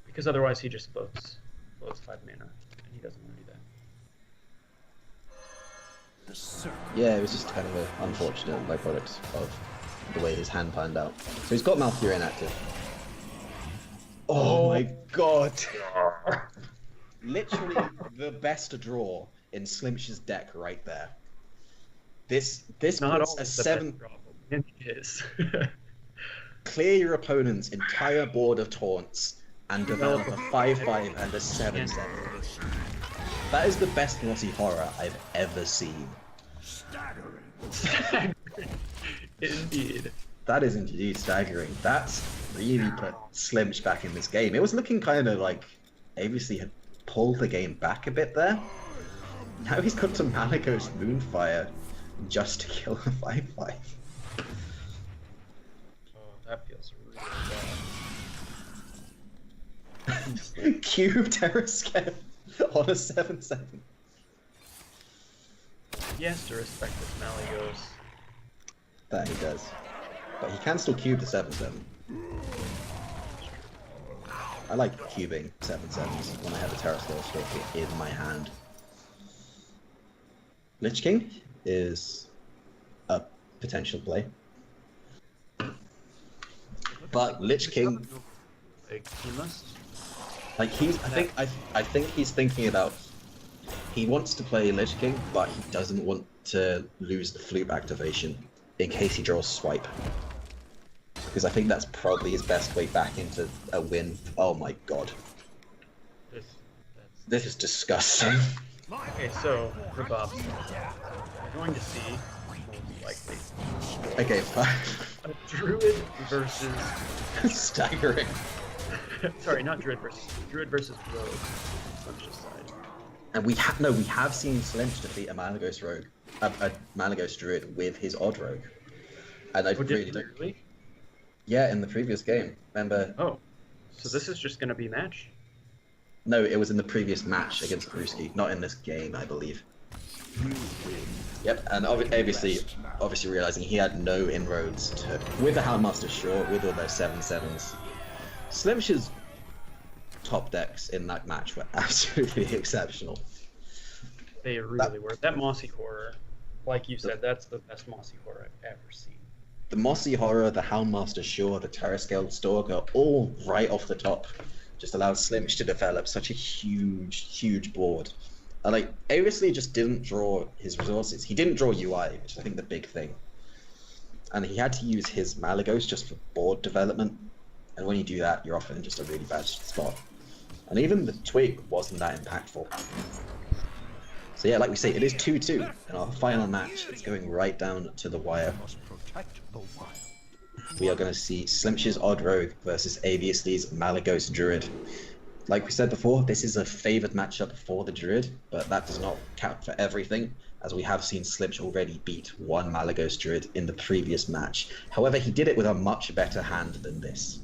Speaker 2: Because otherwise he just floats 5 mana, and he doesn't want to do that.
Speaker 5: The circle.
Speaker 1: Yeah, it was just kind of an unfortunate byproduct of the way his hand panned out. So he's got Malfurion active. Oh my god! Literally the best draw in Slimsh's deck right there. This
Speaker 2: Not
Speaker 1: puts
Speaker 2: all
Speaker 1: a
Speaker 2: the
Speaker 1: 7.
Speaker 2: problem. It is.
Speaker 1: Clear your opponent's entire board of taunts and develop a 5/5 and a 7/7. That is the best Mossy Horror I've ever seen.
Speaker 2: Indeed.
Speaker 1: That is indeed staggering. That's really put Slimsh back in this game. It was looking kind of like obviously had pulled the game back a bit there. Now he's got some Malagos Moonfire just to kill a 5/5.
Speaker 2: Oh, that feels really bad.
Speaker 1: Cube Terrascape on a 7/7.
Speaker 2: He has to respect this Malagos.
Speaker 1: That he does. But he can still cube the 7/7. I like cubing 7/7s when I have a Terrascape Stalker in my hand. Lich King is a potential play. But Lich King,
Speaker 2: Like, he must.
Speaker 1: like I think he's thinking about, he wants to play Lich King, but he doesn't want to lose the flute activation in case he draws Swipe. Because I think that's probably his best way back into a win. Oh my god. This is disgusting.
Speaker 2: Okay, so, for Bob's we're going to see, most likely,
Speaker 1: Okay, fine.
Speaker 2: a Druid versus...
Speaker 1: Staggering.
Speaker 2: Sorry, not Druid versus Rogue. Let's just side.
Speaker 1: And we have seen Slench defeat a Malagos Rogue, a Malagos Druid with his Odd Rogue. And I really don't...
Speaker 2: Really?
Speaker 1: Yeah, in the previous game. Remember?
Speaker 2: Oh, so this is just going to be match?
Speaker 1: No, it was in the previous match against Brewski, not in this game, I believe. Yep, and obviously realizing he had no inroads to, with the Houndmaster Short, with all those 7/7s. Slimsh's top decks in that match were absolutely exceptional.
Speaker 2: They really were. That Mossy Horror, like you said, that's the best Mossy Horror I've ever seen.
Speaker 1: The Mossy Horror, the Houndmaster Shore, the Terrascaled Stalker, all right off the top, just allowed Slimsh to develop such a huge board. And like, obviously just didn't draw his resources. He didn't draw UI, which is I think the big thing. And he had to use his Malagos just for board development. And when you do that, you're often in just a really bad spot. And even the Twig wasn't that impactful. So yeah, like we say, it is 2-2 in our final match. It's going right down to the wire. We are going to see Slimsh's Odd Rogue versus Aviously's Malagos Druid. Like we said before, this is a favoured matchup for the Druid, but that does not count for everything, as we have seen Slimsh already beat one Malagos Druid in the previous match. However, he did it with a much better hand than this.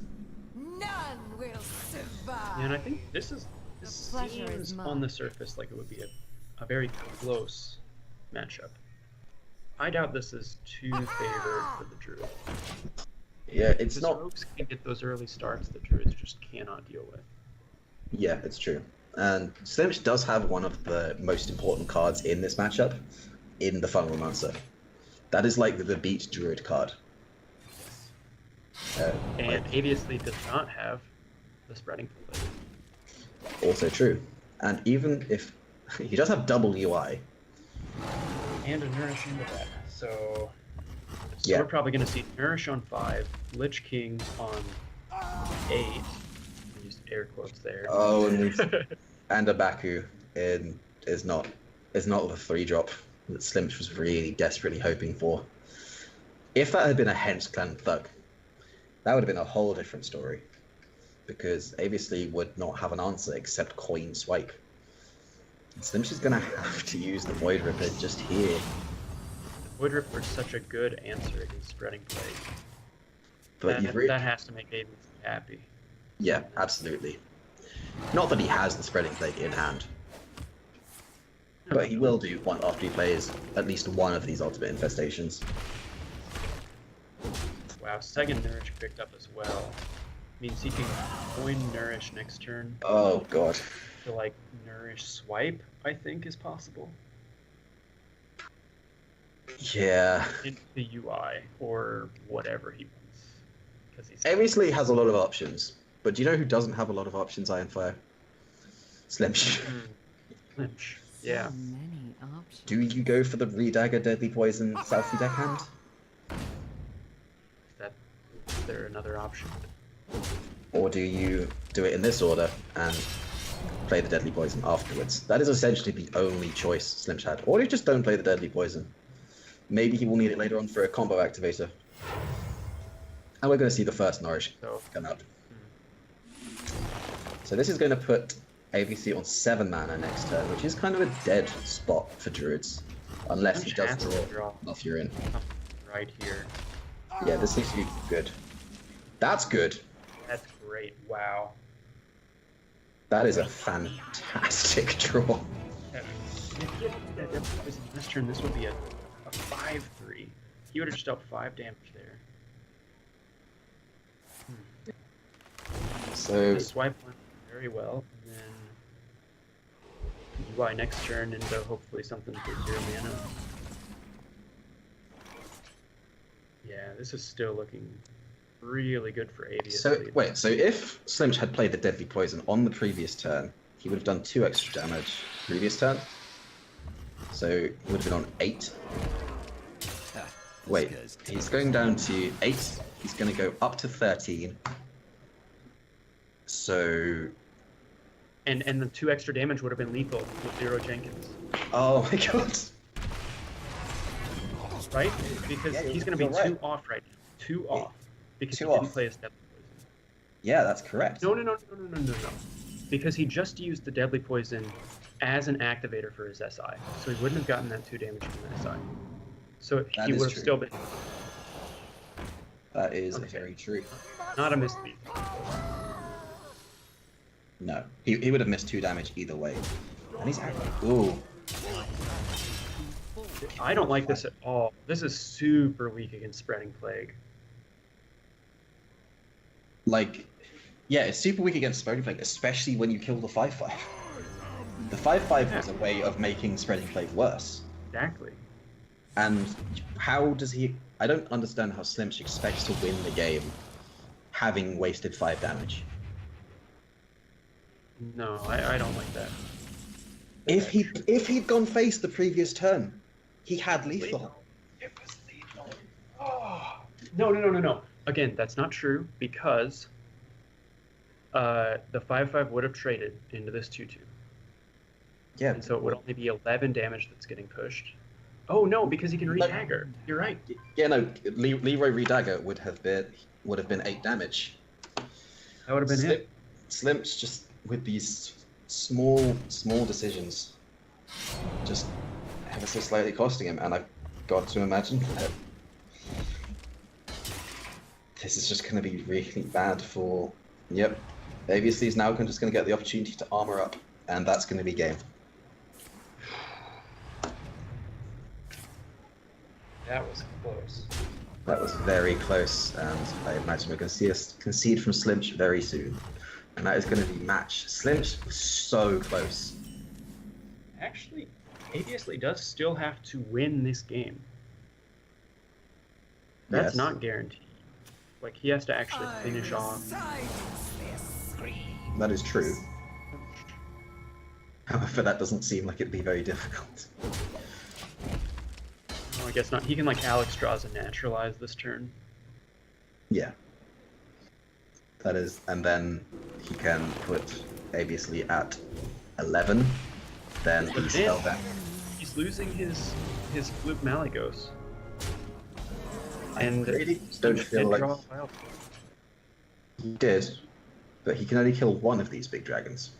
Speaker 3: None will survive.
Speaker 2: Yeah, and I think this
Speaker 3: pleasure is
Speaker 2: seems
Speaker 3: mine.
Speaker 2: on the surface like it would be a very close matchup. I doubt this is too favored for the Druid.
Speaker 1: Yeah, it's
Speaker 2: Because
Speaker 1: not...
Speaker 2: Rogues can get those early starts that Druids just cannot deal with.
Speaker 1: Yeah, it's true. And Slimsh does have one of the most important cards in this matchup, in the Funnel Romancer. That is like the beat Druid card.
Speaker 2: And Aviously does not have the Spreading Plate.
Speaker 1: Also true. And even if... he does have double UI.
Speaker 2: And a Nourish into that. So
Speaker 1: Yeah.
Speaker 2: we're probably going to see Nourish on 5, Lich King on 8. I used air quotes there.
Speaker 1: Oh, and a Baku is not the 3-drop that Slimsh was really desperately hoping for. If that had been a Hence Clan Thug, that would have been a whole different story. Because Aviously would not have an answer except Coin Swipe. And Slimsh is going to have to use the Void Ripper just here.
Speaker 2: Wood Ripper is such a good answer against Spreading Plate.
Speaker 1: But
Speaker 2: That has to make Aviously happy.
Speaker 1: Yeah, absolutely. Not that he has the Spreading Plague in hand. But he will do one after he plays at least one of these Ultimate Infestations.
Speaker 2: Wow, second Nourish picked up as well. Means he can coin Nourish next turn
Speaker 1: Oh god.
Speaker 2: to like Nourish Swipe, I think is possible.
Speaker 1: Yeah.
Speaker 2: Into UI or whatever he wants. Because he's
Speaker 1: Obviously has a lot of options, but do you know who doesn't have a lot of options, Iron Fire? Slimsh.
Speaker 2: Lynch. Yeah.
Speaker 3: So many options.
Speaker 1: Do you go for the Redagger Deadly Poison Southie deckhand?
Speaker 2: Is there another option?
Speaker 1: Or do you do it in this order and play the Deadly Poison afterwards? That is essentially the only choice Slimsh had. Or you just don't play the Deadly Poison. Maybe he will need it later on for a combo activator. And we're going to see the first Nourish come out. So this is going to put ABC on 7 mana next turn, which is kind of a dead spot for Druids. Unless he does draw Lothian.
Speaker 2: Right here.
Speaker 1: Yeah, this seems to be good. That's good.
Speaker 2: That's great. Wow.
Speaker 1: That is a fantastic draw.
Speaker 2: This turn, this would be a 5-3. He would have just dealt 5 damage there.
Speaker 1: So
Speaker 2: The swipe went very well, and then UI next turn into hopefully something for 0 mana. Yeah, this is still looking really good for Avius.
Speaker 1: So wait, so if Slimsh had played the Deadly Poison on the previous turn, he would have done 2 extra damage previous turn. So he would have been on 8. Wait, he's going down to 8. He's going to go up to 13. So...
Speaker 2: And the 2 extra damage would have been lethal with 0 Jenkins.
Speaker 1: Oh my god.
Speaker 2: Right? Because
Speaker 1: Yeah,
Speaker 2: he's going to be
Speaker 1: you're
Speaker 2: 2
Speaker 1: right.
Speaker 2: off right now. 2 off. Because
Speaker 1: 2
Speaker 2: he didn't
Speaker 1: off.
Speaker 2: play his Deadly Poison.
Speaker 1: Yeah, that's correct.
Speaker 2: No. Because he just used the Deadly Poison as an activator for his SI. So he wouldn't have gotten that 2 damage from the SI. So
Speaker 1: That
Speaker 2: he
Speaker 1: is
Speaker 2: would have
Speaker 1: true.
Speaker 2: still been
Speaker 1: That is
Speaker 2: Okay.
Speaker 1: very true.
Speaker 2: not a mislead.
Speaker 1: No, he would have missed 2 damage either way. And he's ooh.
Speaker 2: I don't like this at all. This is super weak against Spreading Plague.
Speaker 1: Like, yeah, it's super weak against Spreading Plague, especially when you kill the 5/5. The 5/5 was a way of making Spreading Plague worse.
Speaker 2: Exactly.
Speaker 1: And how does he... I don't understand how Slimsh expects to win the game having wasted 5 damage.
Speaker 2: No, I don't like that.
Speaker 1: If he'd gone face the previous turn, he had lethal.
Speaker 2: It was lethal. Oh. No. Again, that's not true because the 5/5 would have traded into this 2/2.
Speaker 1: Yeah.
Speaker 2: And so it would only be 11 damage that's getting pushed. Oh no, because he can
Speaker 1: Like-
Speaker 2: redagger. You're right.
Speaker 1: Yeah, no, Leroy Redagger would have been 8 damage.
Speaker 2: That would have been it.
Speaker 1: Slim's just with these small decisions, just ever so slightly costing him, and I've got to imagine that this is just going to be really bad for. Yep, obviously he's now just going to get the opportunity to armor up, and that's going to be game.
Speaker 2: That was close.
Speaker 1: That was very close, and I imagine we're going to see us concede from Slimch very soon. And that is going to be match. Slimch was so close.
Speaker 2: Actually, Aviously does still have to win this game. That's
Speaker 1: Yes.
Speaker 2: not guaranteed. Like, he has to actually finish off.
Speaker 1: That is true. However, that doesn't seem like it'd be very difficult.
Speaker 2: Oh, I guess not. He can, like, Alex draws and naturalize this turn.
Speaker 1: Yeah. That is, and then he can put obviously at 11. Then
Speaker 2: But
Speaker 1: he's
Speaker 2: then-
Speaker 1: held down.
Speaker 2: He's losing his Fluke Malygos.
Speaker 1: I
Speaker 2: And
Speaker 1: really don't
Speaker 2: did
Speaker 1: feel like
Speaker 2: draw a wild.
Speaker 1: he did, but he can only kill one of these big dragons.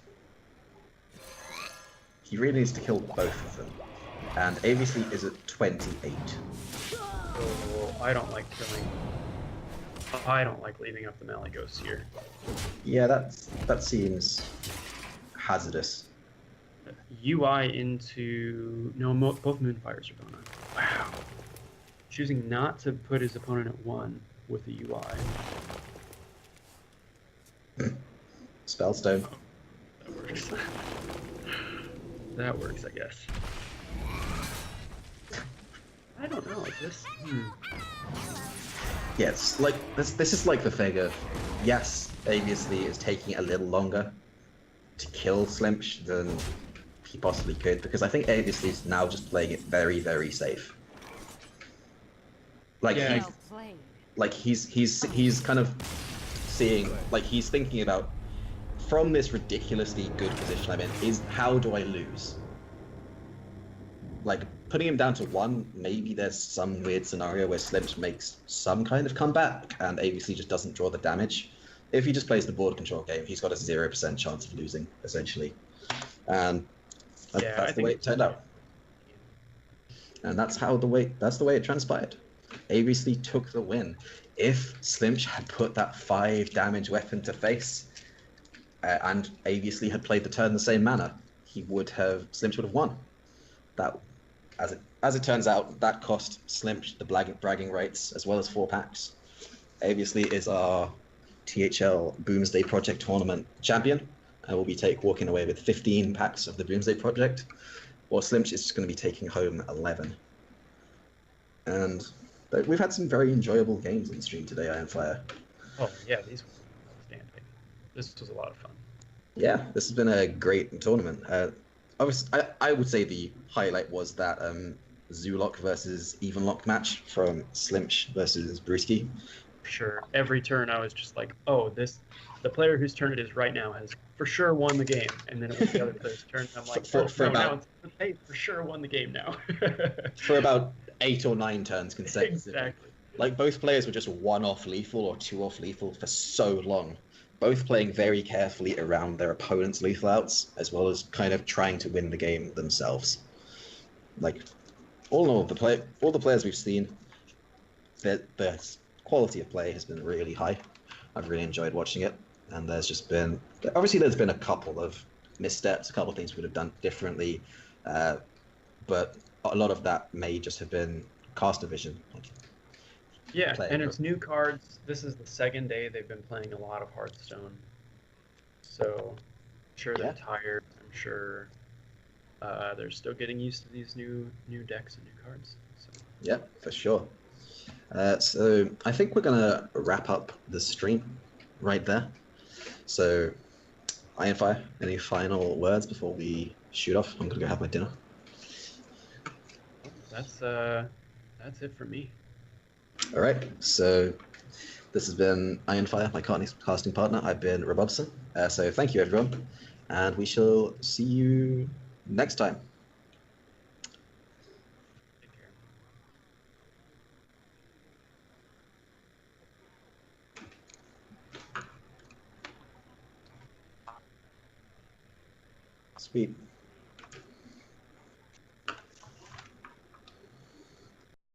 Speaker 1: He really needs to kill both of them. And obviously is at 28.
Speaker 2: So I don't like killing. I don't like leaving up the Malygos here.
Speaker 1: Yeah, that seems hazardous.
Speaker 2: UI into both Moonfires are going on. Wow. Choosing not to put his opponent at 1 with the UI.
Speaker 1: Spellstone.
Speaker 2: That works. That works, I guess. I don't know. This.
Speaker 1: Yeah, it's like this is like the thing of, yes, obviously it's taking a little longer to kill Slimsh than he possibly could, because I think obviously he's now just playing it very, very safe. Like
Speaker 2: Yeah.
Speaker 1: he's
Speaker 3: Well played.
Speaker 1: like he's kind of seeing, like he's thinking about, from this ridiculously good position I'm in, is how do I lose? Like putting him down to 1, maybe there's some weird scenario where Slims makes some kind of comeback and ABC just doesn't draw the damage. If he just plays the board control game, he's got a 0% chance of losing, essentially. And
Speaker 2: Yeah,
Speaker 1: that's the way it turned out. And that's the way it transpired. ABC took the win. If Slimsh had put that 5 damage weapon to face, and obviously had played the turn the same manner, Slimsh would have won. That, as it turns out, that cost Slimsh the bragging rights as well as 4 packs. Obviously is our THL Boomsday Project Tournament champion, and will be walking away with 15 packs of the Boomsday Project, while Slimsh is just going to be taking home 11. And we've had some very enjoyable games on the stream today, Ironfire.
Speaker 2: Oh yeah, these were outstanding. This was a lot of fun.
Speaker 1: Yeah, this has been a great tournament. Obviously, I would say the highlight was that Zulok versus Evenlock match from Slimsh versus Brewski.
Speaker 2: Sure. Every turn I was just like, oh, the player whose turn it is right now has for sure won the game. And then it was the other player's turn. And I'm like, they for sure won the game now.
Speaker 1: For about 8 or 9 turns consecutively.
Speaker 2: Exactly.
Speaker 1: Like both players were just 1 off lethal or 2 off lethal for so long. Both playing very carefully around their opponent's lethal outs, as well as kind of trying to win the game themselves. Like, all in all, the players we've seen, the quality of play has been really high. I've really enjoyed watching it, and there's been a couple of missteps, a couple of things we would have done differently, but a lot of that may just have been caster vision.
Speaker 2: Yeah, and it's new cards. This is the second day they've been playing a lot of Hearthstone, so I'm sure they're tired. I'm sure they're still getting used to these new decks and new cards. So.
Speaker 1: Yeah, for sure. So I think we're gonna wrap up the stream right there. So, Ironfire, any final words before we shoot off? I'm gonna go have my dinner.
Speaker 2: That's it for me.
Speaker 1: All right. So this has been Ironfire, my casting partner. I've been Robubson. So thank you, everyone, and we shall see you next time.
Speaker 2: Take care.
Speaker 1: Sweet.